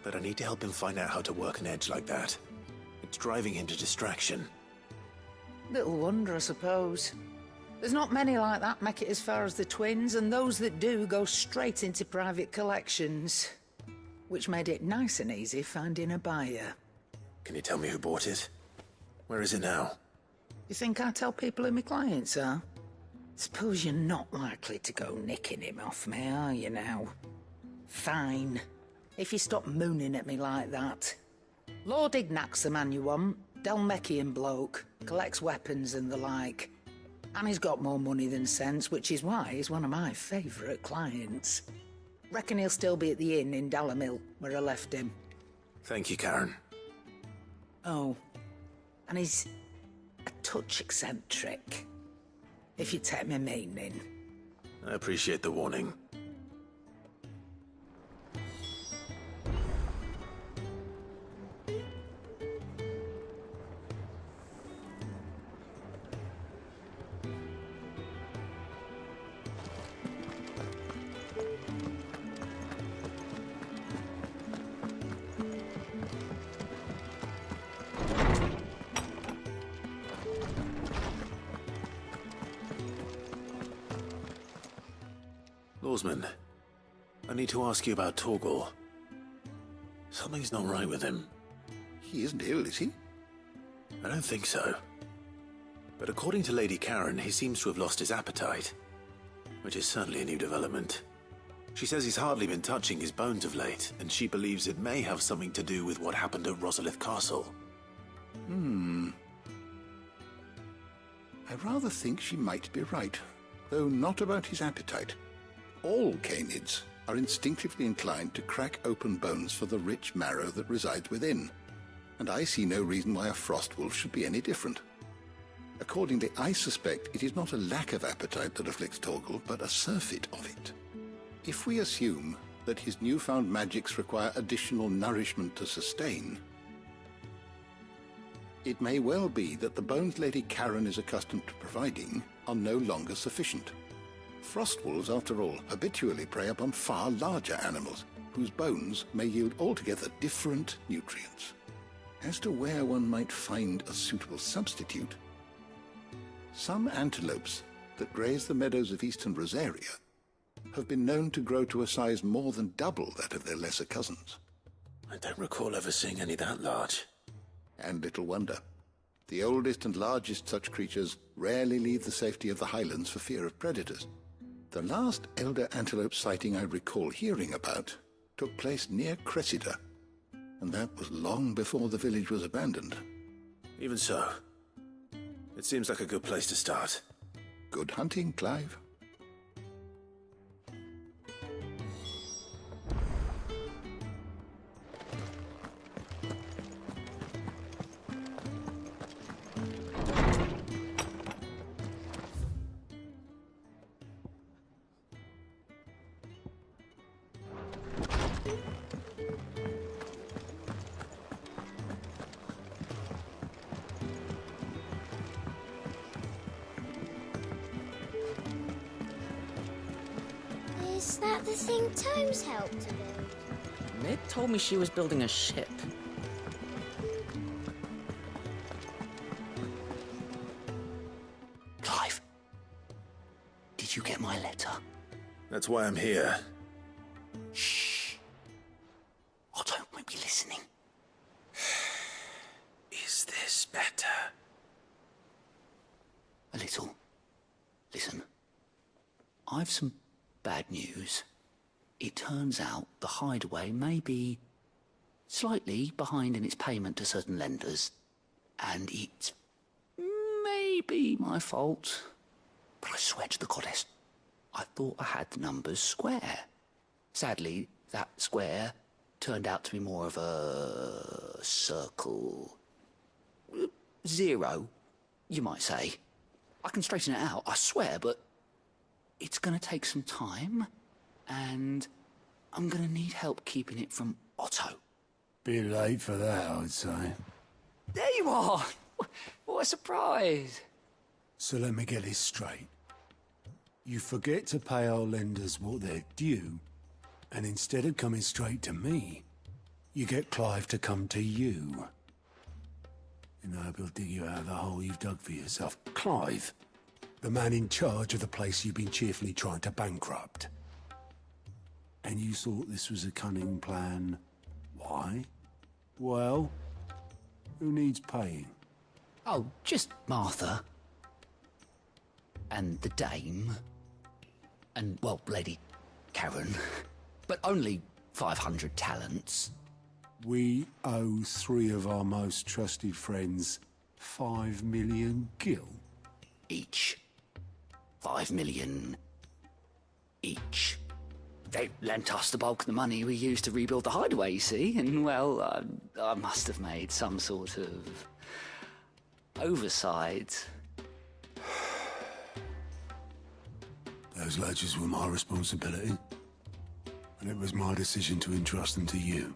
But I need to help him find out how to work an edge like that. It's driving him to distraction. Little wonder, I suppose. There's not many like that make it as far as the twins, and those that do go straight into private collections. Which made it nice and easy finding a buyer. Can you tell me who bought it? Where is it now? You think I tell people who my clients are? Suppose you're not likely to go nicking him off me, are you now? Fine. If you stop mooning at me like that. Lord Ignac's the man you want. Delmechian bloke. Collects weapons and the like. And he's got more money than sense, which is why he's one of my favourite clients. Reckon he'll still be at the inn in Dalamil, where I left him. Thank you, Karen. Oh, and he's a touch eccentric, if you take my meaning. I appreciate the warning. Lawsman, I need to ask you about Torgal. Something's not right with him. He isn't ill, is he? I don't think so. But according to Lady Karen, he seems to have lost his appetite, which is certainly a new development. She says he's hardly been touching his bones of late, and she believes it may have something to do with what happened at Rosalith Castle. I rather think she might be right, though not about his appetite. All canids are instinctively inclined to crack open bones for the rich marrow that resides within, and I see no reason why a frost wolf should be any different. Accordingly, I suspect it is not a lack of appetite that afflicts Torgal, but a surfeit of it. If we assume that his newfound magics require additional nourishment to sustain, it may well be that the bones Lady Karen is accustomed to providing are no longer sufficient. Frost wolves, after all, habitually prey upon far larger animals, whose bones may yield altogether different nutrients. As to where one might find a suitable substitute, some antelopes that graze the meadows of eastern Rosaria have been known to grow to a size more than double that of their lesser cousins. I don't recall ever seeing any that large. And little wonder. The oldest and largest such creatures rarely leave the safety of the highlands for fear of predators. The last elder antelope sighting I recall hearing about took place near Cressida, and that was long before the village was abandoned. Even so, it seems like a good place to start. Good hunting, Clive. Is that the thing Tomes helped to build? Mid told me she was building a ship. Clive, did you get my letter? That's why I'm here. Shh. Otto might be listening. Is this better? A little. Listen. I've some bad news. It turns out the Hideaway may be slightly behind in its payment to certain lenders, and it's maybe my fault. But I swear to the goddess, I thought I had the numbers square. Sadly, that square turned out to be more of a circle. 0, you might say. I can straighten it out, I swear, but it's gonna take some time, and I'm gonna need help keeping it from Otto. Bit late for that, I'd say. There you are! What a surprise! So let me get this straight. You forget to pay our lenders what they're due, and instead of coming straight to me, you get Clive to come to you. And I hope he'll dig you out of the hole you've dug for yourself. Clive, the man in charge of the place you've been cheerfully trying to bankrupt. And you thought this was a cunning plan. Why? Well, who needs paying? Oh, just Martha. And the dame. And, well, Lady Karen. But only 500 talents. We owe 3 of our most trusted friends 5 million gil. Each. 5 million each. They lent us the bulk of the money we used to rebuild the Hideaway, you see, and, well, I must have made some sort of oversight. Those ledgers were my responsibility, and it was my decision to entrust them to you.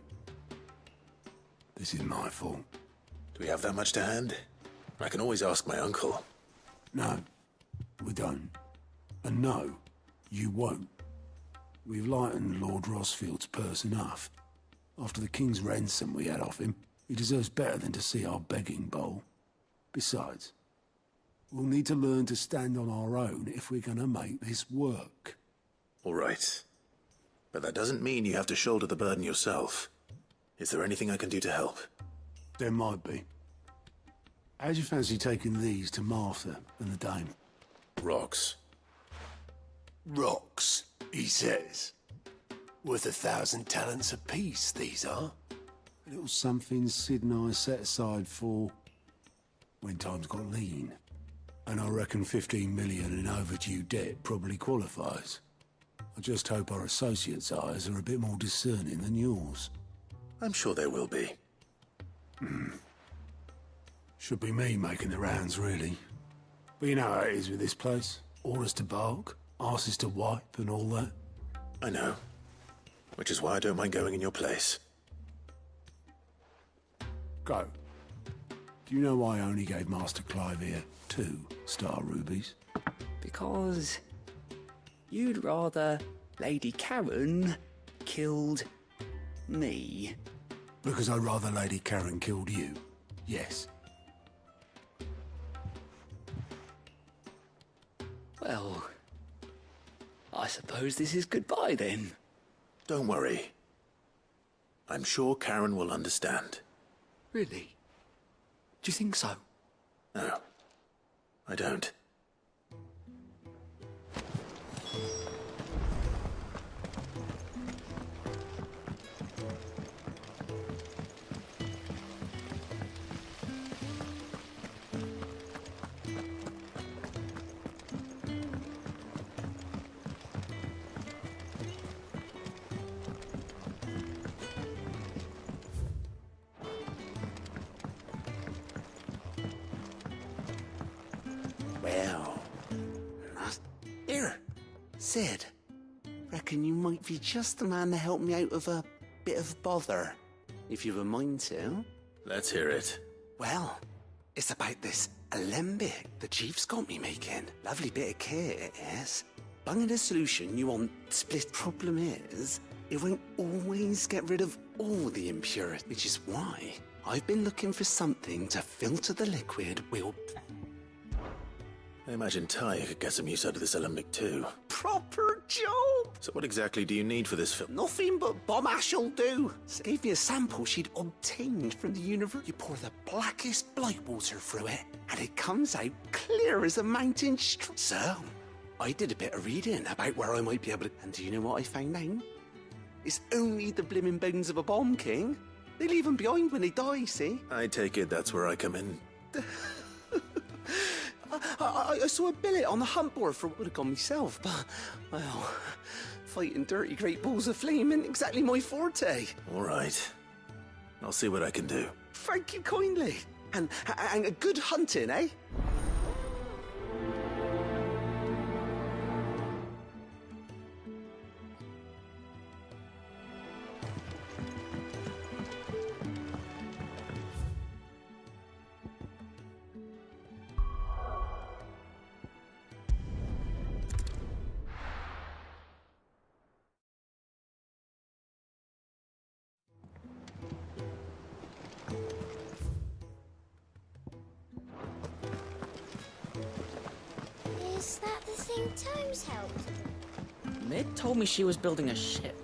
This is my fault. Do we have that much to hand? I can always ask my uncle. No, we don't. And no, you won't. We've lightened Lord Rosfield's purse enough. After the king's ransom we had off him, he deserves better than to see our begging bowl. Besides, we'll need to learn to stand on our own if we're gonna make this work. All right. But that doesn't mean you have to shoulder the burden yourself. Is there anything I can do to help? There might be. How'd you fancy taking these to Martha and the dame? Rocks. Rocks, he says. Worth 1,000 talents apiece, these are. A little something Sid and I set aside for when times got lean. And I reckon 15 million in overdue debt probably qualifies. I just hope our associates' eyes are a bit more discerning than yours. I'm sure there will be. Should be me making the rounds, really. But you know how it is with this place. Orders to bark, arses to wipe, and all that. I know. Which is why I don't mind going in your place. Go. Do you know why I only gave Master Clive here 2 star rubies? Because you'd rather Lady Karen killed Me? Because I'd rather Lady Karen killed you. Yes. Well, I suppose this is goodbye then. Don't worry. I'm sure Karen will understand. Really? Do you think so? No, I don't. Well, here, Sid. Reckon you might be just the man to help me out of a bit of bother, if you've a mind to. Let's hear it. Well, it's about this alembic the chief's got me making. Lovely bit of kit it is. Bunging a solution you want split. Problem is, it won't always get rid of all the impurities, which is why I've been looking for something to filter the liquid we'll... I imagine Ty could get some use out of this alembic too. Proper job! So what exactly do you need for this film? Nothing but bomb ash'll do. Gave me a sample she'd obtained from the universe. You pour the blackest blight water through it, and it comes out clear as a mountain stream. So, I did a bit of reading about where I might be able to... And do you know what I found out? It's only the blimmin' bones of a bomb king. They leave them behind when they die, see? I take it that's where I come in. I saw a billet on the hunt board for what would have gone myself, but, well, fighting dirty great balls of flame isn't exactly my forte. All right. I'll see what I can do. Thank you kindly. And good hunting, eh? Is that the thing Tomes helped? Mid told me she was building a ship.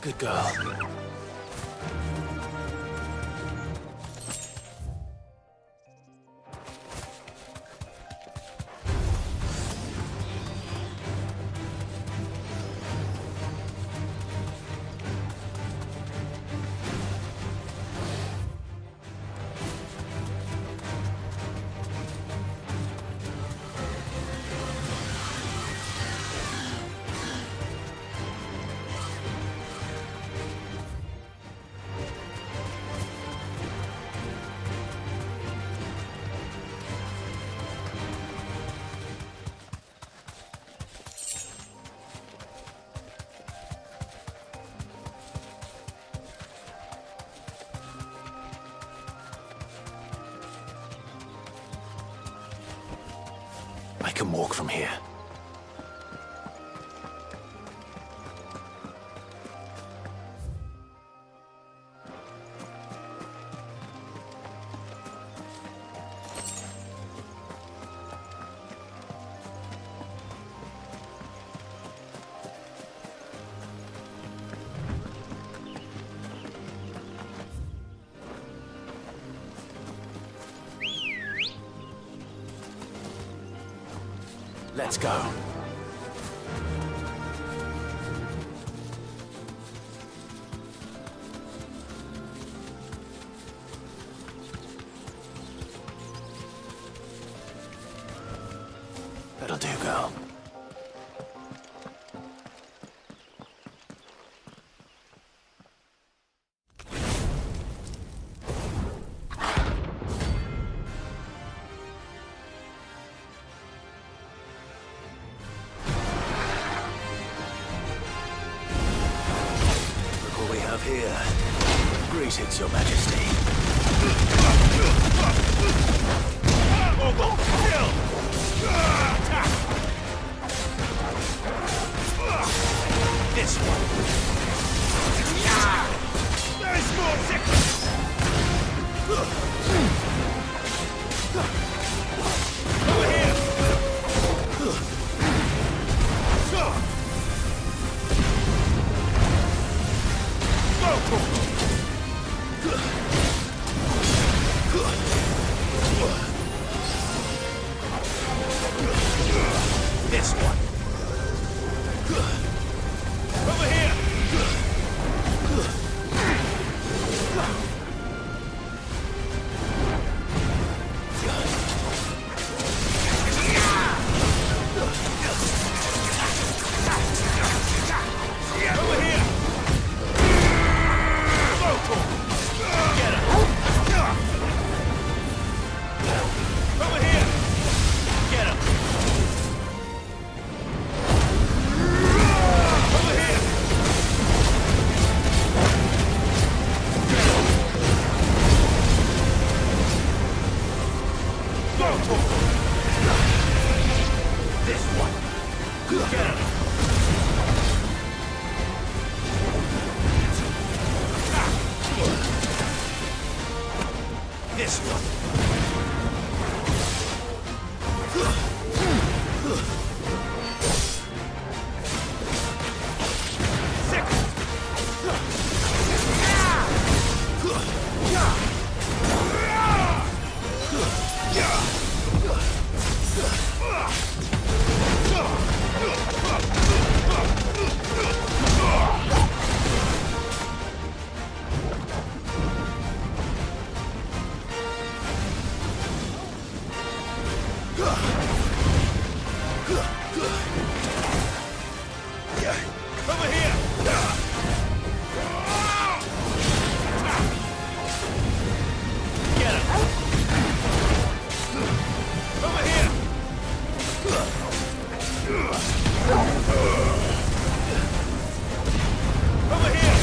Good girl. I can walk from here. Let's go. That'll do, girl. Here. Greetings, Your Majesty. Mogul, kill! Attack! This one. There's more sickness! Over here! This one. Over here. Over here. Get him. Over here. Get him. Over here. Go for it. This one. Get him. This one. Over here! Get him! Over here! Over here!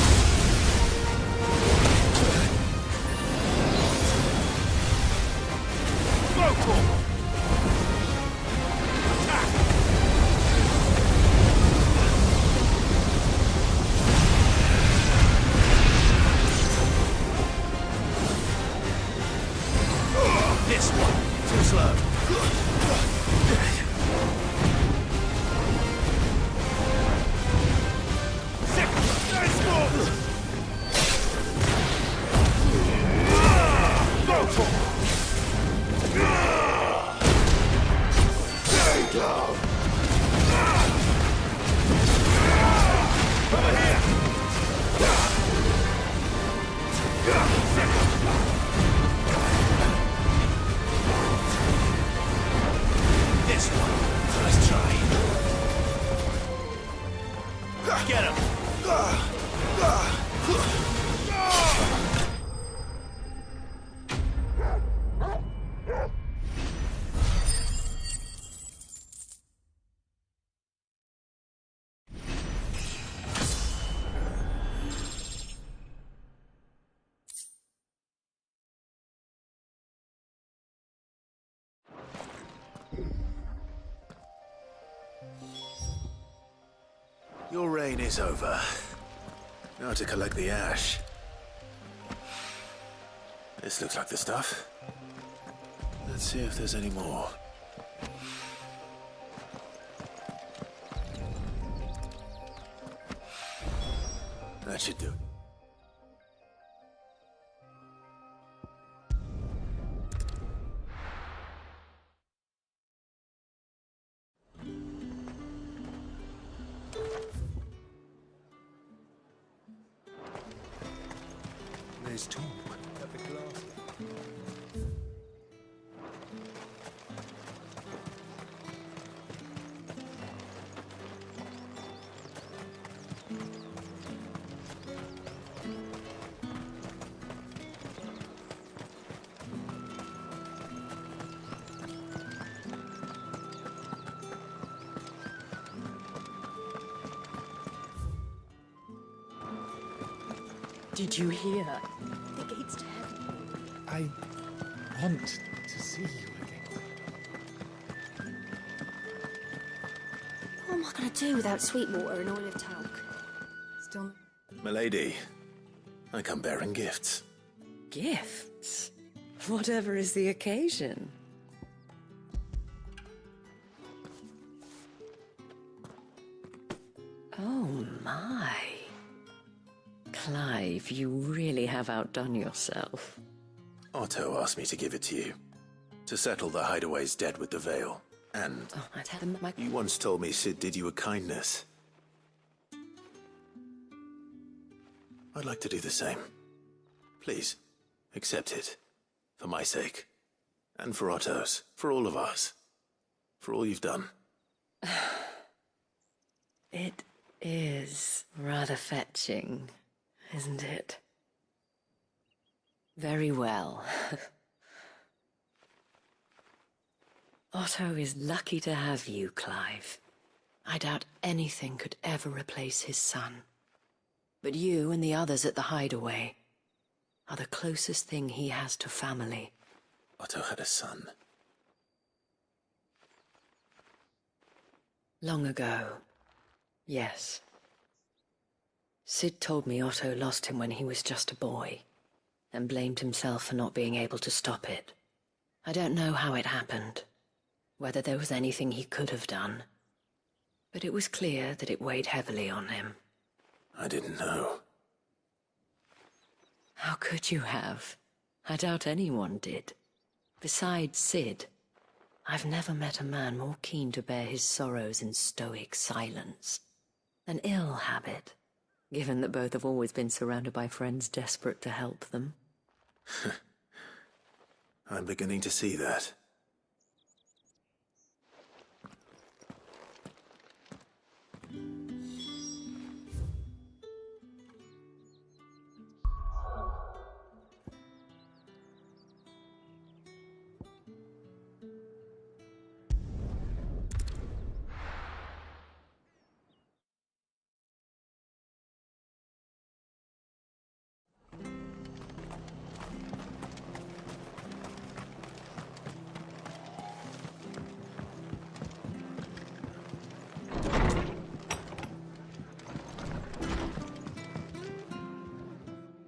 Go for it! This one. Too slow. Sick. Nice move. Go for it. Stay down. Over here. Sick. This one. First try. Get him. Your reign is over. Now to collect the ash. This looks like the stuff. Let's see if there's any more. That should do. There's talk at the glass. Did you hear? The gates to heaven. I want to see you again. What am I going to do without sweet water and oil of talc? Still... Milady, I come bearing gifts. Gifts? Whatever is the occasion. Oh my. Clive, you really have outdone yourself. Otto asked me to give it to you. To settle the Hideaway's debt with the Veil. And I tell him that my... you once told me Cid did you a kindness. I'd like to do the same. Please, accept it. For my sake. And for Otto's. For all of us. For all you've done. It is rather fetching, isn't it? Very well. Otto is lucky to have you, Clive. I doubt anything could ever replace his son. But you and the others at the Hideaway are the closest thing he has to family. Otto had a son. Long ago, yes. Cid told me Otto lost him when he was just a boy, and blamed himself for not being able to stop it. I don't know how it happened, whether there was anything he could have done, but it was clear that it weighed heavily on him. I didn't know. How could you have? I doubt anyone did. Besides Cid, I've never met a man more keen to bear his sorrows in stoic silence. An ill habit, given that both have always been surrounded by friends desperate to help them. I'm beginning to see that.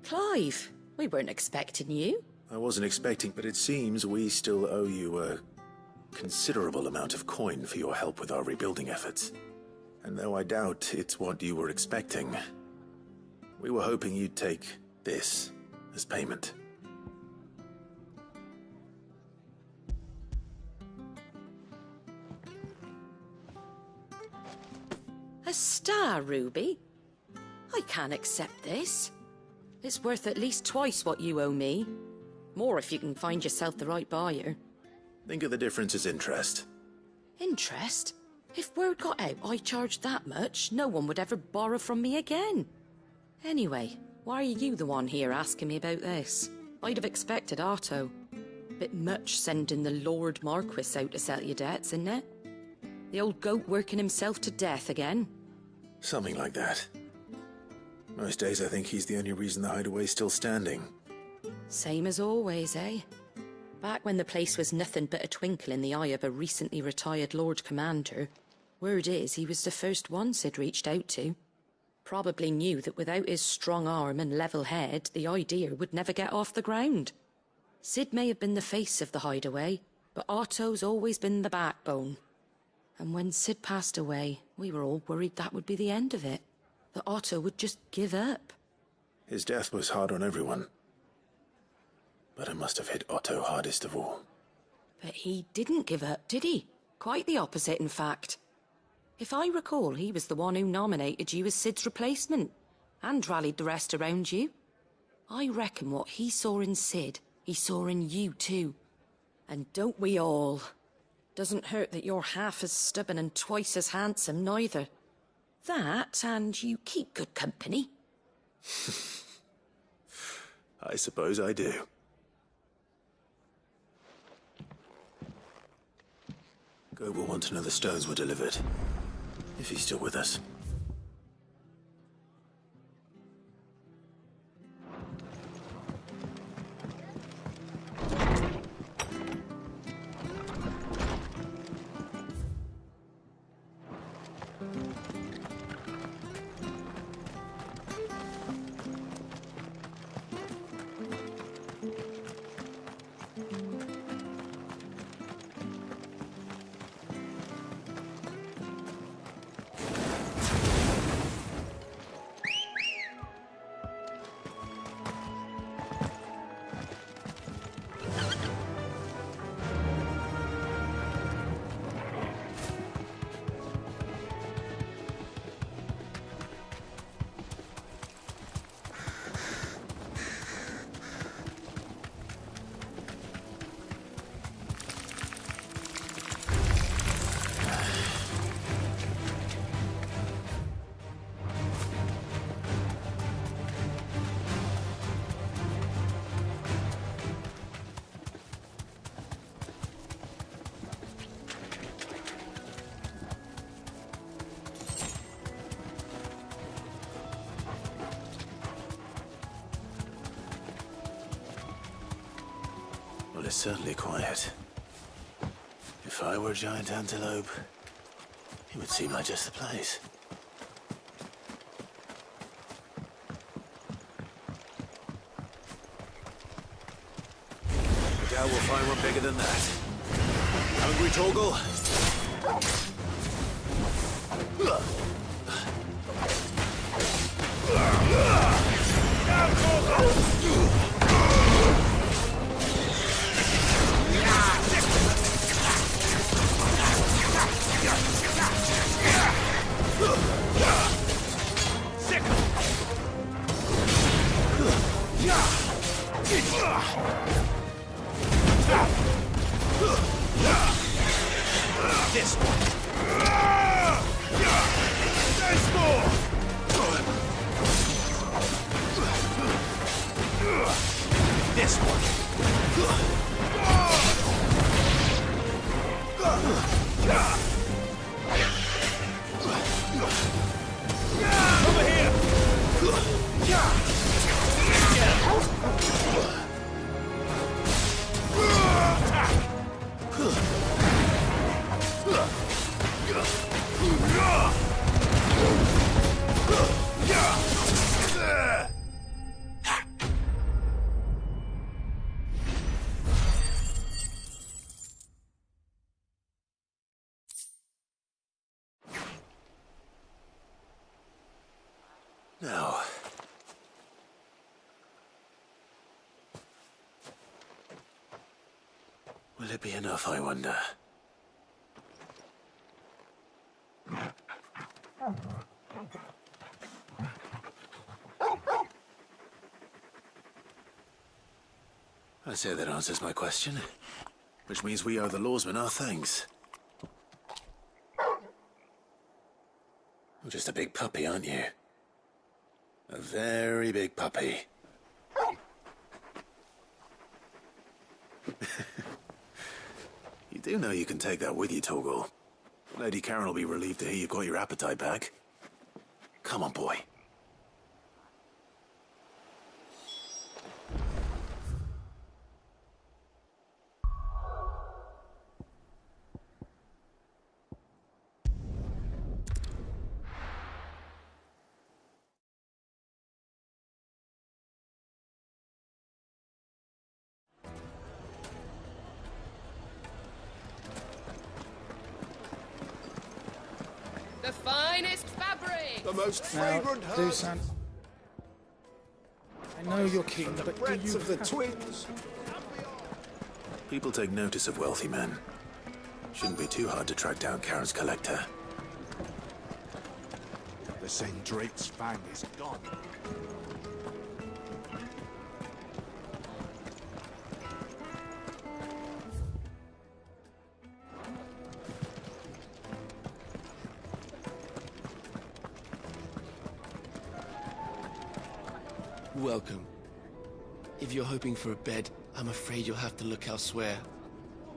Clive, we weren't expecting you. I wasn't expecting, but it seems we still owe you a considerable amount of coin for your help with our rebuilding efforts. And though I doubt it's what you were expecting, we were hoping you'd take this as payment. A star ruby? I can't accept this. It's worth at least twice what you owe me. More if you can find yourself the right buyer. Think of the difference as interest. Interest? If word got out I charged that much, no one would ever borrow from me again. Anyway, why are you the one here asking me about this? I'd have expected Otto. Bit much sending the Lord Marquis out to settle your debts, isn't it? The old goat working himself to death again. Something like that. Most days I think he's the only reason the Hideaway's still standing. Same as always, eh? Back when the place was nothing but a twinkle in the eye of a recently retired Lord Commander, Word is, he was the first one Sid reached out to. Probably knew that without his strong arm and level head, the idea would never get off the ground. Sid may have been the face of the hideaway, but Otto's always been the backbone. And when Sid passed away, we were all worried that would be the end of it. That Otto would just give up. His death was hard on everyone. But it must have hit Otto hardest of all. But he didn't give up, did he? Quite the opposite, in fact. If I recall, he was the one who nominated you as Sid's replacement, and rallied the rest around you. I reckon what he saw in Sid, he saw in you too. And don't we all? Doesn't hurt that you're half as stubborn and twice as handsome, neither. That, and you keep good company. I suppose I do. Gob will want to know the stones were delivered. If he's still with us. Well, it's certainly quiet. If I were a giant antelope, it would seem like just the place. I doubt we'll find one bigger than that. Hungry, Torgal? This one. There's more. This one. Over here. Now. Will it be enough, I wonder? I say that answers my question. Which means we owe the lawsmen our thanks. You're just a big puppy, aren't you? A very big puppy. You do know you can take that with you, Torgal. Lady Karen will be relieved to hear you've got your appetite back. Come on, boy. The finest fabric! The most Now, fragrant herbs. Dusan, I know you're keen, The but do breadth you of the have- twins. People take notice of wealthy men. Shouldn't be too hard to track down Karen's collector. The Sendright's fang is gone. Welcome. If you're hoping for a bed, I'm afraid you'll have to look elsewhere.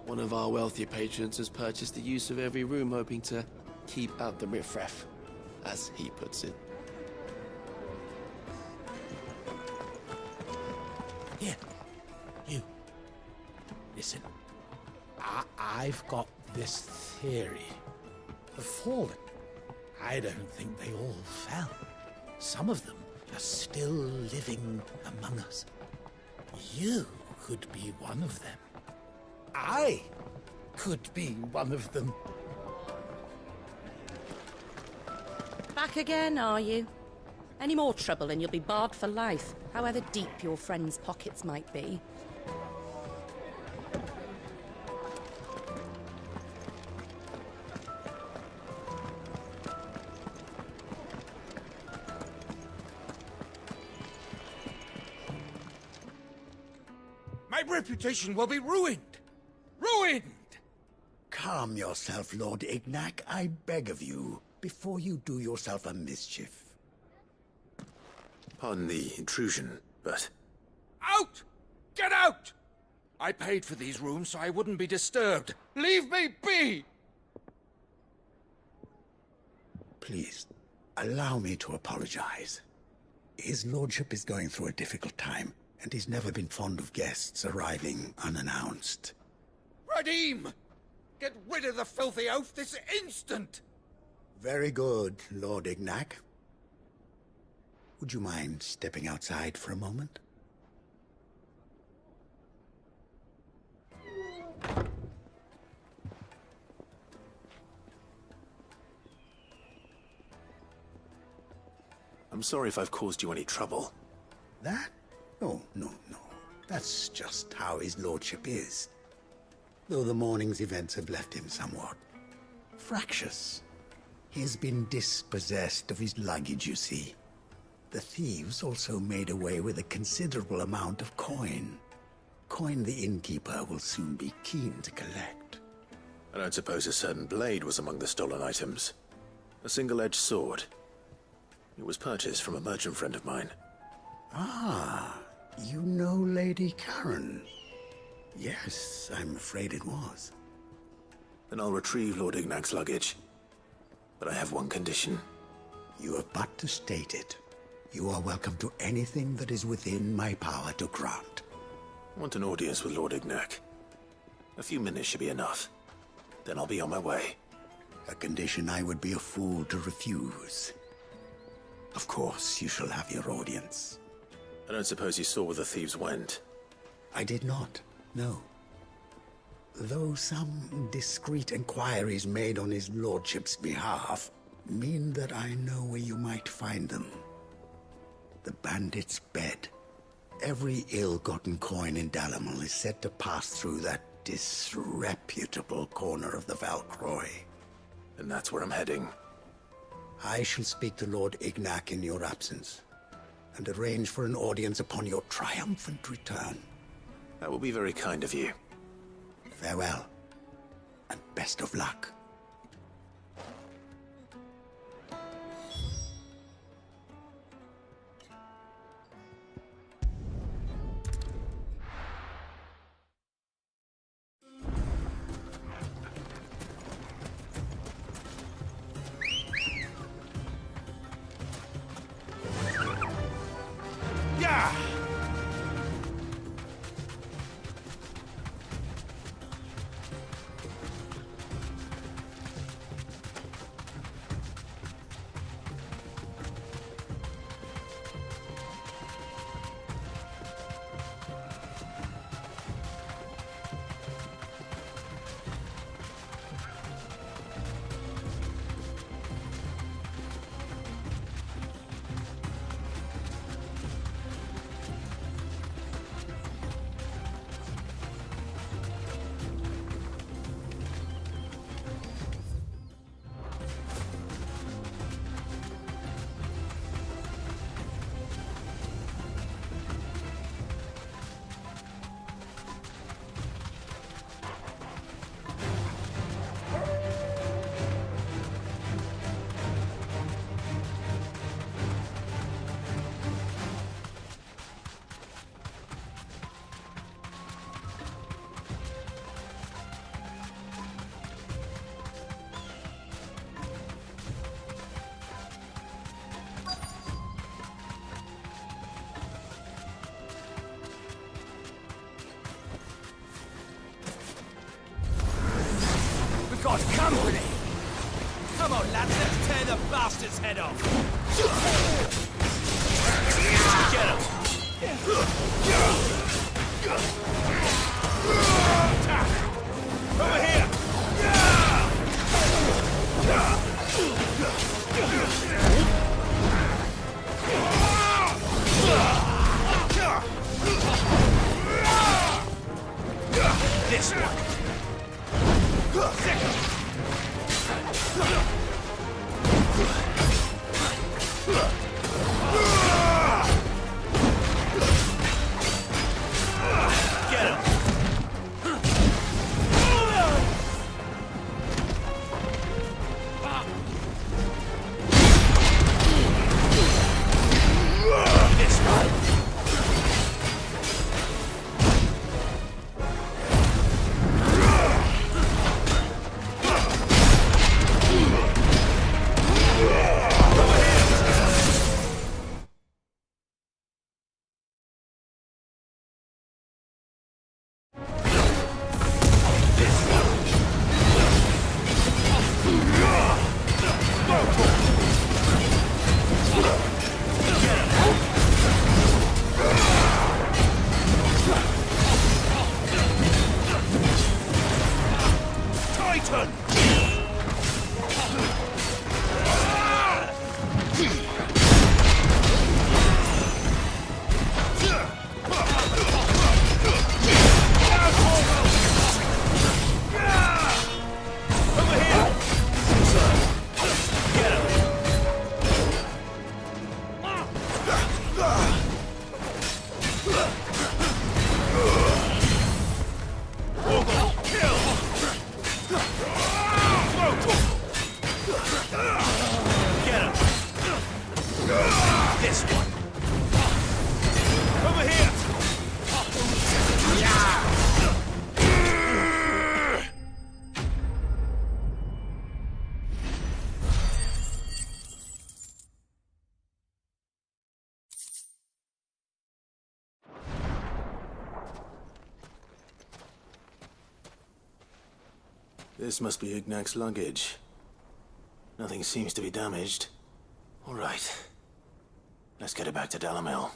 One of our wealthier patrons has purchased the use of every room, hoping to keep out the riffraff, as he puts it. Here, you. Listen, I've got this theory. The Fallen, I don't think they all fell. Some of them are still living among us. You could be one of them. I could be one of them. Back again, are you? Any more trouble and you'll be barred for life, however deep your friends' pockets might be. My reputation will be ruined! Ruined! Calm yourself, Lord Ignac, I beg of you, before you do yourself a mischief. Pardon the intrusion, but Out! Get out! I paid for these rooms so I wouldn't be disturbed. Leave me be! Please, allow me to apologize. His lordship is going through a difficult time, and he's never been fond of guests arriving unannounced. Radim! Get rid of the filthy oaf this instant! Very good, Lord Ignac. Would you mind stepping outside for a moment? I'm sorry if I've caused you any trouble. That? No. That's just how his lordship is. Though the morning's events have left him somewhat fractious. He has been dispossessed of his luggage, you see. The thieves also made away with a considerable amount of coin. Coin the innkeeper will soon be keen to collect. I don't suppose a certain blade was among the stolen items. A single-edged sword. It was purchased from a merchant friend of mine. Ah, you know Lady Karen. Yes, I'm afraid it was. Then I'll retrieve Lord Ignac's luggage. But I have one condition. You have but to state it. You are welcome to anything that is within my power to grant. I want an audience with Lord Ignac. A few minutes should be enough. Then I'll be on my way. A condition I would be a fool to refuse. Of course, you shall have your audience. I don't suppose you saw where the thieves went. I did not, no. Though some discreet inquiries made on his lordship's behalf mean that I know where you might find them. The bandit's bed. Every ill-gotten coin in Dalamil is said to pass through that disreputable corner of the Valcroy. And that's where I'm heading. I shall speak to Lord Ignac in your absence, and arrange for an audience upon your triumphant return. That will be very kind of you. Farewell, and best of luck. Yeah! company! Come on, lads, let's tear the bastard's head off! Get him! Over here! This one! Get him! This one! This must be Ignac's luggage. Nothing seems to be damaged. All right. Let's get it back to Dalamel.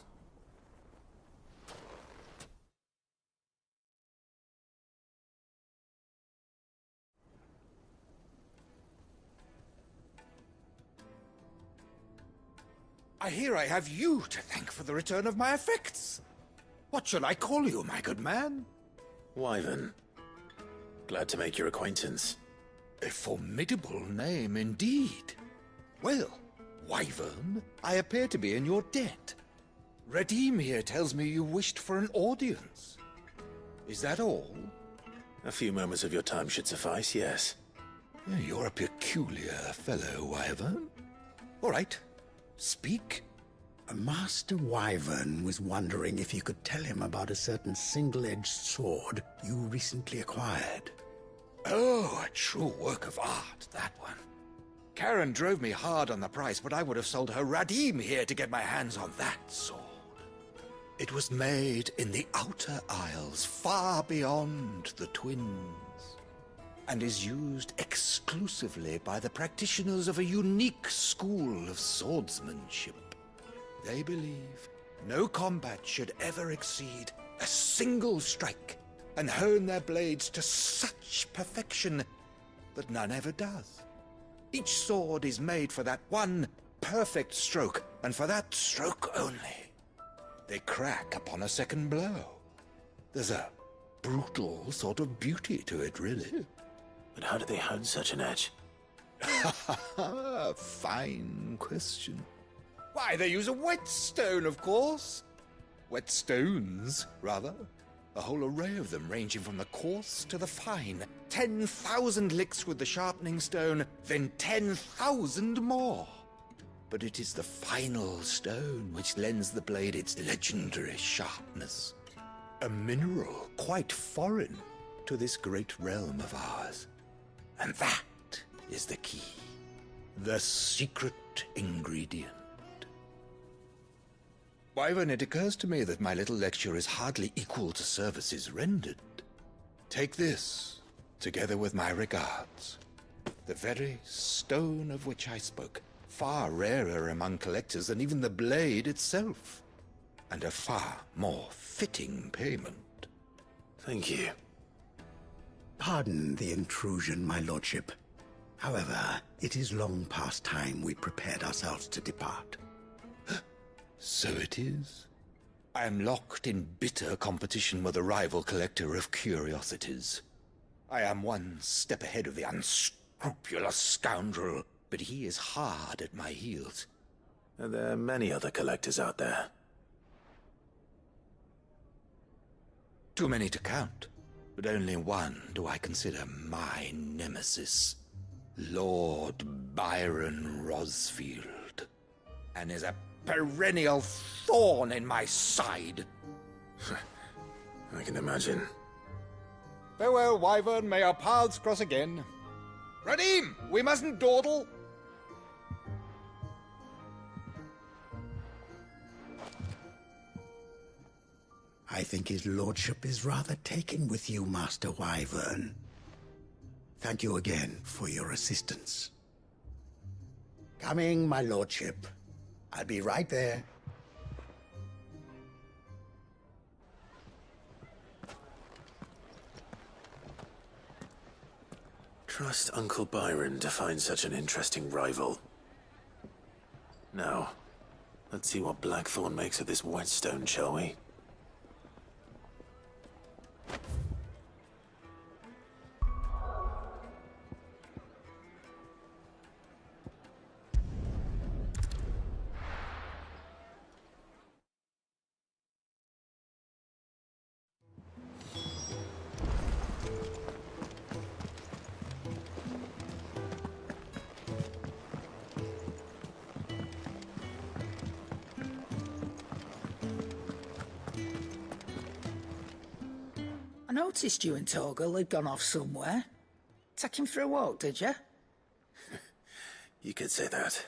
I hear I have you to thank for the return of my effects. What shall I call you, my good man? Wyvern. Glad to make your acquaintance. A formidable name indeed. Well, Wyvern, I appear to be in your debt. Redeem here tells me you wished for an audience. Is that all? A few moments of your time should suffice, yes. You're a peculiar fellow, Wyvern. All right, speak. Master Wyvern was wondering if you could tell him about a certain single-edged sword you recently acquired. Oh, a true work of art, that one. Karen drove me hard on the price, but I would have sold her Radim here to get my hands on that sword. It was made in the Outer Isles, far beyond the Twins, and is used exclusively by the practitioners of a unique school of swordsmanship. They believe no combat should ever exceed a single strike, and hone their blades to such perfection that none ever does. Each sword is made for that one perfect stroke, and for that stroke only. They crack upon a second blow. There's a brutal sort of beauty to it, really. But how do they hone such an edge? Fine question. Why, they use a whetstone, of course. Whetstones, rather. A whole array of them, ranging from the coarse to the fine. 10,000 licks with the sharpening stone, then 10,000 more. But it is the final stone which lends the blade its legendary sharpness. A mineral quite foreign to this great realm of ours. And that is the key. The secret ingredient. Wyvern, it occurs to me that my little lecture is hardly equal to services rendered. Take this, together with my regards. The very stone of which I spoke. Far rarer among collectors than even the blade itself. And a far more fitting payment. Thank you. Pardon the intrusion, my lordship. However, it is long past time we prepared ourselves to depart. So it is. I am locked in bitter competition with a rival collector of curiosities. I am one step ahead of the unscrupulous scoundrel, but he is hard at my heels. Are there many other collectors out there? Too many to count, but only one do I consider my nemesis. Lord Byron Rosfield. And is a perennial thorn in my side. I can imagine. Farewell, Wyvern. May our paths cross again. Radim, we mustn't dawdle. I think his lordship is rather taken with you, Master Wyvern. Thank you again for your assistance. Coming, my lordship. I'll be right there. Trust Uncle Byron to find such an interesting rival. Now, let's see what Blackthorn makes of this whetstone, shall we? I noticed you and Torgal had gone off somewhere. Take him for a walk, did you? You could say that.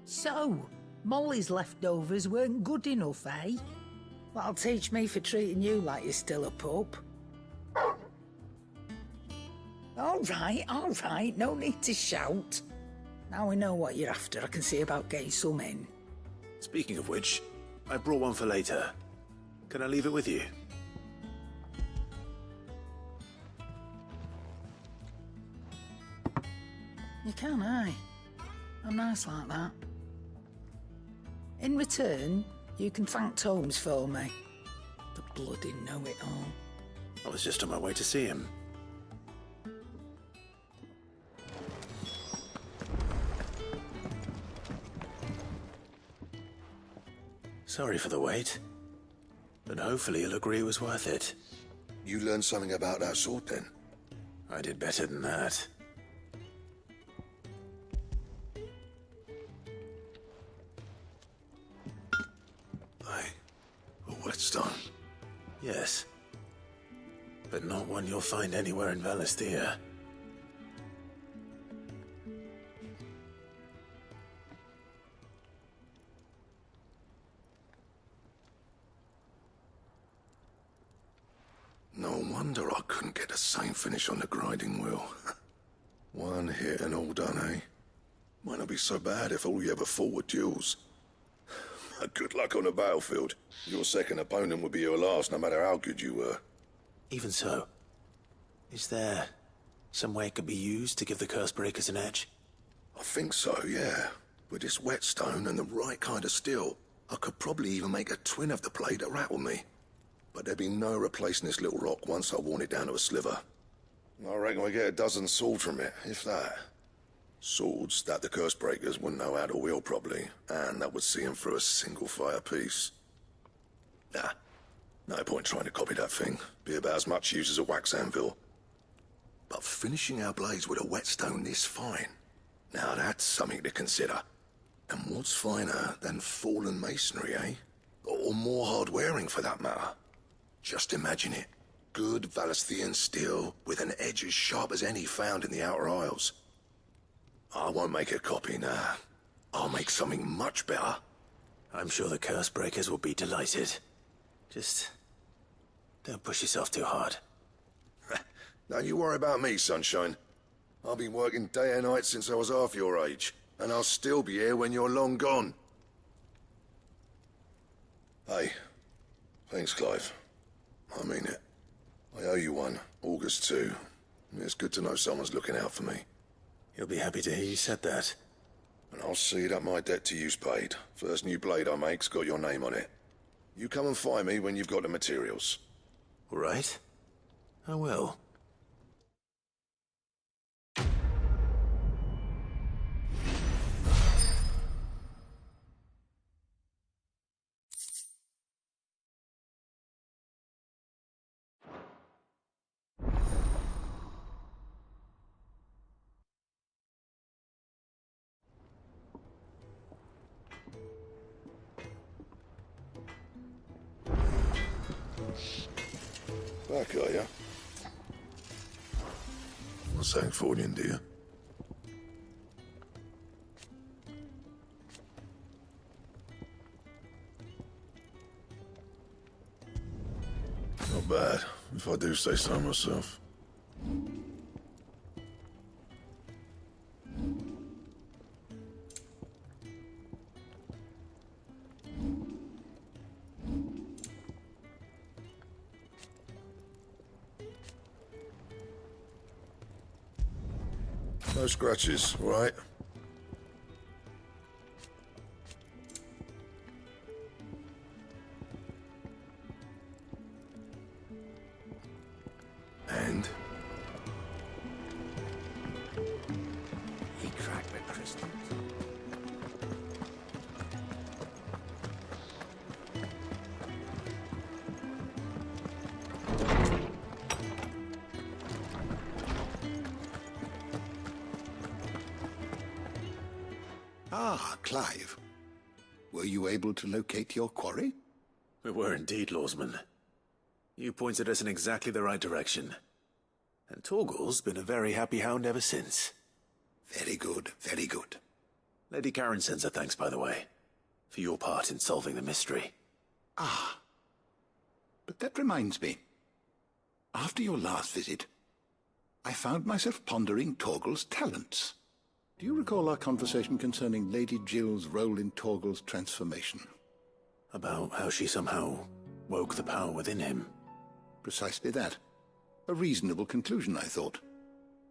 So, Molly's leftovers weren't good enough, eh? That'll teach me for treating you like you're still a pup. All right, no need to shout. Now we know what you're after, I can see about getting some in. Speaking of which, I brought one for later. Can I leave it with you? You can, eh? I'm nice like that. In return, you can thank Tomes for me. The bloody know-it-all. I was just on my way to see him. Sorry for the wait, but hopefully you'll agree it was worth it. You learned something about that sword, then? I did better than that. A whetstone? Yes, but not one you'll find anywhere in Valisthea. No wonder I couldn't get the same finish on the grinding wheel. One hit and all done, eh? Might not be so bad if all you ever fought were duels. Good luck on the battlefield. Your second opponent would be your last, no matter how good you were. Even so, is there some way it could be used to give the Cursebreakers an edge? I think so, yeah. With this whetstone and the right kind of steel, I could probably even make a twin of the blade that rattled me. But there'd be no replacing this little rock once I worn it down to a sliver. I reckon we get a dozen swords from it, if that. Swords that the Cursebreakers wouldn't know how to wield properly, and that would see them through a single fire piece. Nah, no point trying to copy that thing. Be about as much use as a wax anvil. But finishing our blades with a whetstone this fine, now that's something to consider. And what's finer than fallen masonry, eh? Or more hard-wearing, for that matter. Just imagine it. Good Valisthean steel with an edge as sharp as any found in the Outer Isles. I won't make a copy, nah. I'll make something much better. I'm sure the Curse Breakers will be delighted. Just don't push yourself too hard. Don't you worry about me, Sunshine. I've been working day and night since I was half your age, and I'll still be here when you're long gone. Hey, thanks, Clive. I mean it. I owe you one, August too. It's good to know someone's looking out for me. You'll be happy to hear you said that. And I'll see that my debt to you's paid. First new blade I make's got your name on it. You come and find me when you've got the materials. All right. I will. Back, are ya? What's that for you, dear? Not bad, if I do say so myself. No scratches, all right? And? He cracked the crystals. Ah, Clive. Were you able to locate your quarry? We were indeed, Lawsman. You pointed us in exactly the right direction. And Torgal's been a very happy hound ever since. Very good, very good. Lady Karen sends her thanks, by the way, for your part in solving the mystery. Ah. But that reminds me. After your last visit, I found myself pondering Torgal's talents. Do you recall our conversation concerning Lady Jill's role in Torgal's transformation? About how she somehow woke the power within him. Precisely that. A reasonable conclusion, I thought.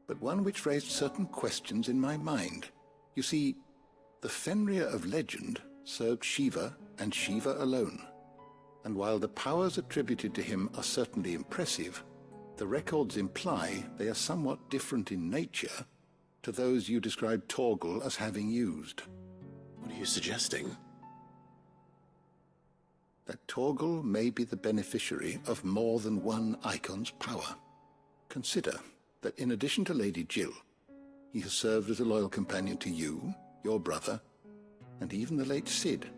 But one which raised certain questions in my mind. You see, the Fenrir of legend served Shiva and Shiva alone. And while the powers attributed to him are certainly impressive, the records imply they are somewhat different in nature to those you described Torgal as having used. What are you suggesting? That Torgal may be the beneficiary of more than one Icon's power. Consider that in addition to Lady Jill, he has served as a loyal companion to you, your brother, and even the late Cid.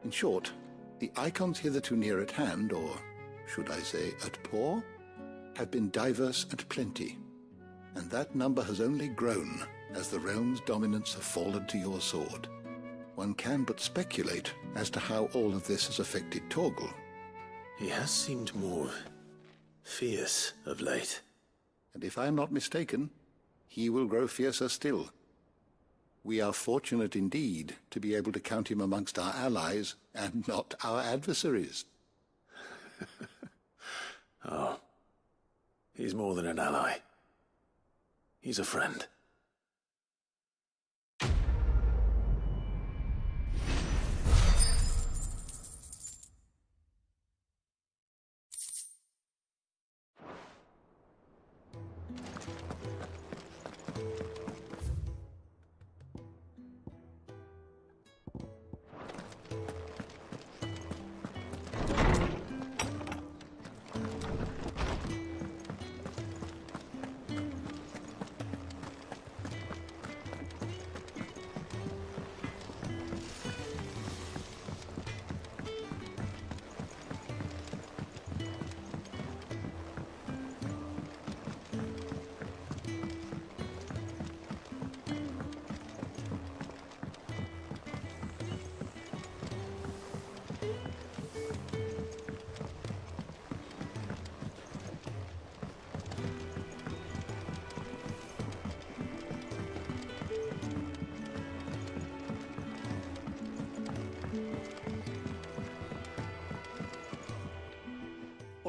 In short, the Icons hitherto near at hand, or should I say at paw, have been diverse and plenty, and that number has only grown as the realm's dominance have fallen to your sword. One can but speculate as to how all of this has affected Torgal. He has seemed more fierce of late. And if I am not mistaken, he will grow fiercer still. We are fortunate indeed to be able to count him amongst our allies and not our adversaries. Oh, he's more than an ally. He's a friend.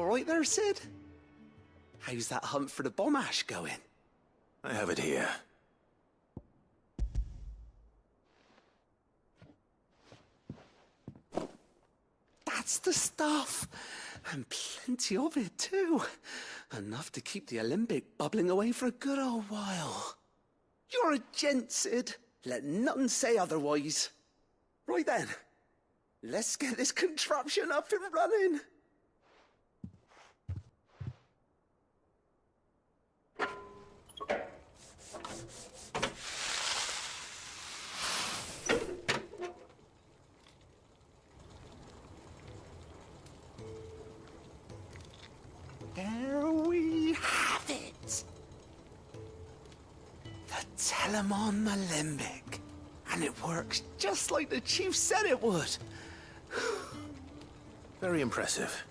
all right there, Sid? How's that hunt for the bomb ash going? I have it here. That's the stuff. And plenty of it, too. Enough to keep the Alembic bubbling away for a good old while. You're a gent, Sid. Let none say otherwise. Right then. Let's get this contraption up and running. There we have it. The Telemon Alembic. And it works just like the chief said it would. Very impressive.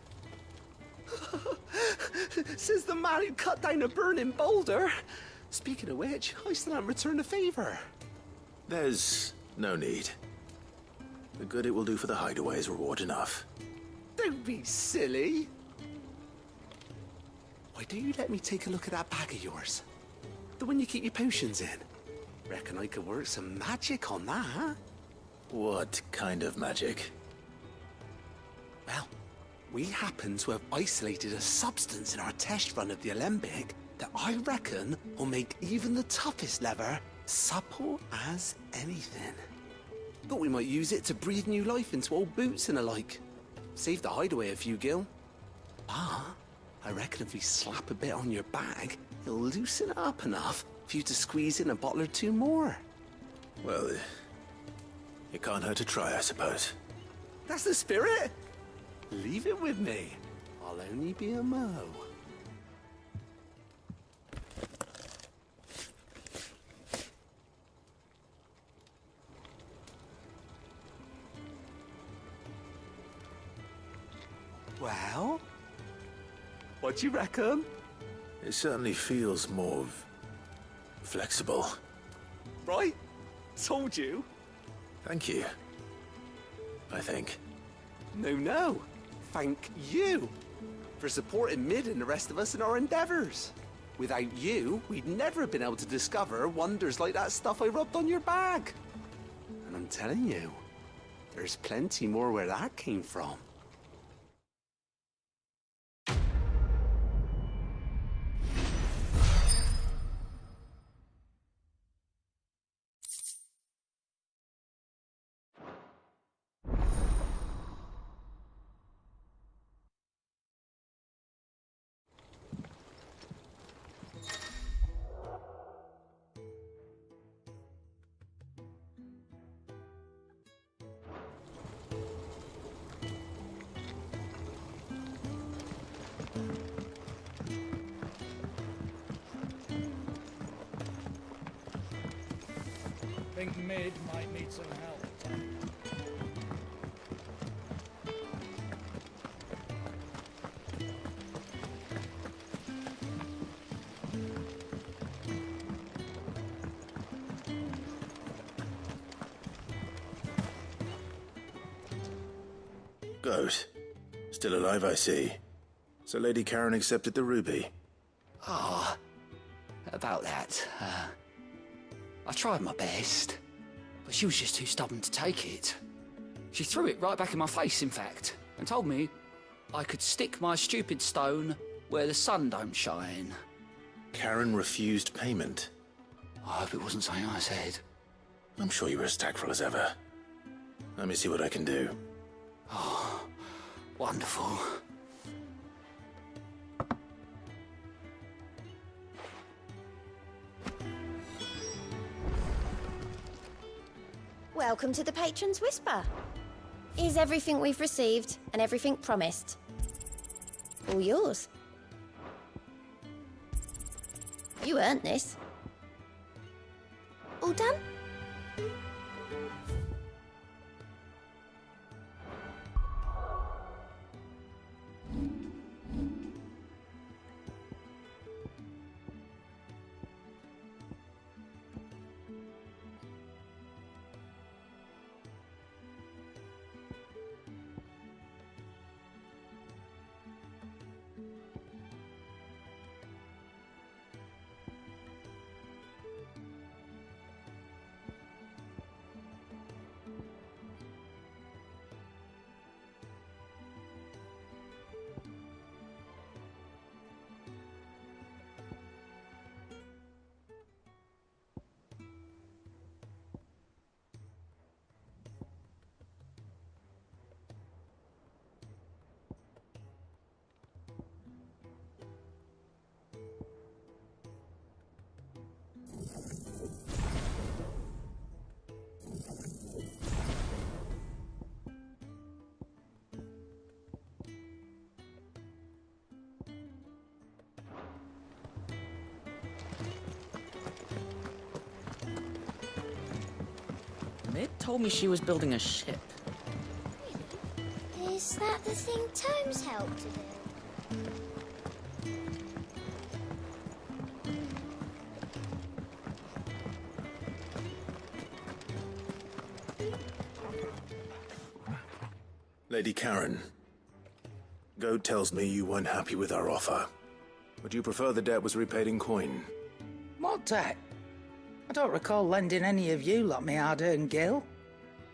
Says the man who cut down a burning boulder. Speaking of which, I still haven't returned the favor. There's no need. The good it will do for the hideaway is reward enough. Don't be silly. Why don't you let me take a look at that bag of yours? The one you keep your potions in. Reckon I could work some magic on that, huh? What kind of magic? Well, we happen to have isolated a substance in our test run of the Alembic that I reckon will make even the toughest lever supple as anything. Thought we might use it to breathe new life into old boots and the like. Save the hideaway a few gil. Ah, I reckon if we slap a bit on your bag, it'll loosen it up enough for you to squeeze in a bottle or two more. Well, it can't hurt to try, I suppose. That's the spirit. Leave it with me. I'll only be a mo. Well, what do you reckon? It certainly feels more flexible. Right? Told you. Thank you. I think. No. Thank you for supporting Mid and the rest of us in our endeavors. Without you, we'd never have been able to discover wonders like that stuff I rubbed on your bag. And I'm telling you, there's plenty more where that came from. Think Mid might need some help. Goat. Still alive, I see. So Lady Karen accepted the ruby. Ah, about that. I tried my best, but she was just too stubborn to take it. She threw it right back in my face, in fact, and told me I could stick my stupid stone where the sun don't shine. Karen refused payment. I hope it wasn't something I said. I'm sure you were as tactful as ever. Let me see what I can do. Oh, wonderful. Welcome to the Patron's Whisper. Is everything we've received and everything promised? All yours. You earned this. All done? Mid told me she was building a ship. Is that the thing Tomes helped to do? Lady Karen, Goat tells me you weren't happy with our offer. Would you prefer the debt was repaid in coin? What debt? I don't recall lending any of you lot me hard-earned gil.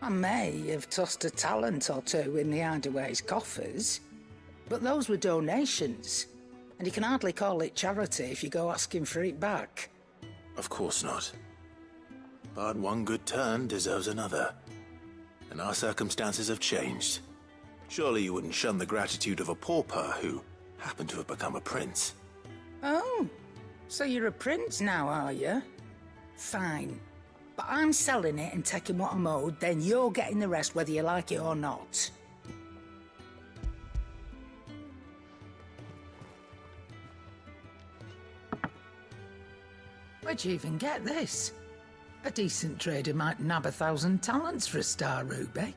I may have tossed a talent or two in the Hideaway's coffers, but those were donations, and you can hardly call it charity if you go asking for it back. Of course not. But one good turn deserves another. And our circumstances have changed. Surely you wouldn't shun the gratitude of a pauper who happened to have become a prince. Oh, so you're a prince now, are you? Fine. But I'm selling it and taking what I'm owed, then you're getting the rest whether you like it or not. Where'd you even get this? A decent trader might nab 1,000 talents for a star ruby.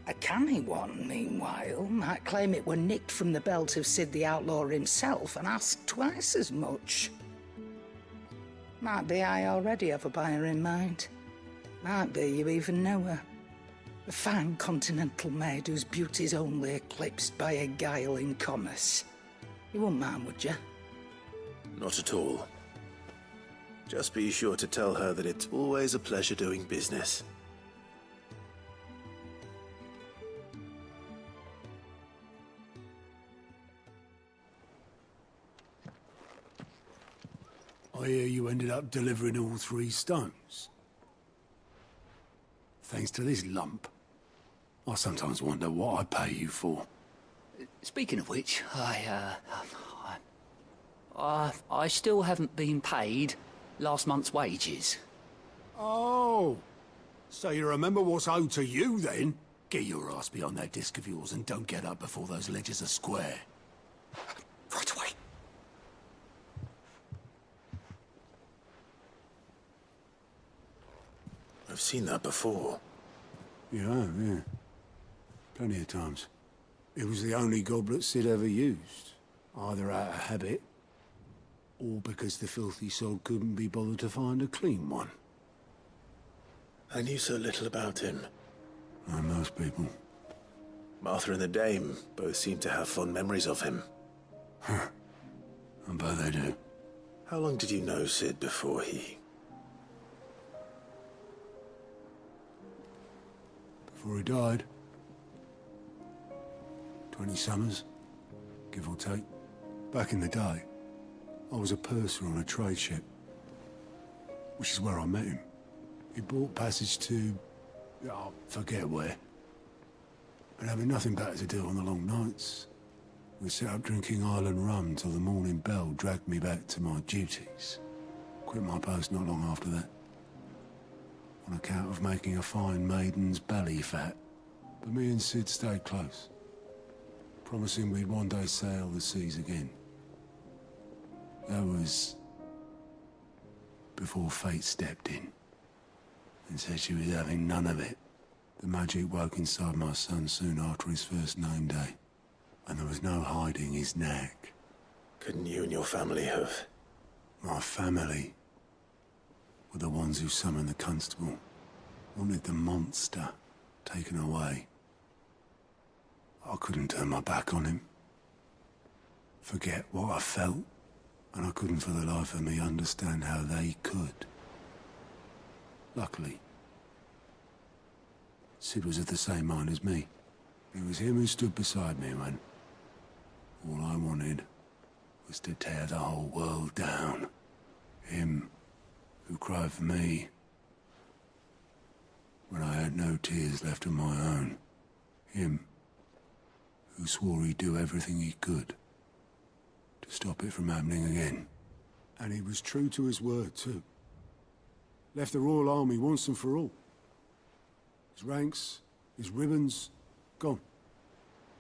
A canny one, meanwhile, might claim it were nicked from the belt of Sid the Outlaw himself and ask twice as much. Might be I already have a buyer in mind. Might be you even know her. A fine continental maid whose beauty's only eclipsed by a guile in commerce. You wouldn't mind, would you? Not at all. Just be sure to tell her that it's always a pleasure doing business. I hear you ended up delivering all 3 stones. Thanks to this lump. I sometimes wonder what I pay you for. Speaking of which, I still haven't been paid last month's wages. Oh, so you remember what's owed to you then? Get your ass behind that disc of yours and don't get up before those ledgers are square. Right away. I've seen that before. Yeah. Plenty of times. It was the only goblet Sid ever used. Either out of habit, or because the filthy soul couldn't be bothered to find a clean one. I knew so little about him. Like most people. Martha and the Dame both seem to have fond memories of him. I bet they do. How long did you know Sid before he... Before he died? 20 summers, give or take. Back in the day, I was a purser on a trade ship, which is where I met him. He bought passage to... I forget where. And having nothing better to do on the long nights, we sat up drinking island rum till the morning bell dragged me back to my duties. Quit my post not long after that. On account of making a fine maiden's belly fat. But me and Sid stayed close, promising we'd one day sail the seas again. That was before fate stepped in and said she was having none of it. The magic woke inside my son soon after his first name day, and there was no hiding his knack. Couldn't you and your family have... My family were the ones who summoned the constable, wanted the monster taken away. I couldn't turn my back on him, forget what I felt, and I couldn't for the life of me understand how they could. Luckily, Sid was of the same mind as me. It was him who stood beside me when all I wanted was to tear the whole world down. Him who cried for me when I had no tears left of my own. Him who swore he'd do everything he could to stop it from happening again. And he was true to his word, too. Left the Royal Army once and for all. His ranks, his ribbons, gone.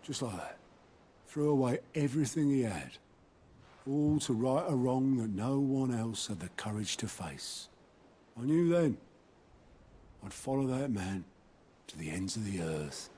Just like that. Threw away everything he had. All to right a wrong that no one else had the courage to face. I knew then. I'd follow that man to the ends of the earth.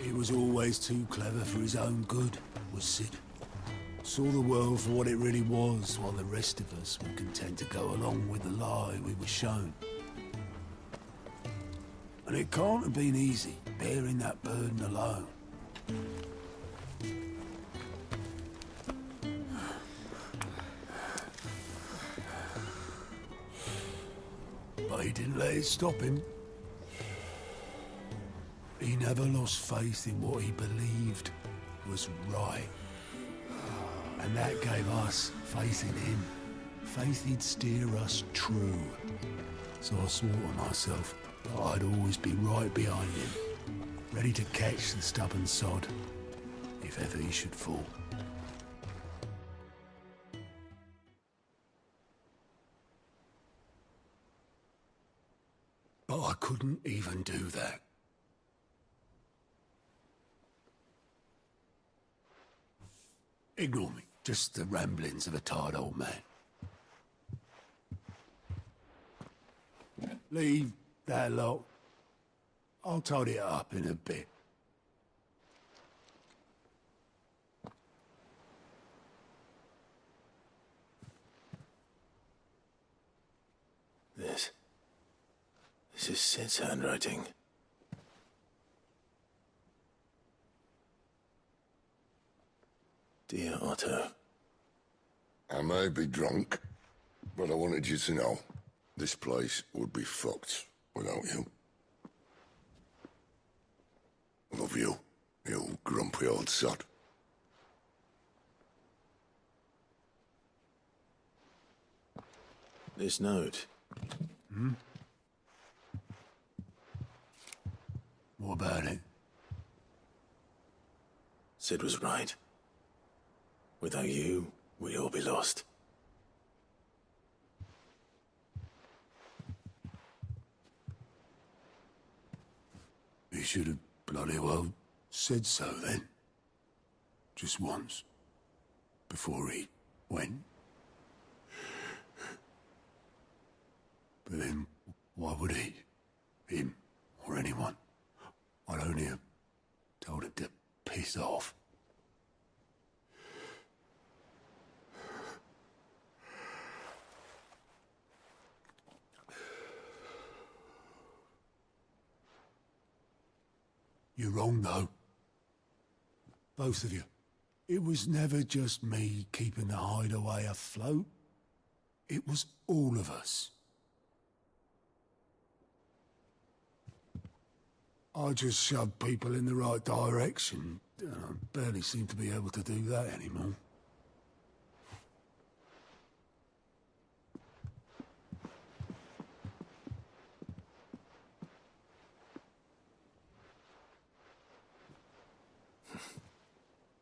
He was always too clever for his own good, was Cid. Saw the world for what it really was, while the rest of us were content to go along with the lie we were shown. And it can't have been easy, bearing that burden alone. But he didn't let it stop him. He never lost faith in what he believed was right. And that gave us faith in him. Faith he'd steer us true. So I swore to myself that I'd always be right behind him, ready to catch the stubborn sod, if ever he should fall. But I couldn't even do that. Ignore me. Just the ramblings of a tired old man. Leave that lot. I'll tidy it up in a bit. This is Cid's handwriting. Dear Otto. I may be drunk, but I wanted you to know this place would be fucked without you. Love you, you grumpy old sod. This note. Hmm? What about it? Cid was right. Without you, we'd all be lost. He should have bloody well said so then. Just once. Before he went. But then, why would he? Him, or anyone? I'd only have told him to piss off. You're wrong, though. Both of you. It was never just me keeping the hideaway afloat. It was all of us. I just shoved people in the right direction. I barely seem to be able to do that anymore.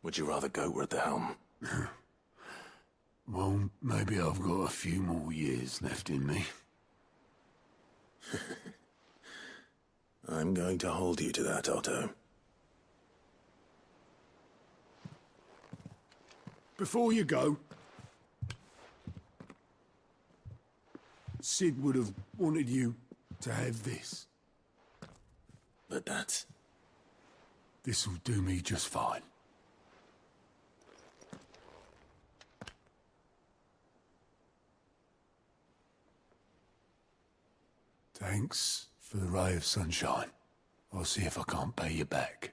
Would you rather goat were at the helm? Well, maybe I've got a few more years left in me. I'm going to hold you to that, Otto. Before you go, Cid would have wanted you to have this. But that's... This'll do me just fine. Thanks for the ray of sunshine. I'll see if I can't pay you back.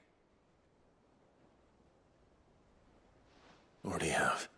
Already have.